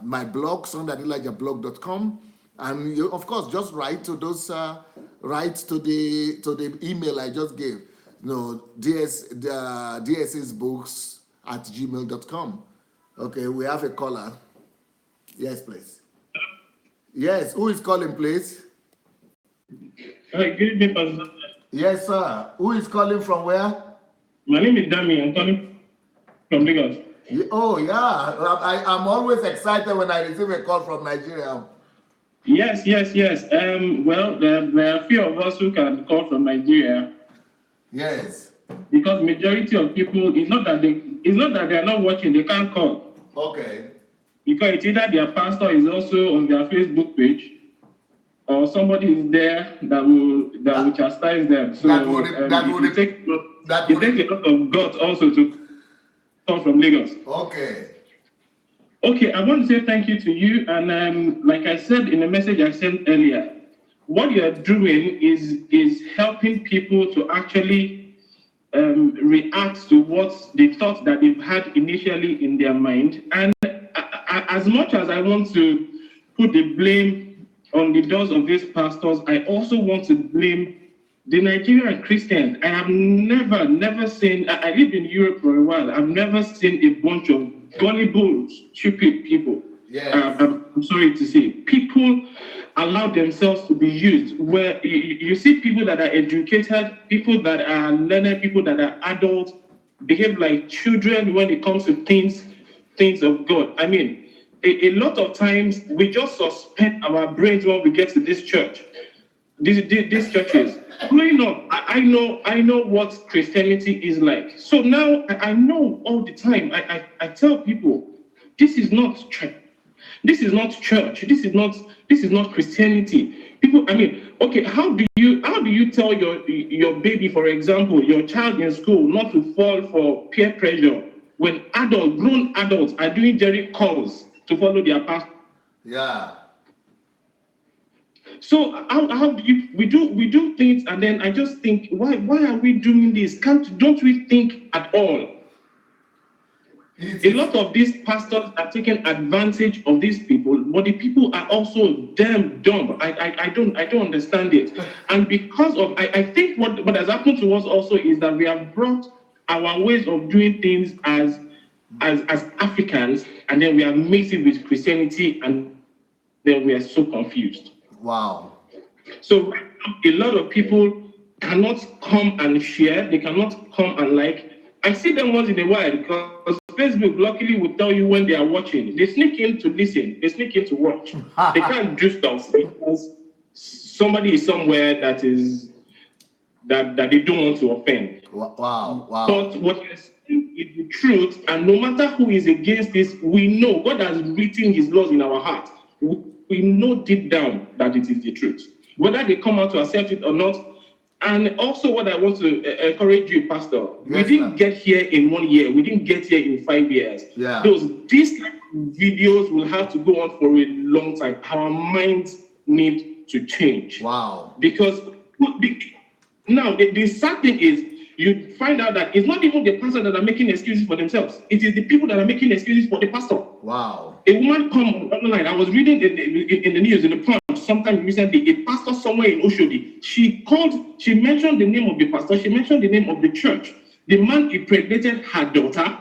my blog, sondadelajablog.com. And you, of course, just write to those, write to the email I just gave. dsasbooks at gmail.com. Okay, we have a caller. Yes, please. Yes, who is calling, please?
Hi, good evening, Pastor.
Yes, sir. Who is calling from where?
My name is Dami. I'm calling from Lagos.
Oh, yeah. I'm always excited when I receive a call from Nigeria.
Yes. Well, there are a few of us who can call from Nigeria.
Yes.
Because majority of people, it's not that they are not watching, they can't call.
Okay.
Because it's either their pastor is also on their Facebook page, or somebody is there that will chastise them. So it takes a lot of guts also to come from Lagos. Okay, I want to say thank you to you. And like I said in the message I sent earlier, what you're doing is helping people to actually react to what the thoughts that they've had initially in their mind. And as much as I want to put the blame on the doors of these pastors, I also want to blame the Nigerian Christians. I have never seen, I lived in Europe for a while, I've never seen a bunch of gullible, stupid people. Yes. I'm sorry to say. People allow themselves to be used. Where you see people that are educated, people that are learned, people that are adults, behave like children when it comes to things of God. I mean, a lot of times we just suspend our brains when we get to this church. These churches. Growing up, I know what Christianity is like. So now I know all the time. I tell people, this is not church. This is not church. This is not Christianity. People, I mean, okay, how do you tell your baby, for example, your child in school, not to fall for peer pressure when grown adults are doing Jerry calls to follow their pastor?
Yeah.
So how do we do things, and then I just think, why are we doing this? Don't we think at all? A lot of these pastors are taking advantage of these people, but the people are also damn dumb. I don't understand it. And because of I think what has happened to us also is that we have brought our ways of doing things as Africans, and then we are mixed it with Christianity, and then we are so confused.
Wow.
So a lot of people cannot come and share. They cannot come and like. I see them once in a while because Facebook luckily will tell you when they are watching. They sneak in to listen. They sneak in to watch. They can't do stuff because somebody is somewhere that they don't want to offend.
Wow.
But what you're saying is the truth, and no matter who is against this, we know God has written His laws in our heart. We know deep down that it is the truth, whether they come out to accept it or not. And also what I want to encourage you, Pastor, we didn't get here in 1 year. We didn't get here in 5 years.
Yeah.
These videos will have to go on for a long time. Our minds need to change.
Wow.
Because now the sad thing is, you find out that it's not even the pastor that are making excuses for themselves. It is the people that are making excuses for the pastor.
Wow.
A woman come online. I was reading in the news, in the Punch, sometime recently, a pastor somewhere in Oshodi. She mentioned the name of the pastor, she mentioned the name of the church. The man impregnated her daughter,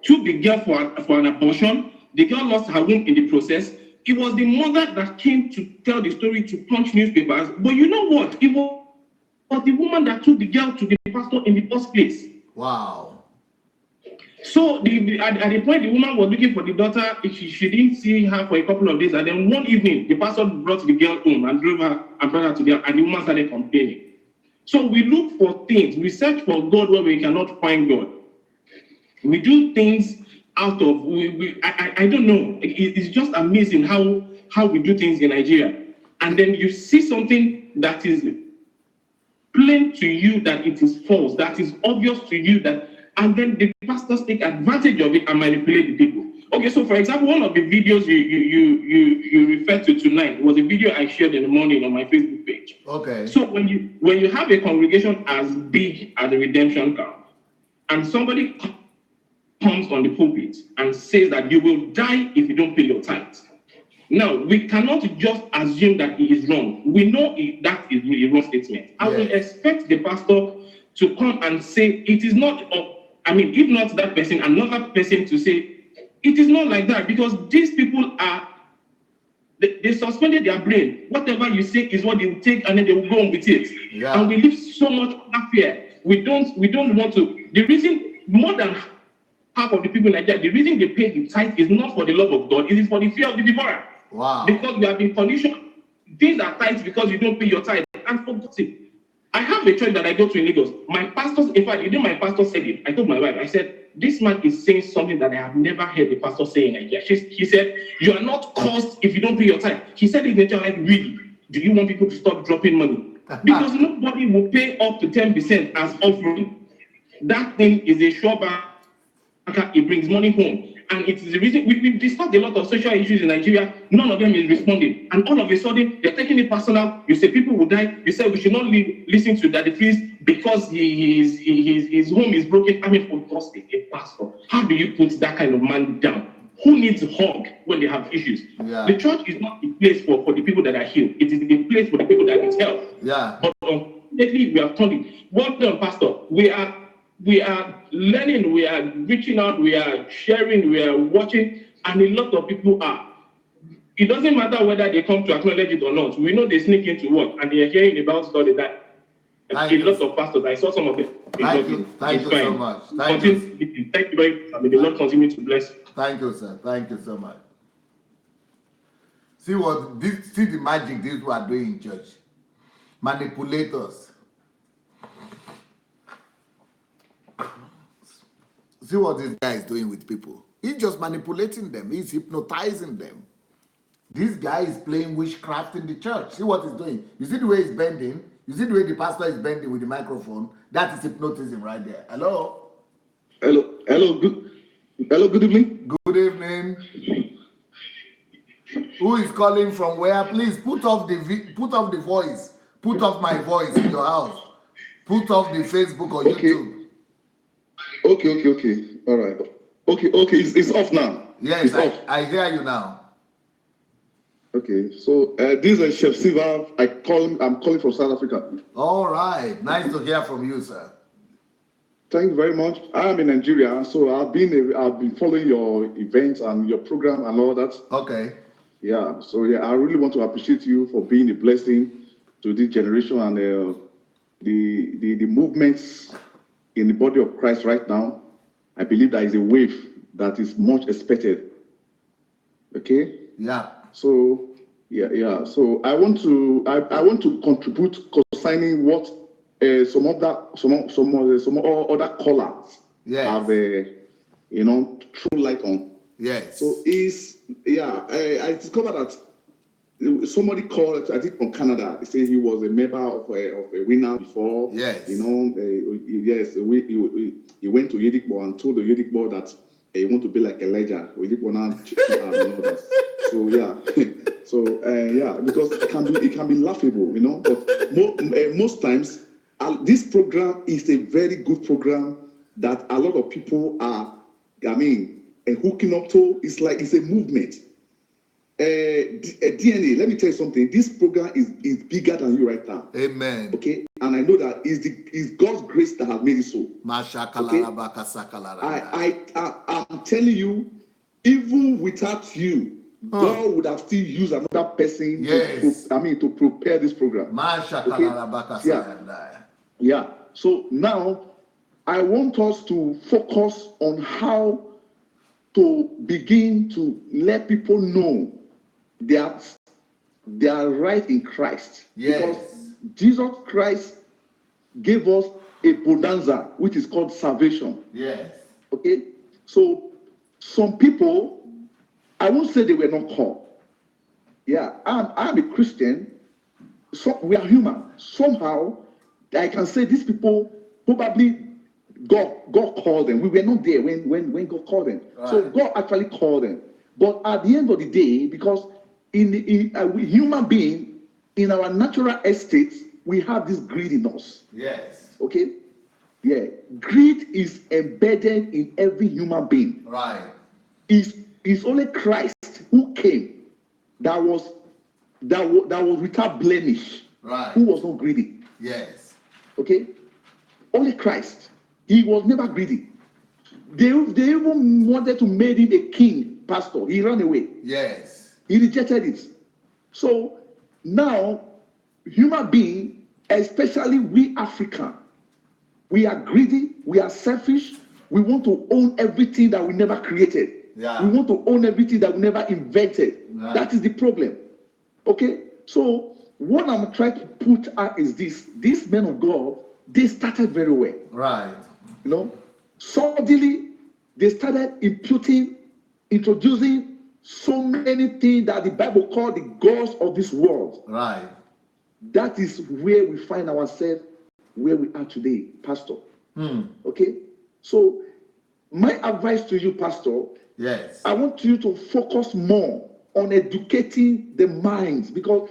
took the girl for an abortion. The girl lost her womb in the process. It was the mother that came to tell the story to Punch newspapers. But you know what? It was the woman that took the girl to the pastor in the first place.
Wow.
So at the point the woman was looking for the daughter, she didn't see her for a couple of days, and then one evening the pastor brought the girl home and drove her and brought her to the, and the woman started complaining. So we look for things, we search for God where we cannot find God. We do things out of I don't know. It's just amazing how we do things in Nigeria, and then you see something that is plain to you that it is false, that is obvious to you that, and then the pastors take advantage of it and manipulate the people. Okay, so for example, one of the videos you referred to tonight was a video I shared in the morning on my Facebook page.
Okay.
So when you have a congregation as big as the Redemption Camp, and somebody comes on the pulpit and says that you will die if you don't pay your tithes. Now, we cannot just assume that he is wrong. We know that is a wrong statement. I will expect the pastor to come and say, it is not, if not that person, another person to say, it is not like that, because these people they suspended their brain. Whatever you say is what they will take, and then they will go on with it. Yeah. And we live so much under fear.
we don't want to. The reason more than half of the people in Nigeria, the reason they pay the tithe is not for the love of God, it is for the fear of the devourer.
Wow.
Because we have been conditioned. Things are tithes because you don't pay your tithe. And for God's sake, I have a church that I go to in Lagos. My pastor, in fact, my pastor said it. I told my wife, I said, this man is saying something that I have never heard the pastor say in Nigeria. He said, you are not cursed if you don't pay your tithe. He said it in Nigeria, like, really? Do you want people to stop dropping money? Because nobody will pay up to 10% as offering. That thing is a sure banker. It brings money home. And it is the reason we've discussed a lot of social issues in Nigeria. None of them is responding. And all of a sudden, they're taking it personal. You say people will die. You say we should not listen to that priest because his home is broken. I mean, for God's sake, a pastor. How do you put that kind of man down? Who needs a hug when they have issues? Yeah. The church is not a place for the people that are healed. It is a place for the people that need help. Yeah. But unfortunately, we have turned it. Well done, Pastor. We are learning, we are reaching out, we are sharing, we are watching, and a lot of people are. It doesn't matter whether they come to acknowledge it or not. We know they sneak into work and they are hearing about stories that a lot of pastors, I saw some of them. Thank you so much. Thank you very much. May the Lord continue to bless you.
Thank you, sir. Thank you so much. See the magic these people are doing in church. Manipulators. See what this guy is doing with people. He's just manipulating them. He's hypnotizing them. This guy is playing witchcraft in the church. See what he's doing. You see the way he's bending? You see the way the pastor is bending with the microphone? That is hypnotism right there. Hello?
Hello, good evening.
Good evening. Who is calling from where? Please put off the voice. Put off my voice in your house. Put off the Facebook or YouTube.
Okay. All right. Okay. It's off now.
Yes, I hear you now.
Okay. So this is Chef Silva. I'm calling from South Africa.
All right. Nice to hear from you, sir.
Thank you very much. I am in Nigeria, so I've been following your events and your program and all that.
Okay.
Yeah. So I really want to appreciate you for being a blessing to this generation and the movements in the body of Christ right now. I believe there is a wave that is much expected. Okay?
Yeah.
So So I want to contribute concerning what some other callers have thrown light on.
Yes.
So I discovered that somebody called, I think from Canada. He said he was a member of a winner before.
Yes.
He went to Yedikbo and told the Yedikbo that he want to be like Adelaja. Because it can be laughable, But most times, this program is a very good program that a lot of people are, hooking up to. It's a movement. DNA, let me tell you something. This program is bigger than you right now.
Amen.
Okay, and I know that it's God's grace that has made it so. Okay? I'm telling you, even without you, God would have still used another person to prepare this program. Yeah. So now I want us to focus on how to begin to let people know that they are right in Christ.
Yes.
Because Jesus Christ gave us a bonanza, which is called salvation.
Yes.
Okay? So some people, I won't say they were not called. Yeah, I'm a Christian. So we are human. Somehow, I can say these people probably God called them. We were not there when God called them. Right. So God actually called them. But at the end of the day, because we human being, in our natural estate, we have this greed in us.
Yes.
Okay? Yeah. Greed is embedded in every human being.
Right.
It's only Christ who came that was without blemish.
Right.
Who was not greedy.
Yes.
Okay? Only Christ. He was never greedy. They even wanted to make him a king, pastor. He ran away.
Yes.
He rejected it. So now, human being, especially we African, We are greedy. We are selfish. We want to own everything that we never created.
Yeah.
We want to own everything that we never invented.
Right.
That is the problem. Okay? So what I'm trying to put out is this. These men of God, they started very well.
Right.
You know, suddenly they started introducing so many things that the Bible called the gods of this world.
Right.
That is where we find ourselves, where we are today, Pastor. Okay? So my advice to you, Pastor,
yes,
I want you to focus more on educating the minds, because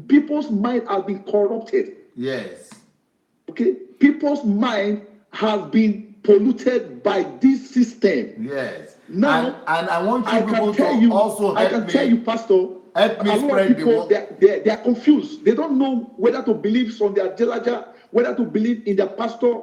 people's mind has been corrupted.
Yes.
Okay? People's mind has been polluted by this system.
Yes.
Now,
and I want you
I
people
can tell
to
you,
also
I
help
can
me.
tell you, Pastor,
Help me
a lot of
spread the
people,
word.
they are confused. They don't know whether to believe on their Adelaja, whether to believe in their pastor,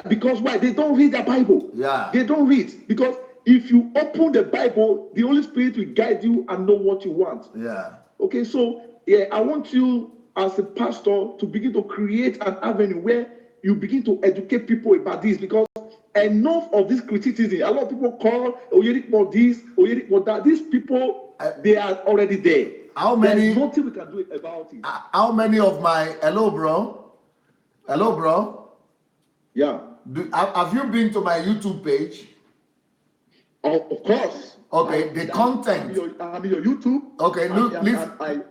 because why? They don't read the Bible.
Yeah.
They don't read. Because if you open the Bible, the Holy Spirit will guide you and know what you want.
Yeah.
Okay, so yeah, I want you as a pastor to begin to create an avenue where you begin to educate people about this, because enough of this criticism. A lot of people call Oyerik this, Oyerik that. These people, they are already there.
How many?
There's nothing we can do about it.
How many of my hello, bro?
Yeah.
Have you been to my YouTube page?
Of course.
Okay, the content.
I'm your YouTube.
Okay, look,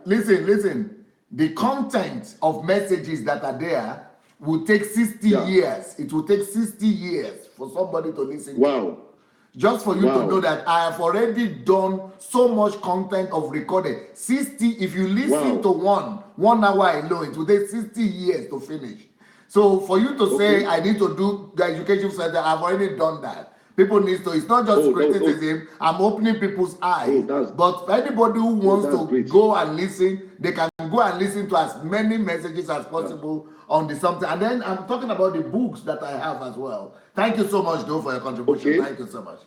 listen. The content of messages that are there will take 60 years. It will take 60 years for somebody to listen to. Just for you to know that I have already done so much content of recording. 60, if you listen to one hour alone, it will take 60 years to finish. So for you to say I need to do the education center, I've already done that. People need to, it's not just criticism, I'm opening people's eyes. But anybody who wants to go and listen, they can go and listen to as many messages as possible on the something. And then I'm talking about the books that I have as well. Thank you so much, though, for your contribution. Thank you so much.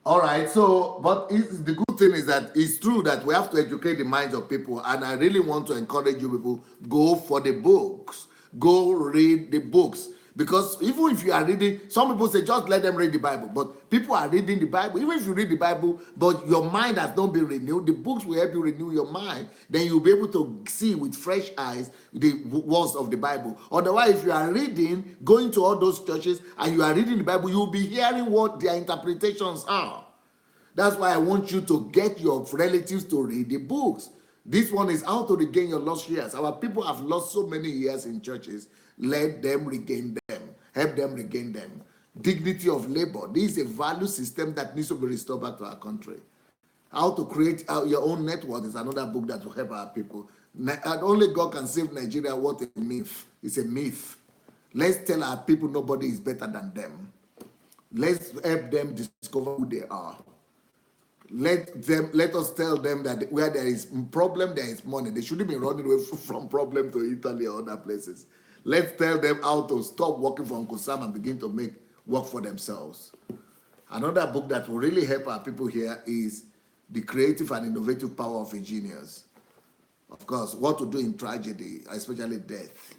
All right, so, but the good thing is that it's true that we have to educate the minds of people, and I really want to encourage you people, go for the books. Go read the books. Because even if you are reading, some people say just let them read the Bible, but people are reading the Bible. Even if you read the Bible, but your mind has not been renewed, the books will help you renew your mind. Then you'll be able to see with fresh eyes the words of the Bible. Otherwise, if you are reading, going to all those churches, and you are reading the Bible, you'll be hearing what their interpretations are. That's why I want you to get your relatives to read the books. This one is how to regain your lost years. Our people have lost so many years in churches. Let them regain them. Help them regain them. Dignity of labor. This is a value system that needs to be restored back to our country. How to create your own network is another book that will help our people. And only God can save Nigeria. What a myth. It's a myth. Let's tell our people nobody is better than them. Let's help them discover who they are. Let us tell them that where there is problem, there is money. They shouldn't be running away from problem to Italy or other places. Let's tell them how to stop working for Uncle Sam and begin to make work for themselves. Another book that will really help our people here is The Creative and Innovative Power of a Genius. Of course, what to do in tragedy, especially death.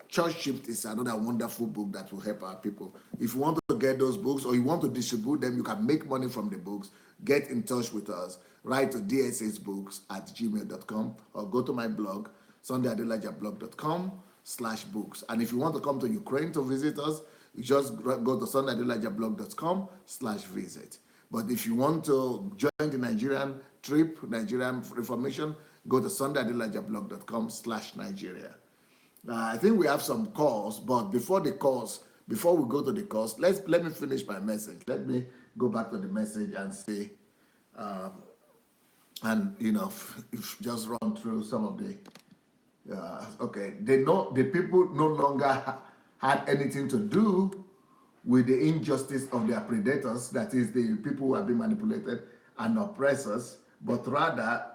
Church Shift is another wonderful book that will help our people. If you want to get those books or you want to distribute them, you can make money from the books. Get in touch with us. Write to dssbooks@gmail.com or go to my blog, sundayadelajablog.com/books. And if you want to come to Ukraine to visit us, you just go to sundayadelajablog.com/visit. But if you want to join the Nigerian trip, Nigerian Reformation, go to sundayadelajablog.com/Nigeria. I think we have some calls, but before we go to the calls, let me finish my message. Let me go back to the message and say, just run through some of the. They know the people no longer had anything to do with the injustice of their predators, that is, the people who have been manipulated and oppressors, but rather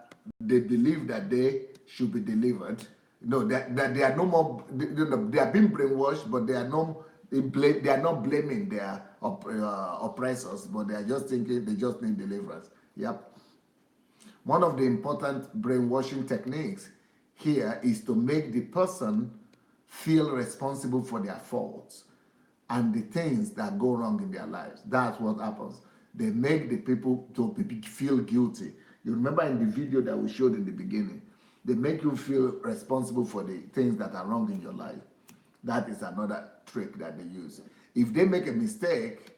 they believe that they should be delivered. No, that they are no more. They are being brainwashed, but they are not blaming their oppressors, but they are just thinking they just need deliverance. Yep. One of the important brainwashing techniques here is to make the person feel responsible for their faults and the things that go wrong in their lives. That's what happens. They make the people to feel guilty. You remember in the video that we showed in the beginning, they make you feel responsible for the things that are wrong in your life. That is another trick that they use. If they make a mistake,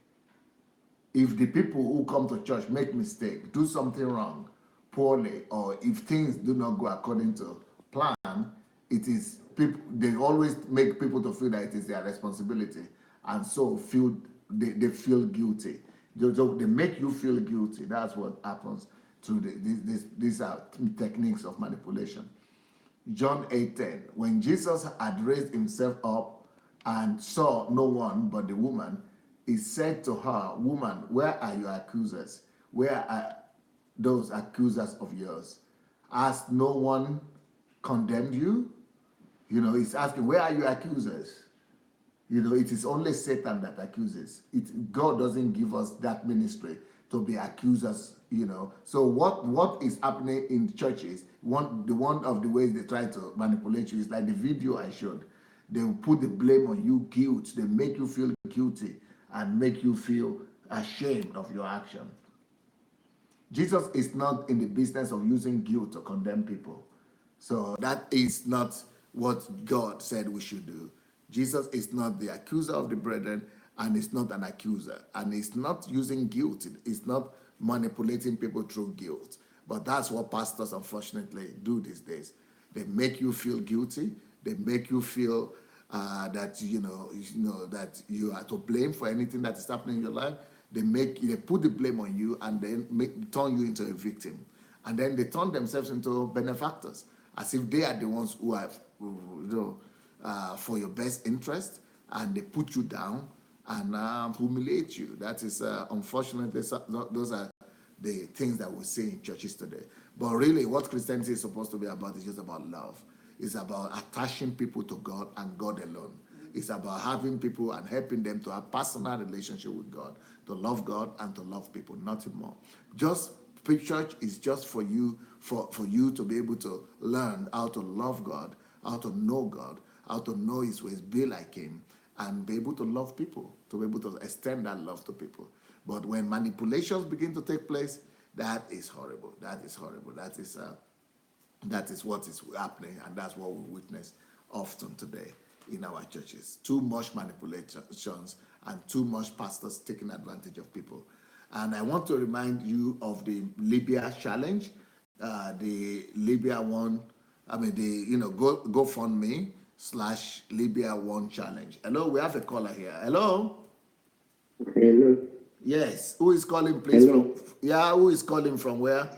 if the people who come to church make mistake, do something wrong, poorly, or if things do not go according to plan, it is people, they always make people to feel that it is their responsibility, and so they feel guilty. They make you feel guilty. That's what happens through these are techniques of manipulation. John 8:10, when Jesus had raised himself up and saw no one but the woman, he said to her, "Woman, where are your accusers? Where are those accusers of yours? Has no one condemned you?" You know, he's asking, where are your accusers? You know, it is only Satan that accuses. God doesn't give us that ministry to be accusers, you know. So what is happening in churches, one of the ways they try to manipulate you is like the video I showed. They will put the blame on you, guilt. They make you feel guilty and make you feel ashamed of your action. Jesus is not in the business of using guilt to condemn people. So that is not what God said we should do. Jesus is not the accuser of the brethren, and is not an accuser, and is not using guilt. It's not manipulating people through guilt. But that's what pastors unfortunately do these days. They make you feel guilty. They make you feel that you know that you are to blame for anything that is happening in your life. They put the blame on you, and then turn you into a victim, and then they turn themselves into benefactors, as if they are the ones who have, for your best interest, and they put you down and humiliate you. That is unfortunately, those are the things that we see in churches today. But really, what Christianity is supposed to be about is just about love. It's about attaching people to God and God alone. It's about having people and helping them to have personal relationship with God, to love God and to love people, nothing more. Just church is just for you, for you to be able to learn how to love God, how to know His ways, be like Him, and be able to love people, to be able to extend that love to people. But when manipulations begin to take place, that is horrible. That is horrible. That is what is happening, and that's what we witness often today in our churches. Too much manipulations and too much pastors taking advantage of people. And I want to remind you of the Libya challenge, the Libya one. I mean, GoFundMe /Libya one challenge. Hello, we have a caller here. Hello.
Hello.
Yes. Who is calling, please?
Hello.
Who is calling from where?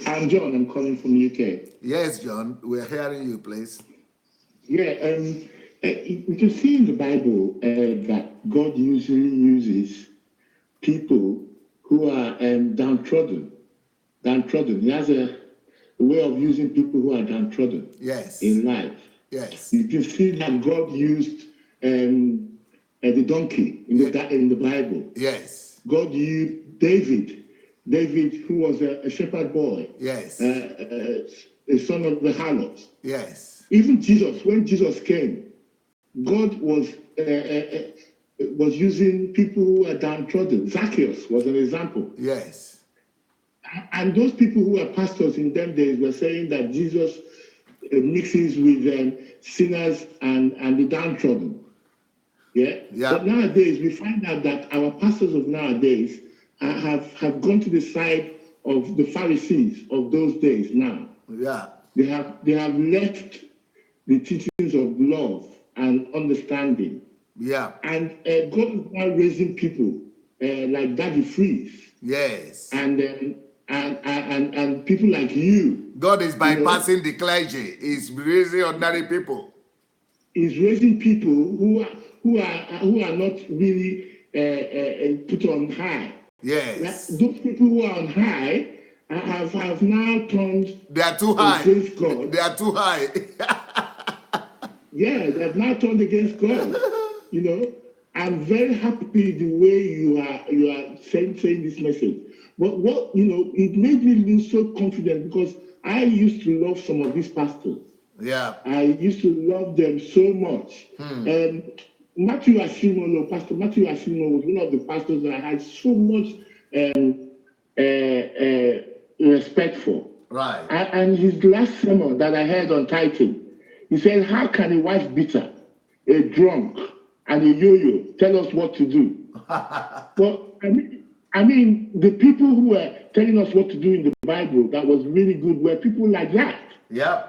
I'm John. I'm calling from UK.
Yes, John. We're hearing you, please.
Yeah. You can see in the Bible that God usually uses people who are downtrodden. He has a way of using people who are downtrodden.
Yes.
In life.
Yes.
You can see that God used the donkey in the Bible.
Yes.
God used David, who was a shepherd boy.
Yes.
A son of the harlot.
Yes.
Even Jesus, when Jesus came, God was using people who were downtrodden. Zacchaeus was an example.
Yes.
And those people who were pastors in them days were saying that Jesus mixes with sinners and the downtrodden. Yeah. But nowadays we find out that our pastors of nowadays have gone to the side of the Pharisees of those days now.
Yeah.
They have left the teachings of love and understanding.
Yeah.
And God is now raising people like Daddy Freeze.
Yes.
And people like you.
God is bypassing the clergy. He's raising ordinary people.
He's raising people who are not really put on high.
Yes.
Those people who are on high have now turned.
They are too high.
Against God.
They are too high.
Yeah, they have now turned against God. You know, I'm very happy the way you are saying this message. But what it made me lose so confident, because I used to love some of these pastors.
Yeah.
I used to love them so much. Matthew Ashimono, Pastor Matthew Ashimono was one of the pastors that I had so much respect for.
Right.
And his last sermon that I heard on tithing, he said, how can a wife beater, a drunk, and a yo-yo tell us what to do? But I mean, the people who were telling us what to do in the Bible that was really good were people like that.
Yeah.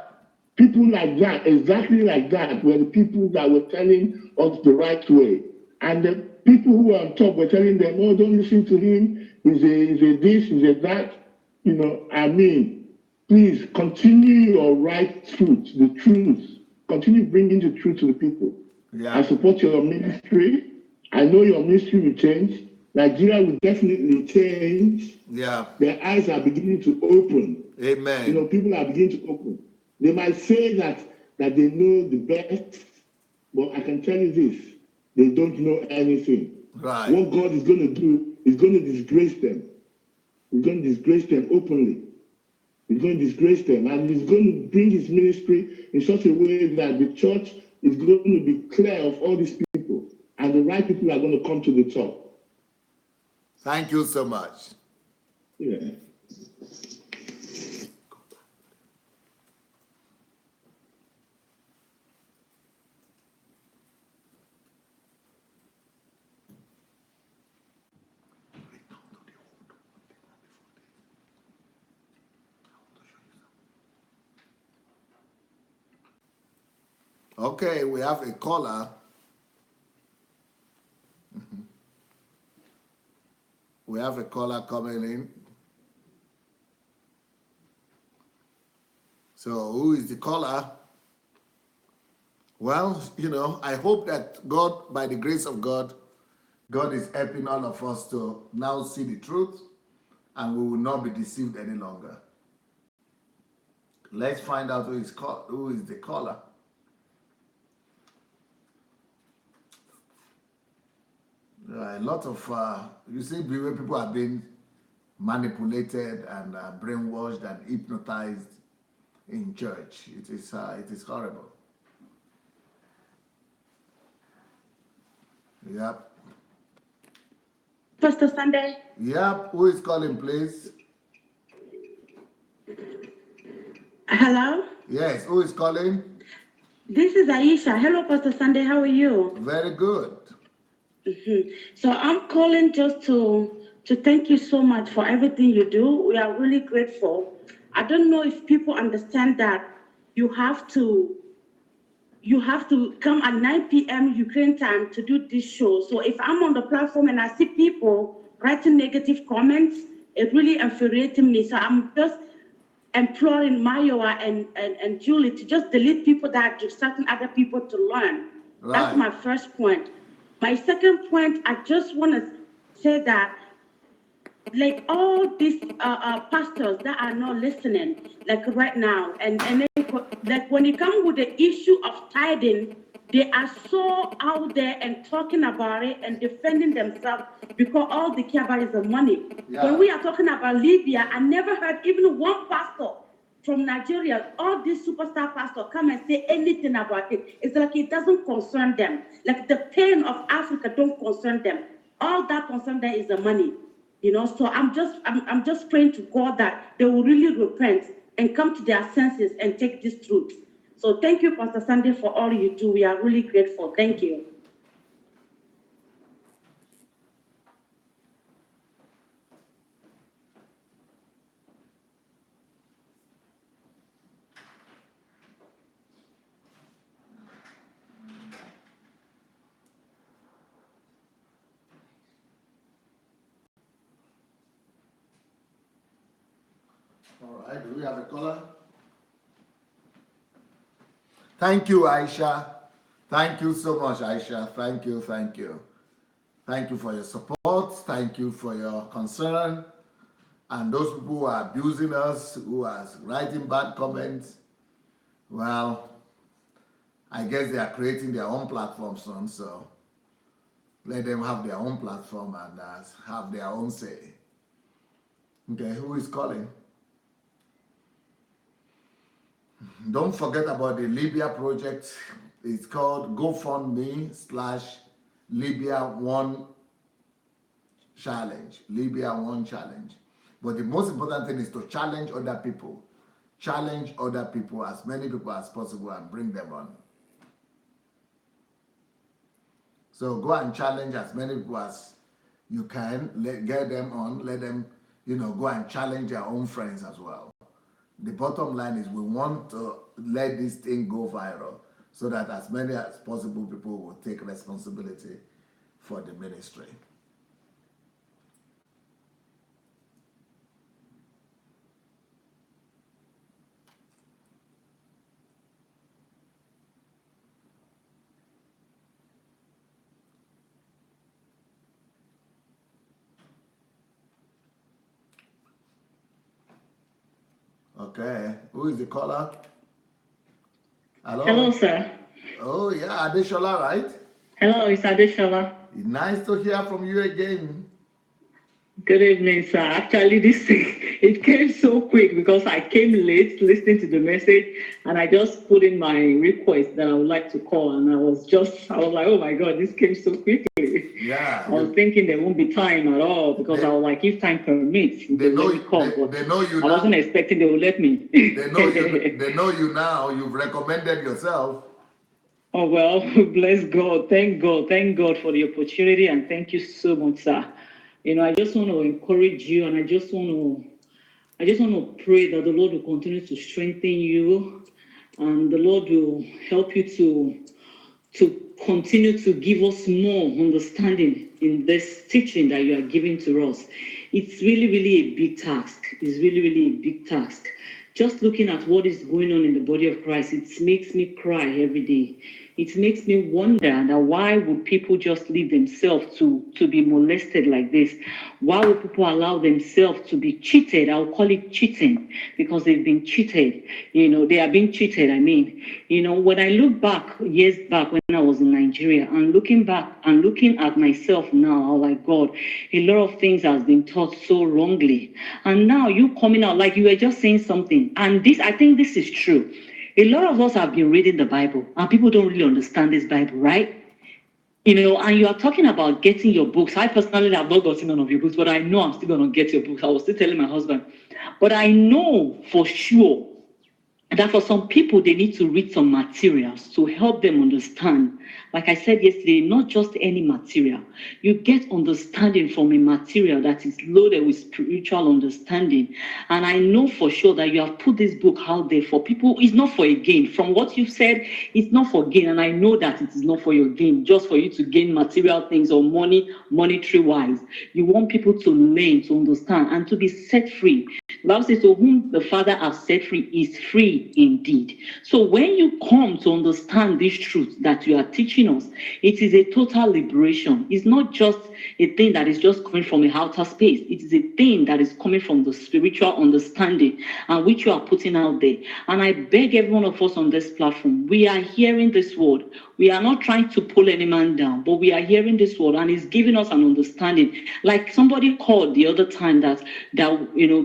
People like that, exactly like that, were the people that were telling us the right way. And the people who were on top were telling them, oh, don't listen to him. He's a this, he's a that. You know, I mean, please continue your right truth, the truth. Continue bringing the truth to the people.
Yeah.
I support your ministry. I know your ministry will change. Nigeria will definitely change.
Yeah.
Their eyes are beginning to open.
Amen.
You know, people are beginning to open. They might say that they know the best, but I can tell you this, they don't know anything.
Right.
What God is going to do is going to disgrace them. He's going to disgrace them openly. He's going to disgrace them, and he's going to bring his ministry in such a way that the church is going to be clear of all these people, and the right people are going to come to the top.
Thank you so much.
Yeah.
Okay, we have a caller. We have a caller coming in. So who is the caller? Well, you know, I hope that God, by the grace of God, God is helping all of us to now see the truth, and we will not be deceived any longer. Let's find out who is the caller. A lot of, you see, the way people are being manipulated and brainwashed and hypnotized in church. It is horrible. Yep.
Pastor Sunday.
Yep. Who is calling, please?
Hello?
Yes, who is calling?
This is Aisha. Hello, Pastor Sunday. How are you?
Very good.
So I'm calling just to thank you so much for everything you do. We are really grateful. I don't know if people understand that you have to come at 9 p.m. Ukraine time to do this show. So if I'm on the platform and I see people writing negative comments, it really infuriates me. So I'm just imploring Mayowa and Julie to just delete people that are distracting other people to learn.
Right.
That's my first point. My second point, I just want to say that, like all these pastors that are not listening, like right now, and like when it comes with the issue of tithing, they are so out there and talking about it and defending themselves because all they care about is the money.
Yeah.
When we are talking about Libya, I never heard even one pastor from Nigeria, all these superstar pastors come and say anything about it. It's like it doesn't concern them. Like the pain of Africa don't concern them. All that concerns them is the money. You know, so I'm just praying to God that they will really repent and come to their senses and take this truth. So thank you, Pastor Sunday, for all you do. We are really grateful. Thank you.
All right, do we have a caller? Thank you, Aisha. Thank you so much, Aisha. Thank you, thank you. Thank you for your support. Thank you for your concern. And those people who are abusing us, who are writing bad comments, well, I guess they are creating their own platform soon, so let them have their own platform and have their own say. Okay, who is calling? Don't forget about the Libya project. It's called GoFundMe/Libya1 Challenge. Libya 1 Challenge. But the most important thing is to challenge other people. Challenge other people, as many people as possible, and bring them on. So go and challenge as many people as you can. Get them on. Let them, go and challenge their own friends as well. The bottom line is we want to let this thing go viral so that as many as possible people will take responsibility for the ministry. Okay, who is the caller? Hello?
Hello, sir.
Oh, yeah, Adeshola, right?
Hello, it's Adeshola.
Nice to hear from you again.
Good evening, sir. Actually, it came so quick because I came late listening to the message and I just put in my request that I would like to call, and I was like, oh my God, this came so quickly.
Yeah.
I was thinking there won't be time at all because I was like, if time permits,
they know you
I wasn't expecting they would let me.
They know you now. You've recommended yourself.
Oh, well, bless God. Thank God for the opportunity, and thank you so much, sir. I just want to encourage you, and I just want to pray that the Lord will continue to strengthen you, and the Lord will help you to continue to give us more understanding in this teaching that you are giving to us. It's really, really a big task. It's really, really a big task. Just looking at what is going on in the body of Christ, it makes me cry every day. It makes me wonder that why would people just leave themselves to be molested like this? Why would people allow themselves to be cheated? I'll call it cheating because they've been cheated. They are being cheated, I mean. When I look back, years back when I was in Nigeria, and looking back and looking at myself now, I'm like, God, a lot of things has been taught so wrongly. And now you coming out, like you were just saying something. And I think this is true. A lot of us have been reading the Bible, and people don't really understand this Bible, right? And you are talking about getting your books. I personally have not gotten none of your books, but I know I'm still going to get your books. I was still telling my husband. But I know for sure that for some people, they need to read some materials to help them understand. Like I said yesterday, not just any material. You get understanding from a material that is loaded with spiritual understanding. And I know for sure that you have put this book out there for people. It's not for a gain. From what you've said, it's not for gain. And I know that it is not for your gain, just for you to gain material things or monetary-wise. You want people to learn, to understand, and to be set free. The Bible says, to whom the Father has set free is free indeed. So when you come to understand this truth that you are teaching us, it is a total liberation. It's not just a thing that is just coming from a outer space. It is a thing that is coming from the spiritual understanding and which you are putting out there. And I beg every one of us on this platform, we are hearing this word. We are not trying to pull any man down, but we are hearing this word and it's giving us an understanding. Like somebody called the other time that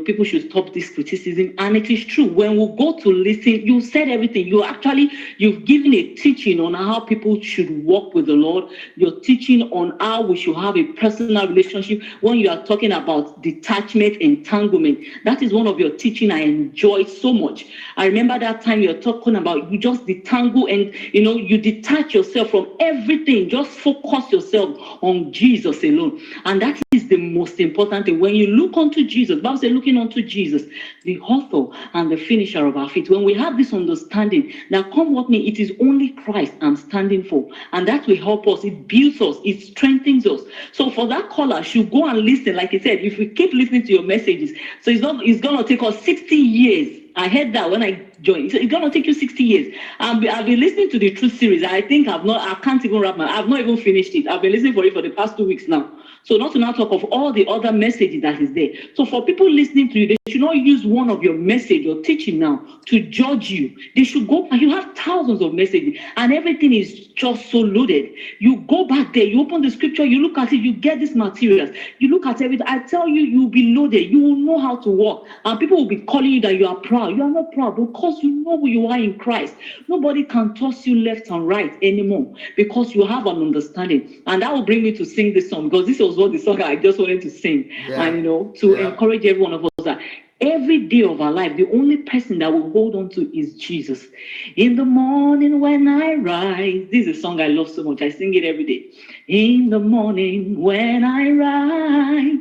people should stop this criticism, and it is true. When we go to listen, you said everything. You've given a teaching on how people should walk with the Lord. You're teaching on how we should have a personal relationship. When you are talking about detachment, entanglement, that is one of your teaching I enjoyed so much. I remember that time you're talking about you just detangle and you detach yourself from everything. Just focus yourself on Jesus alone, and that is the most important thing. When you look unto Jesus, the Bible says, looking unto Jesus, the author and the finisher of our faith. When we have this understanding that come what may, it is only Christ I'm standing for, and that will help us. It builds us, it strengthens us. So for that caller, should go and listen. Like I said, if we keep listening to your messages, so it's gonna take us 60 years. I heard that when I joined. It's going to take you 60 years. I've been listening to the Truth series. I can't even I've not even finished it. I've been listening for it for the past 2 weeks now. So not to now talk of all the other messages that is there. So for people listening to you, they should not use one of your message or teaching now to judge you. They should go, and you have thousands thousands of messages, and everything is just so loaded. You go back there, you open the scripture, you look at it, you get these materials, you look at everything. I tell you, you'll be loaded. You will know how to walk, and people will be calling you that you are proud. You are not proud because you know who you are in Christ. Nobody can toss you left and right anymore because you have an understanding. And that will bring me to sing this song, because this was what the song I just wanted to sing. And to encourage every one of us that every day of our life, the only person that will hold on to is Jesus. In the morning when I rise, this is a song I love so much. I sing it every day. In the morning when I rise,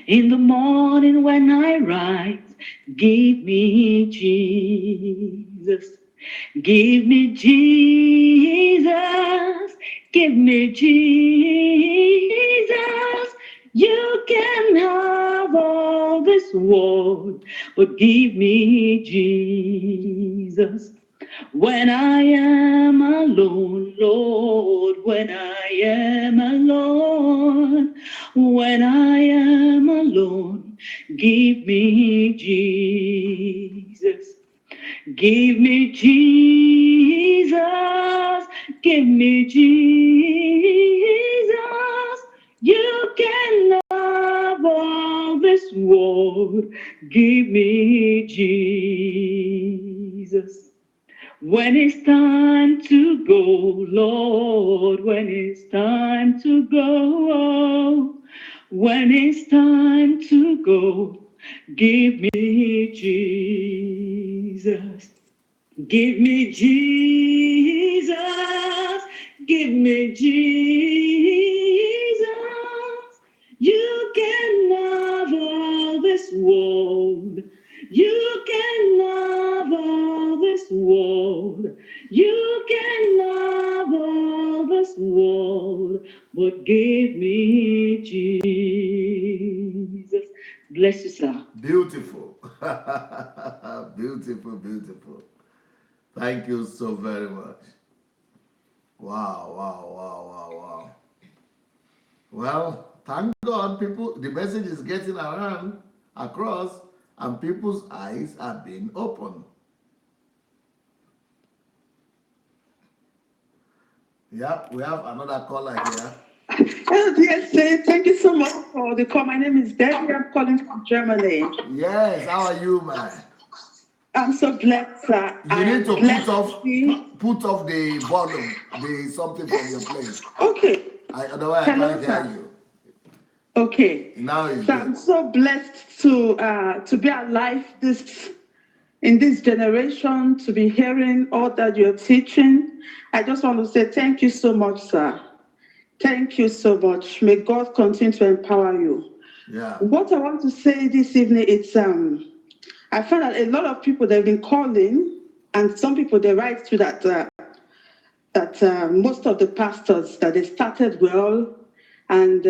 in the morning when I rise, give me Jesus. Give me Jesus. Give me Jesus. You can have all this world, but give me Jesus. When I am alone, Lord, when I am alone, when I am alone, give me Jesus. Give me Jesus. Give me Jesus. You can have all this world. Give me Jesus. When it's time to go, Lord, when it's time to go, when it's time to go, give me Jesus. Give me Jesus. Give me Jesus. You can have all this world. You can have all this world. You can have all this world. But give me Jesus. Bless you, sir.
Beautiful. Beautiful, beautiful. Thank you so very much. Wow, wow, wow, wow, wow. Well, thank God, people, the message is getting across, and people's eyes are being opened. Yeah, we have another caller here.
Yes, thank you so much for the call. My name is Debbie. I'm calling from Germany.
Yes, how are you, man?
I'm so blessed, sir.
You need to put off the volume, the something from your place.
Okay.
Otherwise, I can't hear you.
Okay.
Now it's
so I'm so blessed to be alive in this generation, to be hearing all that you're teaching. I just want to say thank you so much, sir. Thank you so much. May God continue to empower you.
Yeah.
What I want to say this evening is I found that a lot of people, they've been calling, and some people, they write to that most of the pastors, that they started well, and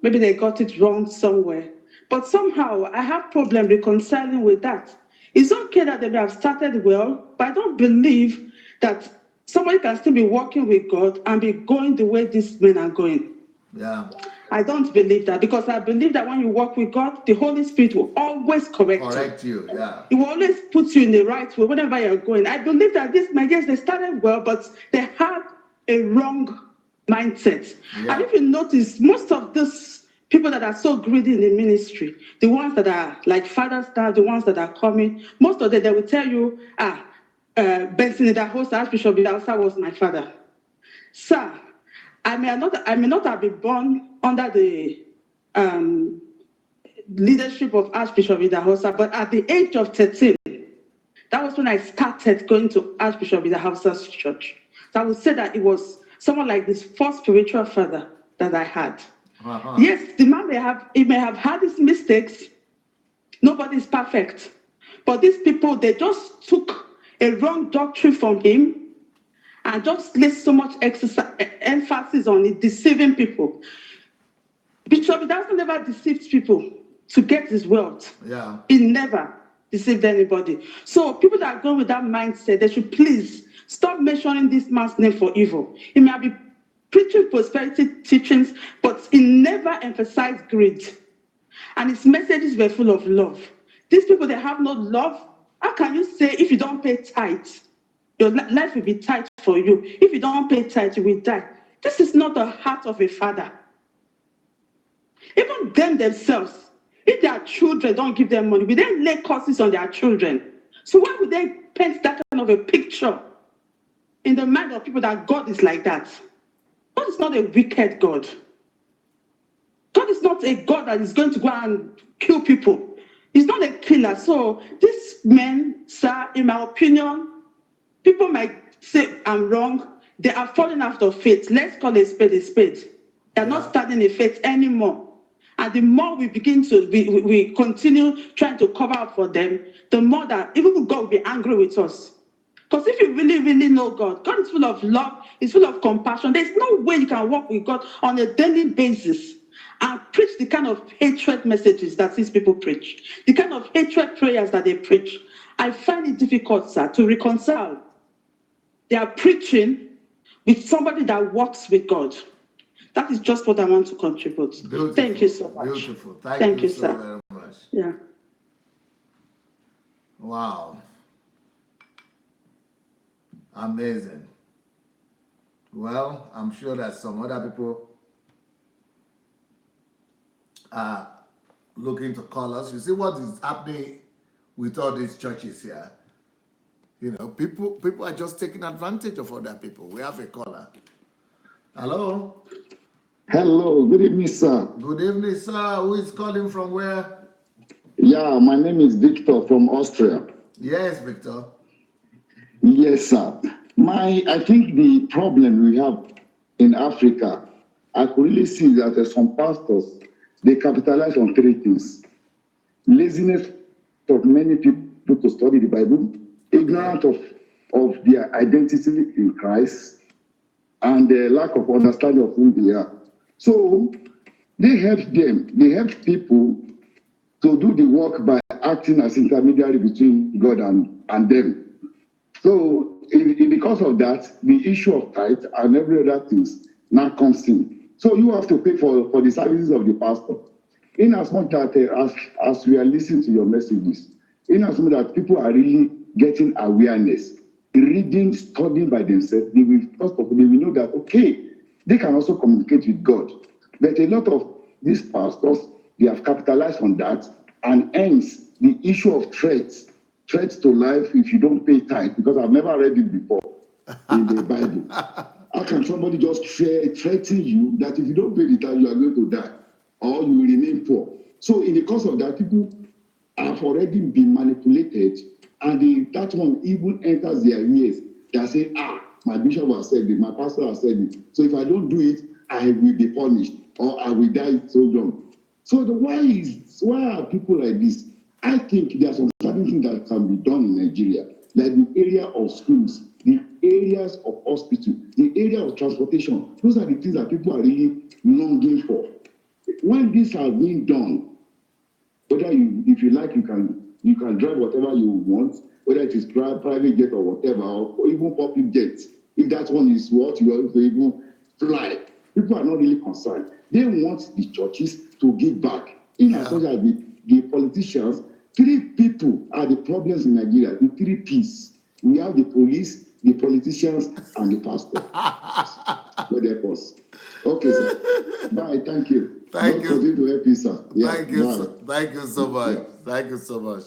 maybe they got it wrong somewhere. But somehow I have problem reconciling with that. It's okay that they may have started well, but I don't believe that somebody can still be working with God and be going the way these men are going.
Yeah.
I don't believe that, because I believe that when you work with God, the Holy Spirit will always correct
you. Yeah.
He will always put you in the right way whenever you're going. I believe that these Nigerians, they started well, but they have a wrong mindset.
Yeah.
And if you notice, most of these people that are so greedy in the ministry, the ones that are like fathers now, the ones that are coming, most of them, they will tell you, Benson Idahosa, Archbishop Idahosa was my father. Sir, I may not have been born under the leadership of Archbishop Idahosa, but at the age of 13, that was when I started going to Archbishop Idahosa's church. So I would say that it was someone like this first spiritual father that I had.
Uh-huh.
Yes, the man may have had his mistakes. Nobody's perfect. But these people, they just took a wrong doctrine from him and just placed so much emphasis on it, deceiving people. Bishop Idahosa never deceived people to get his wealth.
Yeah.
He never deceived anybody. So people that are going with that mindset, they should please stop mentioning this man's name for evil. He may be preaching prosperity teachings, but he never emphasized greed. And his messages were full of love. These people, they have no love. How can you say if you don't pay tithes,
Your life will be tight for you. If you don't pay tithe, you will die. This is not the heart of a father. Even them themselves, if their children don't give them money, we then lay curses on their children. So why would they paint that kind of a picture in the mind of people that God is like that? God is not a wicked God. God is not a God that is going to go and kill people. He's not a killer. So these men, sir, in my opinion, people might say I'm wrong. They are falling out of faith. Let's call a spade a spade. They're not standing in faith anymore. And the more we begin to, we continue trying to cover up for them, the more that even God will be angry with us. Because if you really, really know God, God is full of love, He's full of compassion. There's no way you can walk with God on a daily basis and preach the kind of hatred messages that these people preach, the kind of hatred prayers that they preach. I find it difficult, sir, to reconcile. They are preaching with somebody that walks with God. That is just what I want to contribute.
Beautiful.
Thank you so much.
Beautiful. Thank you so
sir.
very much.
Yeah.
Wow. Amazing. Well, I'm sure that some other people are looking to call us. You see what is happening with all these churches here? You know, people are just taking advantage of other people. We have a caller. Hello?
Hello, good evening, sir.
Good evening, sir. Who is calling from where?
Yeah, my name is Victor from Austria.
Yes, Victor.
Yes, sir. I think the problem we have in Africa, I could really see that some pastors, they capitalize on three things. Laziness of many people to study the Bible, ignorance of their identity in Christ, and the lack of understanding of who they are. So they help people to do the work by acting as intermediary between God and them. So because of that, the issue of tithe and every other things now comes in. So you have to pay for the services of the pastor. In as much that as we are listening to your messages, in as much that people are really getting awareness, reading, studying by themselves, they will know that, okay, they can also communicate with God. But a lot of these pastors, they have capitalized on that, and hence the issue of threats to life if you don't pay tithe, because I've never read it before in the Bible. How can somebody just threaten you that if you don't pay the tithe, you are going to die, or you will remain poor? So in the course of that, people have already been manipulated, and that one even enters their ears. They say, my bishop has said it, my pastor has said it. So if I don't do it, I will be punished, or I will die so young. So why are people like this? I think there are some certain things that can be done in Nigeria, like the area of schools, the areas of hospital, the area of transportation. Those are the things that people are really longing for. When this has been done, whether if you like, you can drive whatever you want, whether it is private jet or whatever, or even public jet. If that one is what you are able to fly, people are not really concerned. They want the churches to give back. In as much as the politicians, three people are the problems in Nigeria. The three P's. We have the police, the politicians, and the pastor. God help us. Okay, sir. Bye. Thank you.
Thank you.
Continue to help you, sir. Yeah,
thank you so much. Yeah. Thank you so much.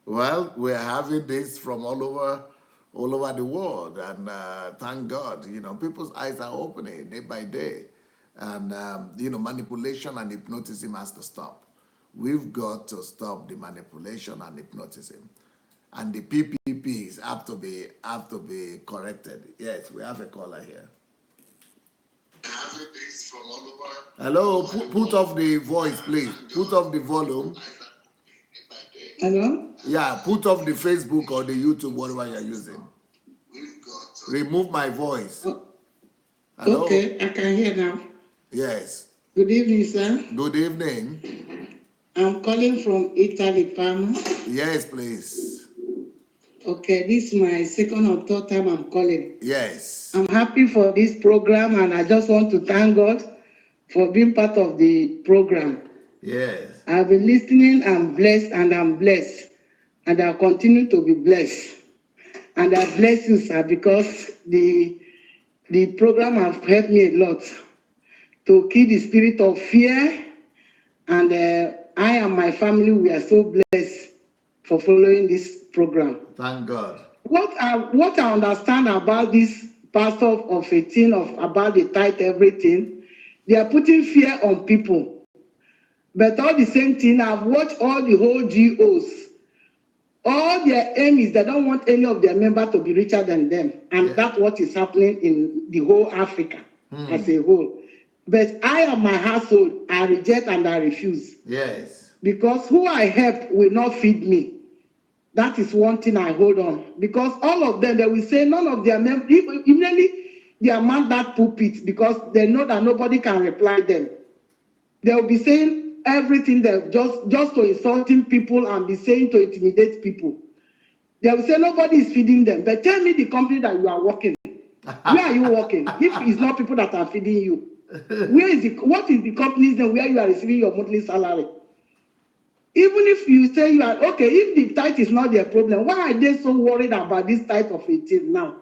Well, we're having this from all over the world, and thank God, people's eyes are opening day by day, and manipulation and hypnotism has to stop. We've got to stop the manipulation and hypnotism, and the PPPs have to be corrected. Yes, we have a caller here. Hello, put off the voice, please. Put off the volume.
Hello?
Yeah, put off the Facebook or the YouTube, whatever you're using. Remove my voice. Hello?
Okay, I can hear now.
Yes.
Good evening, sir.
Good evening.
I'm calling from Italy, Parma.
Yes, please.
Okay, this is my second or third time I'm calling.
Yes.
I'm happy for this program, and I just want to thank God for being part of the program.
Yes.
I've been listening. I'm blessed, and I'll continue to be blessed. And I bless you, sir, because the program has helped me a lot to kill the spirit of fear. And I and my family, we are so blessed for following this program.
Thank God.
What I understand about this pastor of 18 about the tithe, everything, they are putting fear on people. But all the same thing, I've watched all the whole GOs. All their aim is they don't want any of their members to be richer than them. And that's what is happening in the whole Africa as a whole. But I and my household, I reject and I refuse.
Yes.
Because who I help will not feed me. That is one thing I hold on. Because all of them, they will say none of their members, immediately they are man that pulpit because they know that nobody can reply them. They will be saying everything that just to insulting people and be saying to intimidate people. They will say nobody is feeding them. But tell me the company that you are working. Where are you working? If it's not people that are feeding you. What is the company's name where you are receiving your monthly salary? Even if you say you are okay, if the tithe is not their problem, why are they so worried about this tithe of 18 now?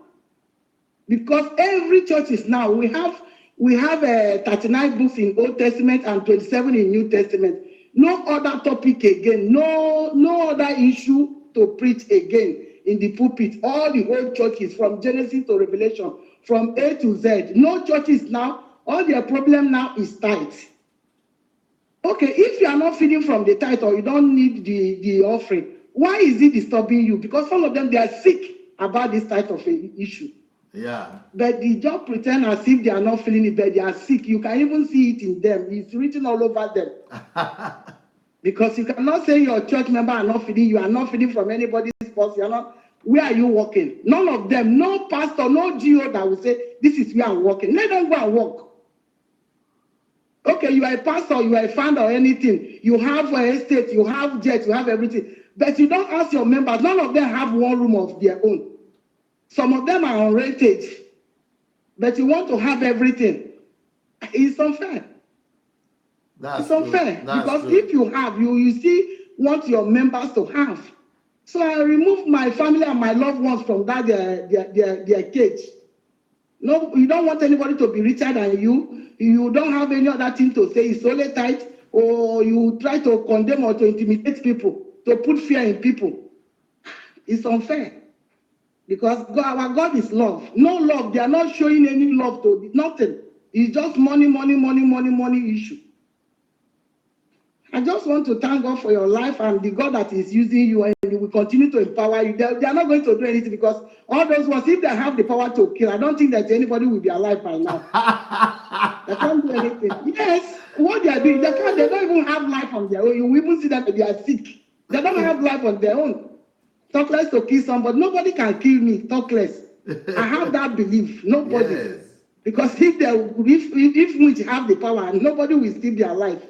Because every church is now, we have 39 books in Old Testament and 27 in New Testament. No other topic again, no other issue to preach again in the pulpit. All the whole churches from Genesis to Revelation, from A to Z. No churches now, all their problem now is tithe. Okay, if you are not feeding from the tithe or you don't need the offering, why is it disturbing you? Because some of them, they are sick about this type of issue.
Yeah.
But they just pretend as if they are not feeling it, but they are sick. You can even see it in them. It's written all over them. Because you cannot say your church member are not feeding, you are not feeding from anybody's purse. You are not. Where are you working? None of them, no pastor, no GO that will say, this is where I'm working. Let them go and work. Okay, you are a pastor, you are a founder or anything. You have an estate, you have jet, you have everything. But you don't ask your members. None of them have one room of their own. Some of them are on rentage. But you want to have everything. It's unfair. It's unfair. Because if you have, you still want your members to have. So I remove my family and my loved ones from that their cage. No, you don't want anybody to be richer than you. You don't have any other thing to say. It's only tithe, or you try to condemn or to intimidate people, to put fear in people. It's unfair. Because our God is love. No love. They are not showing any love to nothing. It's just money issue. I just want to thank God for your life and the God that is using you, and He will continue to empower you. They are not going to do anything because all those ones, if they have the power to kill, I don't think that anybody will be alive by now. They can't do anything. Yes, what they are doing, they don't even have life on their own. You will even see that they are sick. They don't have life on their own. Talk less to kill somebody. Nobody can kill me. Talk less. I have that belief. Nobody. Yes. Because if we have the power, nobody will still be alive.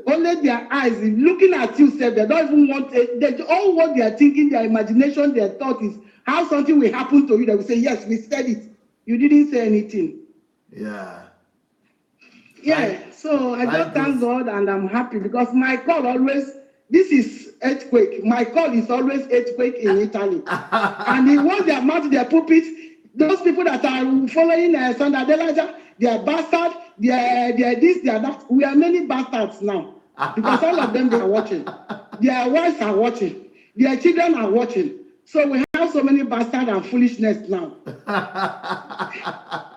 Only their eyes looking at you, say they don't even want it. All what they are thinking, their imagination, their thought is how something will happen to you. They will say, yes, we said it. You didn't say anything.
Yeah.
Yeah. So I just thank God and I'm happy because my call always, this is earthquake. My call is always earthquake in Italy. And he wants their mouth, their pulpit. Those people that are following Sunday Adelaja, they are bastards, they are this, they are that. We are many bastards now. Because all of them, they are watching. Their wives are watching. Their children are watching. So we have so many bastards and foolishness now.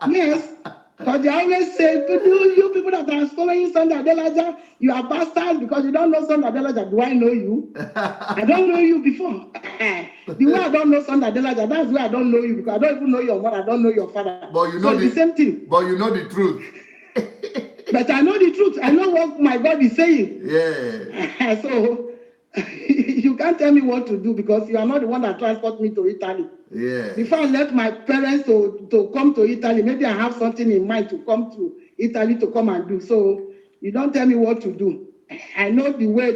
Yes. Because they always say, you people that are following Sunday Adelaja, you are bastards because you don't know Sunday Adelaja. Do I know you? I don't know you before. The way I don't know Sunday Adelaja, that's why I don't know you because I don't even know your mother, I don't know your father.
But you know
the same thing.
But you know the truth.
But I know the truth. I know what my God is saying.
Yeah.
So you can't tell me what to do because you are not the one that transported me to Italy.
Yeah.
Before I left my parents to come to Italy, maybe I have something in mind to come to Italy to come and do. So you don't tell me what to do. I know the way,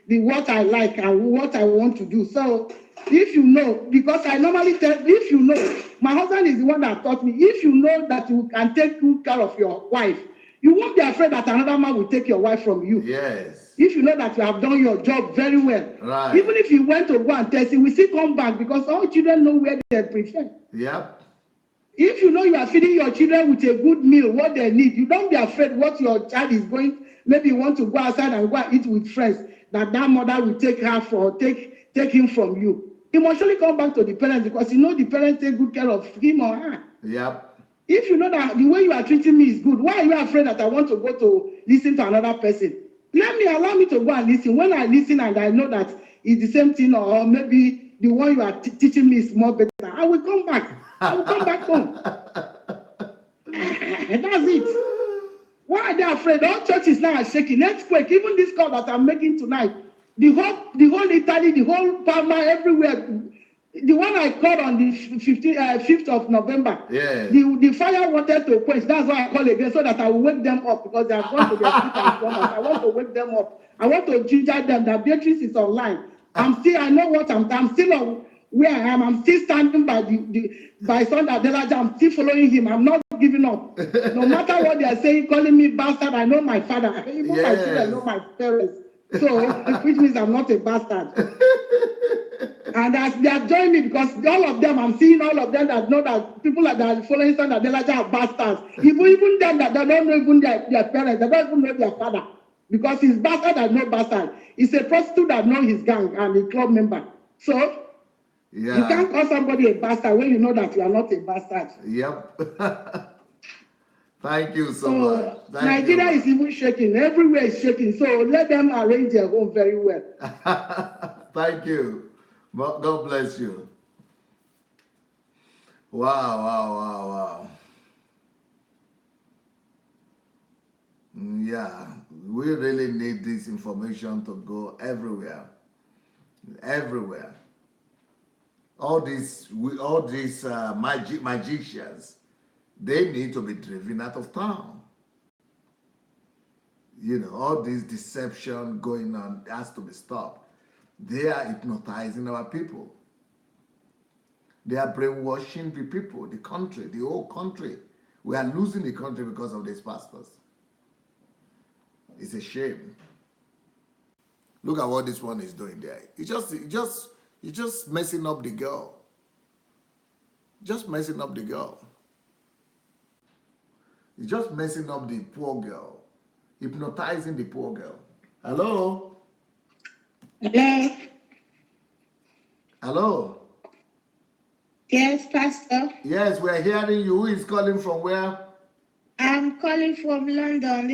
the what I like and what I want to do. So if you know, because I normally tell, if you know, my husband is the one that taught me, if you know that you can take good care of your wife, you won't be afraid that another man will take your wife from you.
Yes.
If you know that you have done your job very well.
Right.
Even if you went to go and test it, we still come back because all children know where they prefer.
Yep.
If you know you are feeding your children with a good meal, what they need, you don't be afraid what your child is going. Maybe you want to go outside and go and eat with friends, that mother will take her for, take him from you. He must surely come back to the parents because you know the parents take good care of him or her.
Yep.
If you know that the way you are treating me is good, why are you afraid that I want to go to listen to another person? Allow me to go and listen. When I listen and I know that it's the same thing, or maybe the one you are teaching me is more better, I will come back. I will come back home. That's it. Why are they afraid? All churches now are shaking. Earthquake, even this call that I'm making tonight, the whole Italy, the whole Parma, everywhere. The one I called on the 5th of November, the fire wanted to quench. That's why I call again, so that I will wake them up because they have gone to their sleep and slumbers. I want to wake them up. I want to ginger them that Beatrice is online. I know what I'm still on where I am. I'm still standing by son Adelaja. I'm still following him. I'm not giving up. No matter what they are saying, calling me bastard, I know my father. Even my children know my parents. So, which means I'm not a bastard. And as they are joining me because all of them, I'm seeing all of them that know that people that are following son Adelaja are bastards. Even them that they don't know even their parents, they don't even know their father. Because he's bastard and no bastard. He's a prostitute that know his gang and a club member. So, you can't call somebody a bastard when you know that you are not a bastard.
Yep. Thank you so much.
Nigeria is even shaking. Everywhere is shaking. So let them arrange their home very well.
Thank you. God bless you. Wow. Yeah, we really need this information to go everywhere. Everywhere. All these magicians, they need to be driven out of town. You know, all this deception going on has to be stopped. They are hypnotizing our people. They are brainwashing the people, the country, the whole country. We are losing the country because of these pastors. It's a shame. Look at what this one is doing there. He's just messing up the girl. Just messing up the girl. He's just messing up the poor girl. Hypnotizing the poor girl. Hello?
Hello.
Hello.
Yes, Pastor.
Yes, we're hearing you. Who is calling from where?
I'm calling from London.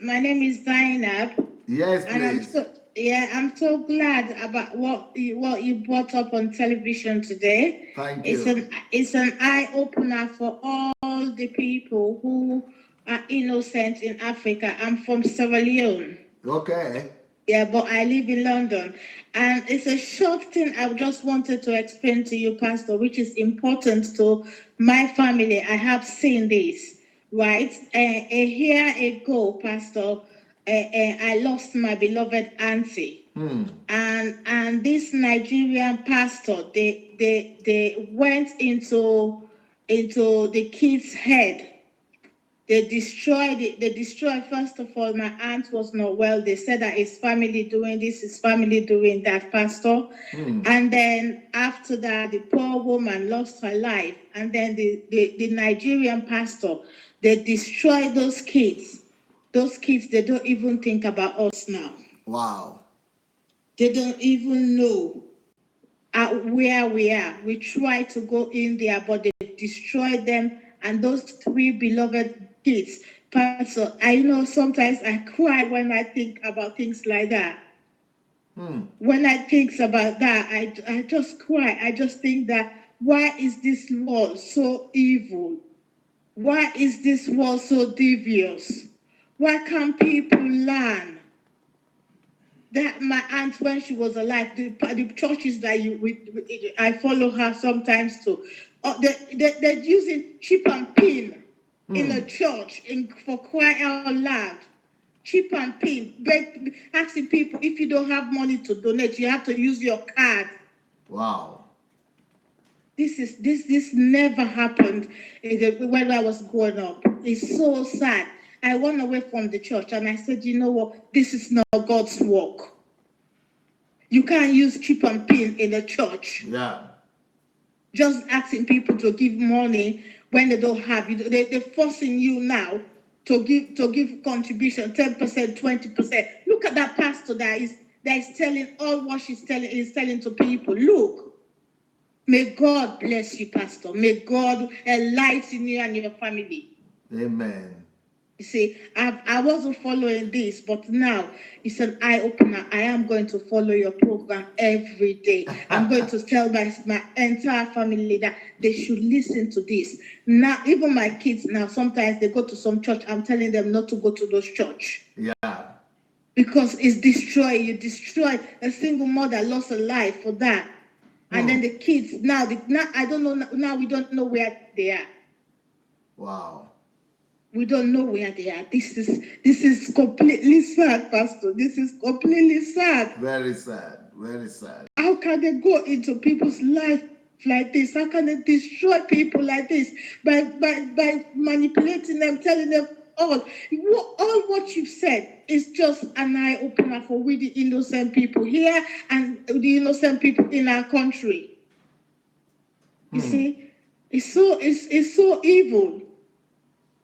My name is Zainab.
Yes, please.
And I'm so glad about what you brought up on television today.
Thank you.
It's an eye opener for all the people who are innocent in Africa. I'm from Sierra Leone.
Okay.
Yeah, but I live in London. And it's a short thing I just wanted to explain to you, Pastor, which is important to my family. I have seen this, right? A year ago, Pastor, I lost my beloved auntie. And this Nigerian pastor, they went into the kid's head. They destroyed it. They destroyed, first of all, my aunt was not well. They said that his family doing this, his family doing that, Pastor. And then after that, the poor woman lost her life. And then the Nigerian pastor, they destroyed those kids. Those kids, they don't even think about us now.
Wow.
They don't even know where we are. We try to go in there, but they destroyed them. And those three beloved kids, Pastor, I know sometimes I cry when I think about things like that. When I think about that, I just cry. I just think that, why is this world so evil? Why is this world so devious? Why can't people learn? That my aunt, when she was alive, the churches that I follow her sometimes too, they're using chip and pin in a church for crying out loud. Chip and pin, asking people, if you don't have money to donate, you have to use your card.
Wow.
This never happened when I was growing up. It's so sad. I went away from the church and I said, you know what? This is not God's work. You can't use chip and pin in the church.
Yeah.
Just asking people to give money when they don't have it. They're forcing you now to give contribution, 10%, 20%. Look at that pastor that is telling all what is telling to people. Look, may God bless you, Pastor. May God enlighten you and your family.
Amen.
You see, I wasn't following this, but now it's an eye-opener. I am going to follow your program every day. I'm going to tell my entire family that they should listen to this. Now, even my kids now, sometimes they go to some church. I'm telling them not to go to those church.
Yeah.
Because it's destroy. You destroy. A single mother lost a life for that. And then the kids, now I don't know, now we don't know where they are.
Wow.
We don't know where they are. This is completely sad, Pastor. This is completely sad.
Very sad. Very sad.
How can they go into people's life like this? How can they destroy people like this by manipulating them, telling them all what you've said is just an eye opener for we the innocent people here and the innocent people in our country. You see, it's so evil.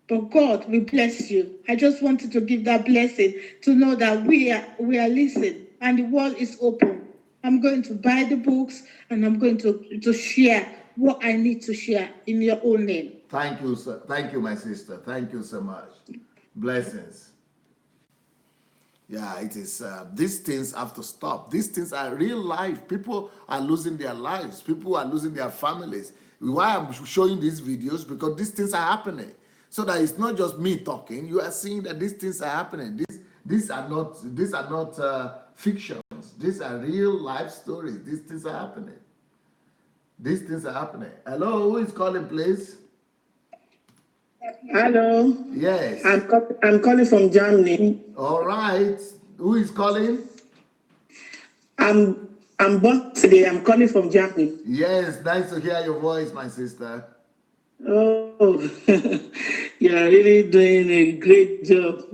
But God, we bless you. I just wanted to give that blessing to know that we are listening and the world is open. I'm going to buy the books and I'm going to share what I need to share in your own name.
Thank you, sir. Thank you, my sister. Thank you so much. Blessings. Yeah, it is. These things have to stop. These things are real life. People are losing their lives. People are losing their families. Why I'm showing these videos? Because these things are happening. So that it's not just me talking. You are seeing that these things are happening. These are not fictions. These are real life stories. These things are happening. These things are happening. Hello, who is calling, please?
Hello.
Yes.
I'm calling from Germany.
All right. Who is calling?
I'm boss today. I'm calling from Germany.
Yes, nice to hear your voice, my sister.
Oh, you're really doing a great job.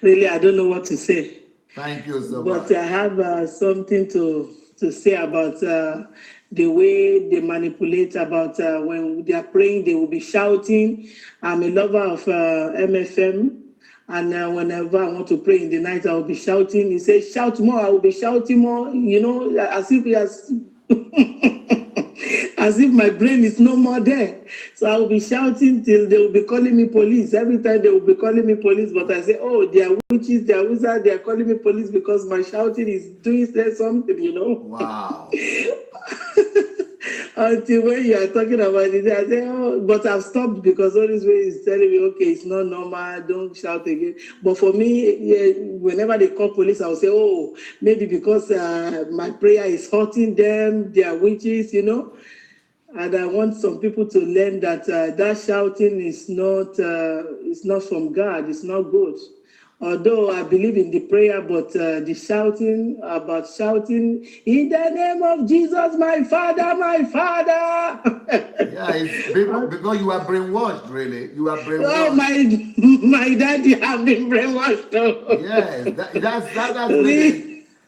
Really, I don't know what to say.
Thank you so much.
But I have something to say about the way they manipulate, about when they are praying, they will be shouting. I'm a lover of MFM. And whenever I want to pray in the night, I will be shouting. He says, shout more. I will be shouting more, as if he has... as if my brain is no more there. So I will be shouting till they will be calling me police. Every time they will be calling me police, but I say, oh, they are witches, they are wizards, they are calling me police because my shouting is doing something,
Wow.
Until when you are talking about it, I say, oh, but I've stopped because all this way is telling me, okay, it's not normal, don't shout again. But for me, whenever they call police, I will say, oh, maybe because my prayer is hurting them, they are witches, And I want some people to learn that that shouting is not from God, it's not good. Although I believe in the prayer, but the shouting in the name of Jesus, my Father, my Father.
Yeah, it's because you are brainwashed, really. You are brainwashed.
Oh, my daddy have been brainwashed.
Yes, that's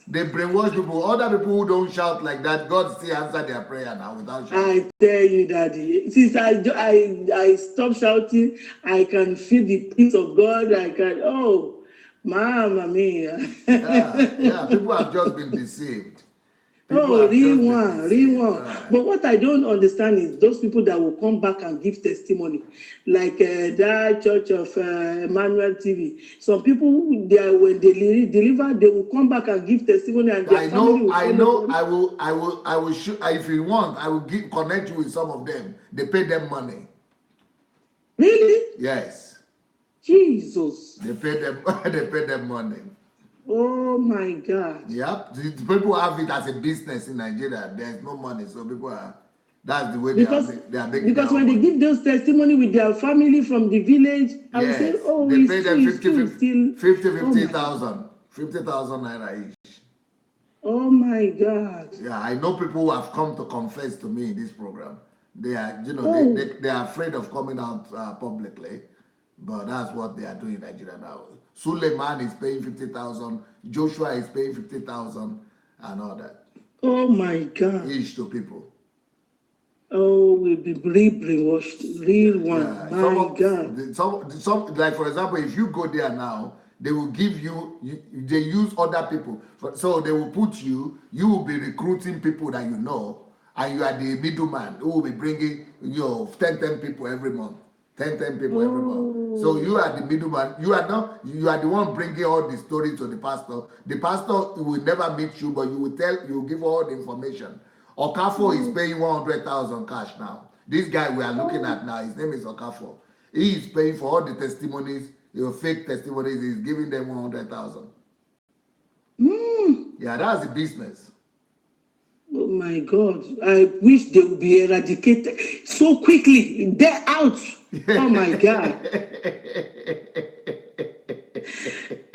they brainwash people. Other people who don't shout like that, God still answer their prayer now without shouting.
I tell you, Daddy, since I stopped shouting, I can feel the peace of God. I can, Mamma mia.
Yeah, people have just been deceived.
Real one. But what I don't understand is those people that will come back and give testimony, like that church of Emmanuel TV. Some people, when they deliver, they will come back and give testimony, and their family will follow them.
I will show, if you want, I will connect you with some of them. They pay them money.
Really?
Yes.
Jesus.
They pay them money.
Oh my God.
Yep. People have it as a business in Nigeria. There's no money, so people are. That's the way they are making.
Because when they give those testimony with their family from the village, I will say, oh,
they pay them
50,000
naira each.
Oh my God.
Yeah, I know people who have come to confess to me in this program. They are, they are afraid of coming out publicly. But that's what they are doing in Nigeria now. Suleiman is paying 50,000, Joshua is paying 50,000, and all that.
Oh my God.
Each to people.
Oh, we'll be brainwashed. Real one.
Yeah,
My God.
some, like for example, if you go there now, they will give you, they use other people. So they will put you will be recruiting people that you know, and you are the middleman who will be bringing 10 people every month. 10 people every month. So you are the middleman. You are the one bringing all the story to the pastor. The pastor will never meet you, but you will give all the information. Okafo is paying 100,000 cash now. This guy we are looking at now, his name is Okafo. He is paying for all the testimonies, fake testimonies. He's giving them 100,000. Yeah, that's the business.
Oh my God! I wish they would be eradicated so quickly. They're out. Oh my God!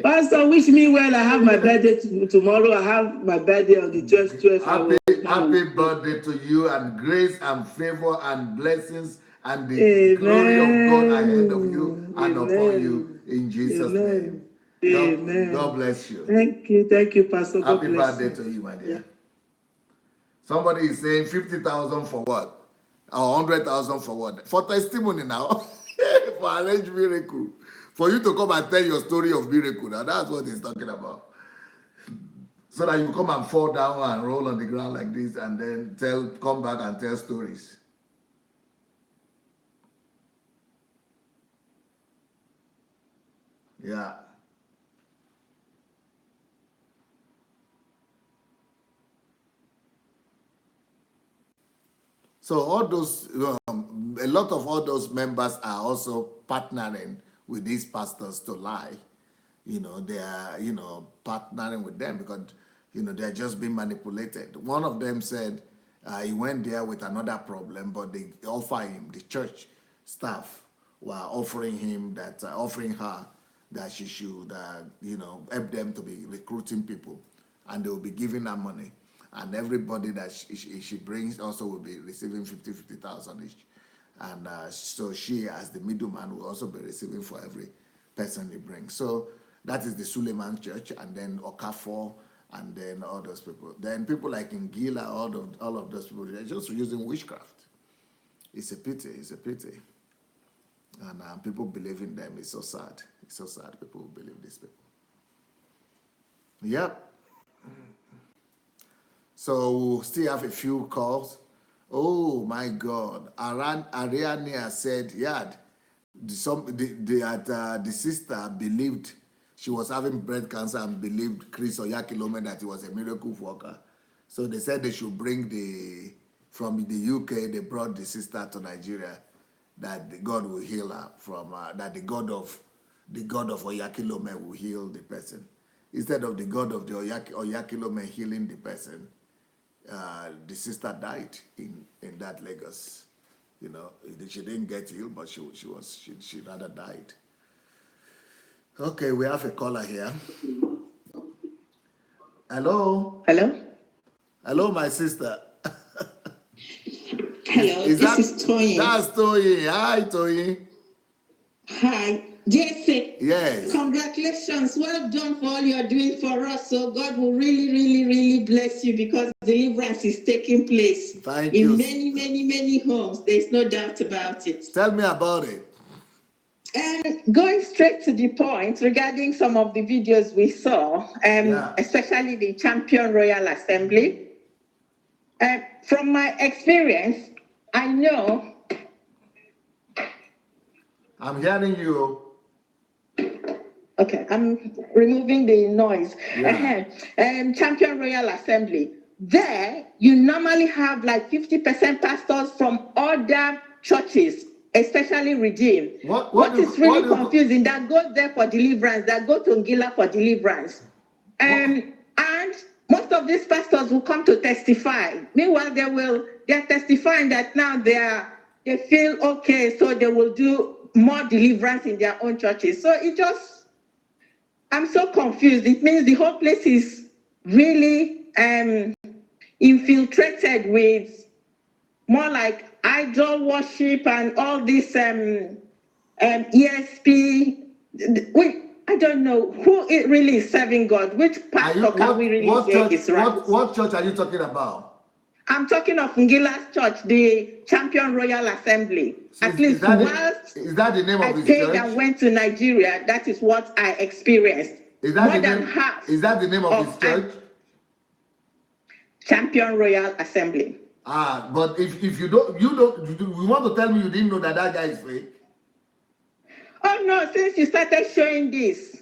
Pastor, wish me well. I have my birthday tomorrow. I have my birthday on the 12th.
Happy birthday to you, and grace and favor and blessings and the glory of God ahead of you and upon you in Jesus' name.
Amen.
God bless you.
Thank you, Pastor.
Happy birthday to you, my dear. Yeah. Somebody is saying 50,000 for what? Or 100,000 for what? For testimony now. For arranged miracle. For you to come and tell your story of miracle. Now that's what he's talking about. So that you come and fall down and roll on the ground like this and then come back and tell stories. Yeah. So all those, a lot of all those members are also partnering with these pastors to lie. They are, partnering with them because, they're just being manipulated. One of them said he went there with another problem, but they offer him, the church staff were offering her that she should, help them to be recruiting people, and they will be giving her money. And everybody that she brings also will be receiving 50,000 each. And so she, as the middleman, will also be receiving for every person he brings. So that is the Suleiman Church, and then Okafor, and then all those people. Then people like Ngila, all of those people, they're just using witchcraft. It's a pity. And people believe in them. It's so sad. It's so sad people believe these people. Yep. So we'll still have a few calls. Oh my God. Ariania said, yeah, the sister believed she was having breast cancer and believed Chris Oyakilome that he was a miracle worker. So they said they should bring from the UK, they brought the sister to Nigeria, that God will heal her that the God of Oyakilome will heal the person. Instead of the God of the Oyakilome healing the person, the sister died in that Lagos. She didn't get healed, but she rather died. Okay, we have a caller here. Hello, my sister.
Hello, this is Toyin.
That's Toyin. Hi, Toyin.
Hi, Jesse.
Yes.
Congratulations. Well done for all you're doing for us. So God will really, really, really bless you, because deliverance is taking place in many, many, many homes. There's no doubt about it.
Tell me about it.
And going straight to the point regarding some of the videos we saw, especially the Champion Royal Assembly, from my experience, I know.
I'm hearing you.
Okay, I'm removing the noise.
Yeah.
Champion Royal Assembly. There, you normally have like 50% pastors from other churches, especially Redeemed. What is really confusing, that goes there for deliverance, that go to Ngila for deliverance. And most of these pastors will come to testify. Meanwhile, they're testifying that now they feel okay, so they will do more deliverance in their own churches. So I'm so confused. It means the whole place is really infiltrated with more like idol worship and all this ESP. I don't know who it really is serving God. Which pastor can we really say is right?
What church are you talking about?
I'm talking of Ngila's church, the Champion Royal Assembly. At least whilst
is that the name of his
paid
church?
and went to Nigeria, that is what I experienced.
Is that the name of his church?
Champion Royal Assembly.
But if you want to tell me you didn't know that guy is fake?
Oh no, since you started showing this.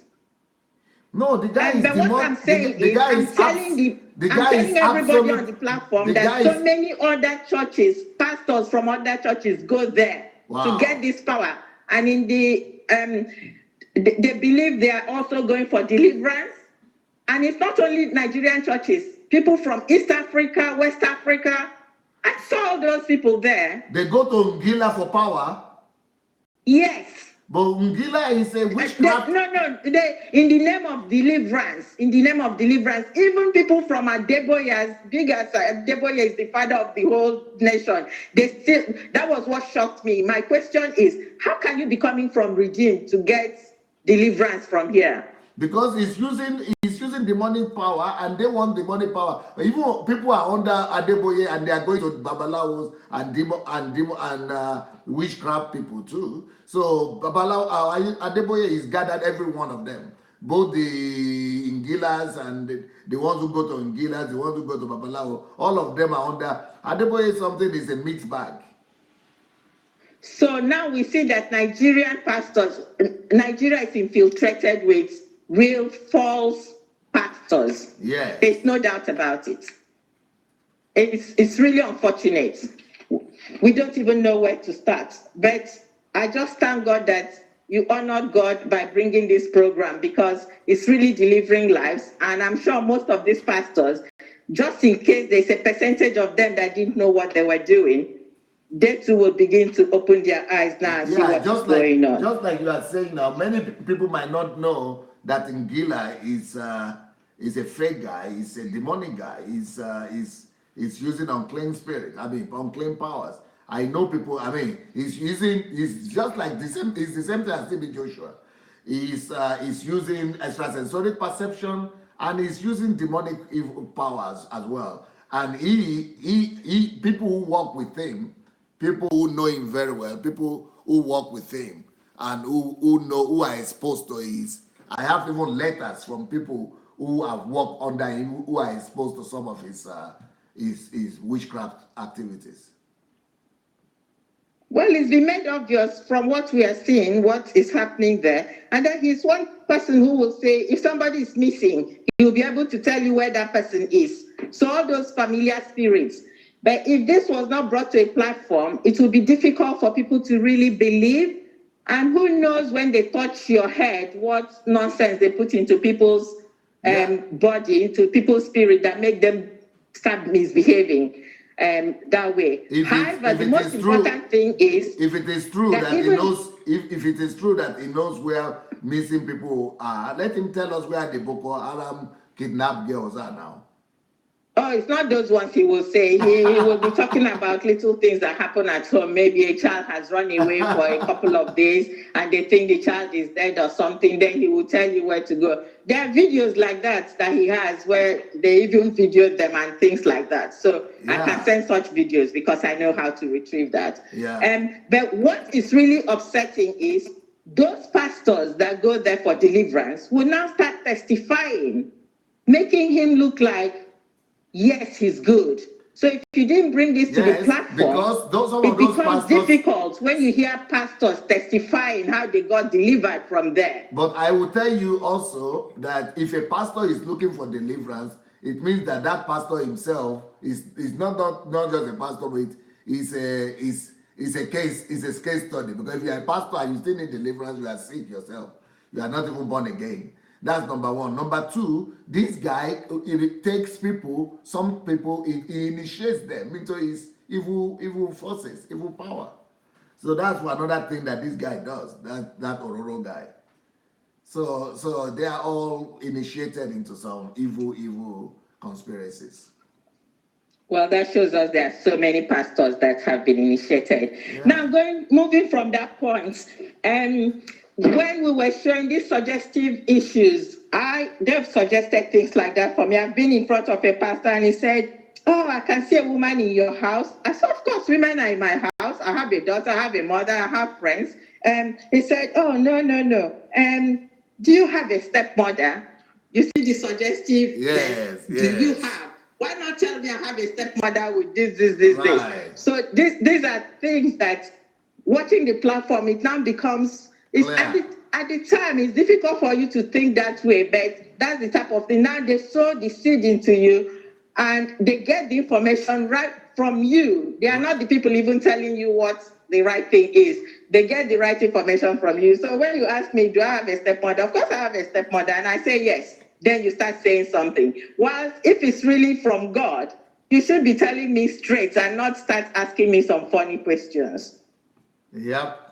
No, the guy is
demonic. What I'm saying I'm telling everybody on the platform that so many other churches, pastors from other churches go there to get this power. And in the they believe they are also going for deliverance. And it's not only Nigerian churches, people from East Africa, West Africa. I saw all those people there.
They go to Ngila for power?
Yes.
But Ngila is a witchcraft.
In the name of deliverance, even people from Adeboye, as big as Adeboye is the father of the whole nation, that was what shocked me. My question is, how can you be coming from regime to get deliverance from here?
Because he's using demonic power, and they want demonic power. Even people are under Adeboye and they are going to Babalawos and witchcraft people too. So Adeboye is gathered every one of them, both the Ngilas and the ones who go to Ngilas, the ones who go to Babalawo. All of them are under Adeboye. Something is a mixed bag.
So now we see that Nigeria is infiltrated with real false pastors.
Yeah.
There's no doubt about it. It's really unfortunate. We don't even know where to start. But I just thank God that you honored God by bringing this program, because it's really delivering lives. And I'm sure most of these pastors, just in case there's a percentage of them that didn't know what they were doing, they too will begin to open their eyes now and see what's going on.
Just like you are saying now, many people might not know that Ngila is a fake guy, he's a demonic guy, he's using unclean spirit, unclean powers. I know people, he's just like the same thing as TB Joshua. He's using extrasensoric perception, and he's using demonic evil powers as well. And he people who work with him, people who know him very well, people who work with him and who are exposed to his. I have even letters from people who have worked under him, who are exposed to some of his witchcraft activities.
Well, it's been made obvious from what we are seeing, what is happening there. And then he's one person who will say, if somebody is missing, he'll be able to tell you where that person is. So all those familiar spirits. But if this was not brought to a platform, it will be difficult for people to really believe. And who knows, when they touch your head, what nonsense they put into people's body, into people's spirit, that make them start misbehaving that way. However, the most important thing is,
if it is true that he knows, if it is true that he knows where missing people are, let him tell us where the Boko Haram kidnapped girls are now.
Oh, it's not those ones he will say. He will be talking about little things that happen at home. Maybe a child has run away for a couple of days and they think the child is dead or something. Then he will tell you where to go. There are videos like that he has where they even videoed them and things like that. So I can send such videos because I know how to retrieve that. But what is really upsetting is those pastors that go there for deliverance will now start testifying, making him look like, yes, he's good. So if you didn't bring this to the platform, it becomes difficult when you hear pastors testifying how they got delivered from there.
But I will tell you also that if a pastor is looking for deliverance, it means that pastor himself is not just a pastor, but is a case study. Because if you are a pastor and you still need deliverance, you are sick yourself. You are not even born again. That's number one. Number two, this guy, it takes people, some people, he initiates them into his evil forces, evil power. So that's another thing that this guy does, that Ororo guy. So they are all initiated into some evil conspiracies.
Well, that shows us there are so many pastors that have been initiated. Now, moving from that point, When we were showing these suggestive issues, they've suggested things like that for me. I've been in front of a pastor and he said, "Oh, I can see a woman in your house." I said, "Of course, women are in my house. I have a daughter, I have a mother, I have friends." He said, "Oh, no. Do you have a stepmother?" You see the suggestive?
Yes.
Do you have? Why not tell me I have a stepmother with this.
Right.
So these are things that, watching the platform, it now becomes, at the time, it's difficult for you to think that way, but that's the type of thing. Now they sow the seed into you and they get the information right from you. They are not the people even telling you what the right thing is. They get the right information from you. So when you ask me, do I have a stepmother? Of course I have a stepmother. And I say yes. Then you start saying something. Whilst if it's really from God, you should be telling me straight and not start asking me some funny questions.
Yep.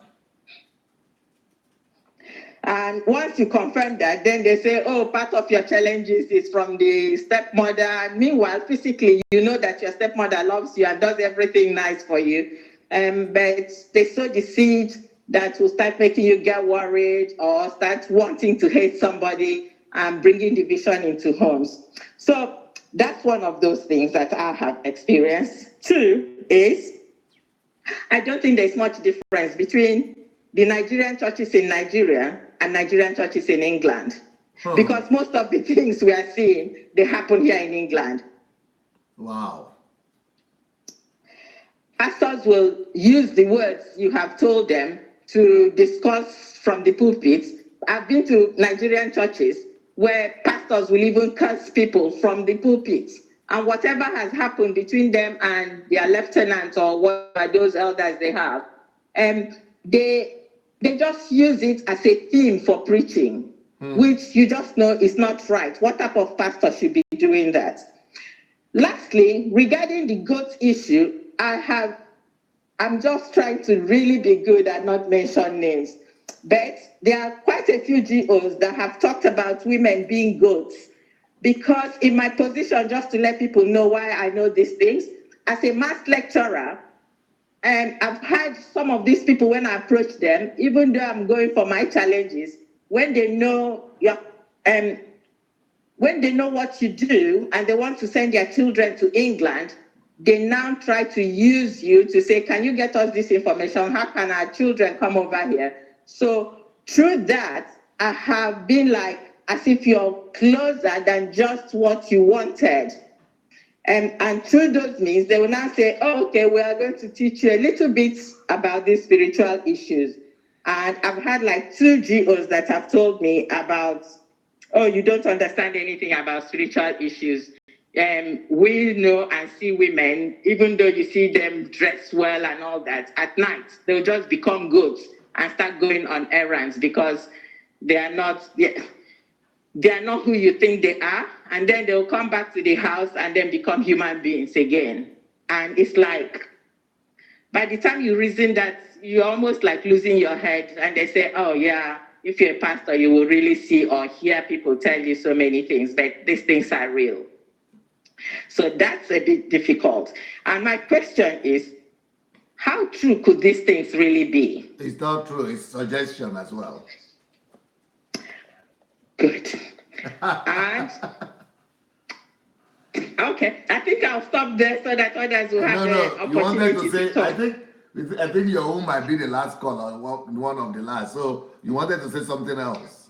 And once you confirm that, then they say, oh, part of your challenges is from the stepmother. Meanwhile, physically, you know that your stepmother loves you and does everything nice for you. But they sow the seed that will start making you get worried or start wanting to hate somebody and bringing division into homes. So that's one of those things that I have experienced. Two is, I don't think there's much difference between the Nigerian churches in Nigeria and Nigerian churches in England. Because most of the things we are seeing, they happen here in England.
Wow.
Pastors will use the words you have told them to discuss from the pulpit. I've been to Nigerian churches where pastors will even curse people from the pulpit. And whatever has happened between them and their lieutenants or whatever those elders they have, they just use it as a theme for preaching, which you just know is not right. What type of pastor should be doing that? Lastly, regarding the goat issue, I'm just trying to really be good and not mention names. But there are quite a few GOs that have talked about women being goats. Because in my position, just to let people know why I know these things, as a maths lecturer, and I've had some of these people when I approach them, even though I'm going for my challenges, when they know when they know what you do and they want to send their children to England, they now try to use you to say, can you get us this information? How can our children come over here? So through that, I have been like, as if you're closer than just what you wanted. And through those means, they will now say, oh, okay, we are going to teach you a little bit about these spiritual issues. And I've had like 2 GOs that have told me about, oh, you don't understand anything about spiritual issues. We know and see women, even though you see them dress well and all that, at night, they'll just become goats and start going on errands because they are not who you think they are. And then they'll come back to the house and then become human beings again. And it's like, by the time you reason that, you're almost like losing your head. And they say, oh yeah, if you're a pastor, you will really see or hear people tell you so many things, but these things are real. So that's a bit difficult. And my question is, how true could these things really be?
It's not true, it's suggestion as well.
Good. And okay, I think I'll stop there so that others will have the opportunity to talk.
I think your own might be the last call or one of the last. So you wanted to say something else?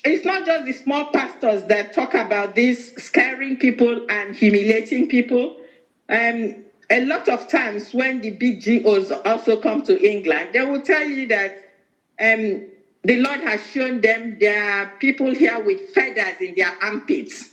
It's not just the small pastors that talk about this scaring people and humiliating people. A lot of times when the big GOs also come to England, they will tell you that the Lord has shown them there are people here with feathers in their armpits.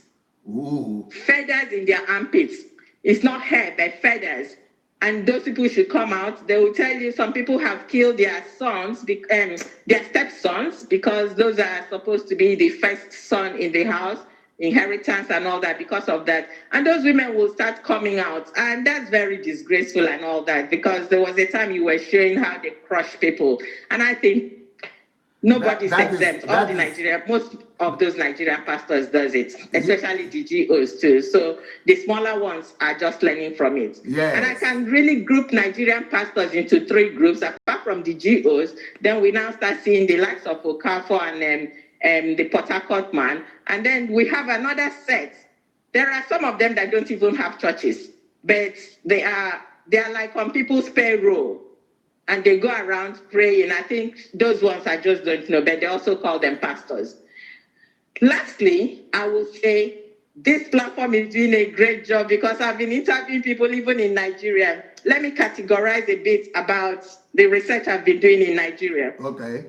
Ooh.
Feathers in their armpits. It's not hair, but feathers. And those people should come out. They will tell you some people have killed their sons, their stepsons, because those are supposed to be the first son in the house, inheritance and all that because of that. And those women will start coming out. And that's very disgraceful and all that, because there was a time you were showing how they crush people. And I think Nobody's exempt. All the Nigerian, most of those Nigerian pastors does it, especially the GOs too. So the smaller ones are just learning from it.
Yes.
And I can really group Nigerian pastors into 3 groups. Apart from the GOs, then we now start seeing the likes of Okafor and the Port Harcourt man. And then we have another set. There are some of them that don't even have churches, but they are like on people's payroll. And they go around praying. I think those ones I just don't know, but they also call them pastors. Lastly, I will say this platform is doing a great job because I've been interviewing people even in Nigeria. Let me categorize a bit about the research I've been doing in Nigeria.
Okay.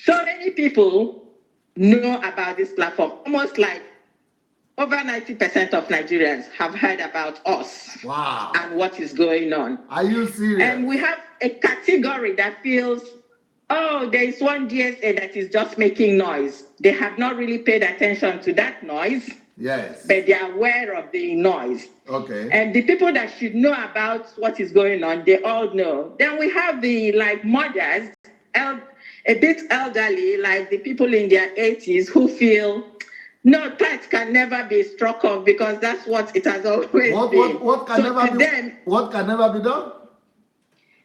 So many people know about this platform, almost like over 90% of Nigerians have heard about us.
Wow.
And what is going on.
Are you serious?
And we have a category that feels, oh, there is one DSA that is just making noise. They have not really paid attention to that noise.
Yes.
But they are aware of the noise.
Okay.
And the people that should know about what is going on, they all know. Then we have the mothers, a bit elderly, like the people in their 80s who feel, no, tithes can never be struck off because that's what it has always been.
What can never be done?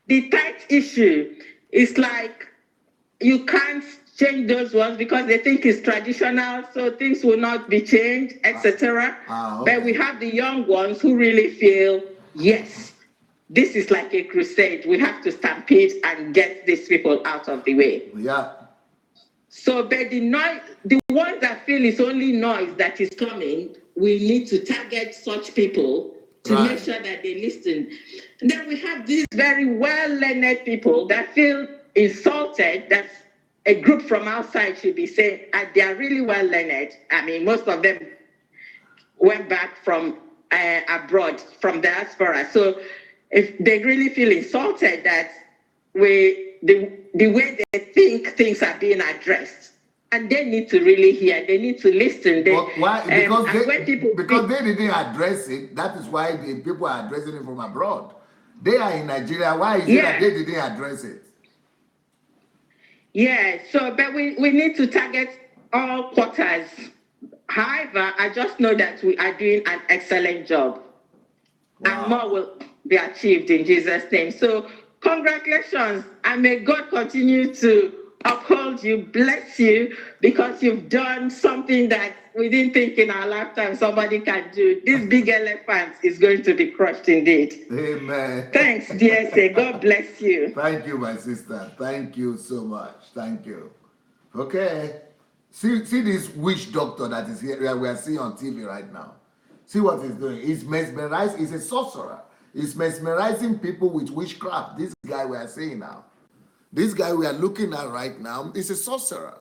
The tithe issue is like you can't change those ones because they think it's traditional, so things will not be changed, etc.
Okay.
But we have the young ones who really feel, yes, this is like a crusade. We have to stampede and get these people out of the way.
Yeah.
So, but the ones that feel it's only noise that is coming, we need to target such people to make sure that they listen. And then we have these very well-learned people that feel insulted that a group from outside should be saying, and they are really well-learned. I mean, most of them went back from abroad, from diaspora. So if they really feel insulted that the way they think things are being addressed, and they need to really hear, they need to listen.
Why? Because they didn't address it. That is why the people are addressing it from abroad. They are in Nigeria. Why is it that they didn't address it?
Yeah, so but we need to target all quarters. However, I just know that we are doing an excellent job. Wow. And more will be achieved in Jesus' name. So congratulations, and may God continue to uphold you, bless you, because you've done something that we didn't think in our lifetime somebody can do. This big elephant is going to be crushed indeed.
Amen.
Thanks, DSA. God bless you.
Thank you, my sister. Thank you so much. Thank you. Okay. See this witch doctor that is here we are seeing on TV right now. See what he's doing. He's mesmerized. He's a sorcerer. He's mesmerizing people with witchcraft. This guy we are seeing now. This guy we are looking at right now is a sorcerer.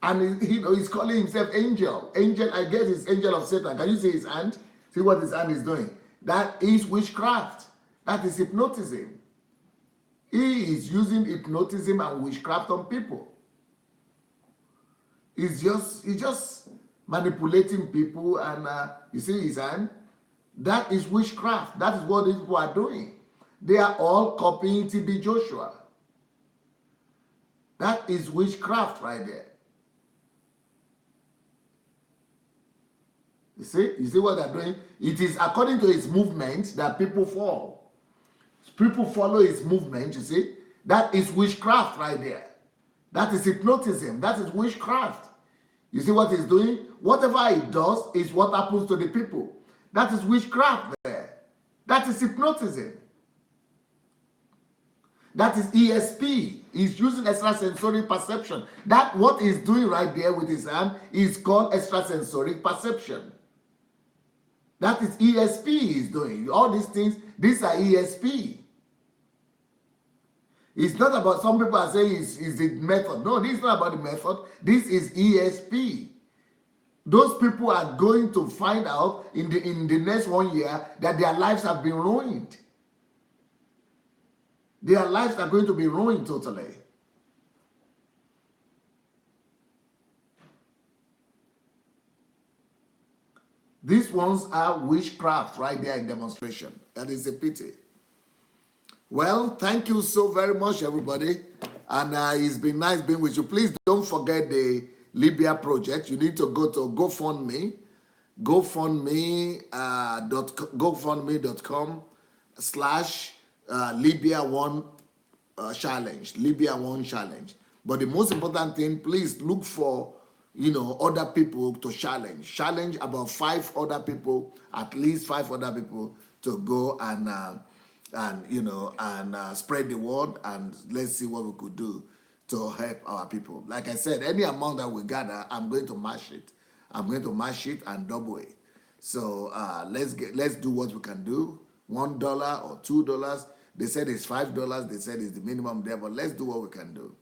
And he's calling himself angel. Angel, I guess it's angel of Satan. Can you see his hand? See what his hand is doing? That is witchcraft. That is hypnotism. He is using hypnotism and witchcraft on people. He's just manipulating people, and you see his hand? That is witchcraft. That is what these people are doing. They are all copying TB Joshua. That is witchcraft right there. You see what they're doing? It is according to his movement that people fall. People follow his movement, you see? That is witchcraft right there. That is hypnotism. That is witchcraft. You see what he's doing? Whatever he does is what happens to the people. That is witchcraft there. That is hypnotism. That is ESP. He's using extrasensory perception. That what he's doing right there with his hand is called extrasensory perception. That is ESP he's doing. All these things, these are ESP. It's not about, some people are saying is the method. No, this is not about the method. This is ESP. Those people are going to find out in the next 1 year that their lives have been ruined. Their lives are going to be ruined totally. These ones are witchcraft right there in demonstration. That is a pity. Well, thank you so very much, everybody. And it's been nice being with you. Please don't forget the Libya project. You need to go to GoFundMe, GoFundMe.com/Libya1 challenge, Libya1 challenge. But the most important thing, please look for, other people to challenge about 5 other people, at least 5 other people, to go and spread the word, and let's see what we could do to help our people. Like I said, any amount that we gather, I'm going to match it. I'm going to match it and double it. So let's do what we can do. $1 or $2. They said it's $5. They said it's the minimum there, but let's do what we can do.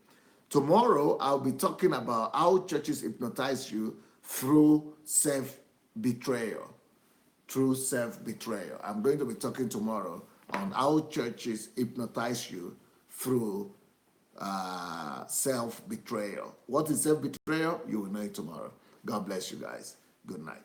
Tomorrow, I'll be talking about how churches hypnotize you through self-betrayal. I'm going to be talking tomorrow on how churches hypnotize you through self-betrayal. What is self-betrayal? You will know it tomorrow. God bless you guys. Good night.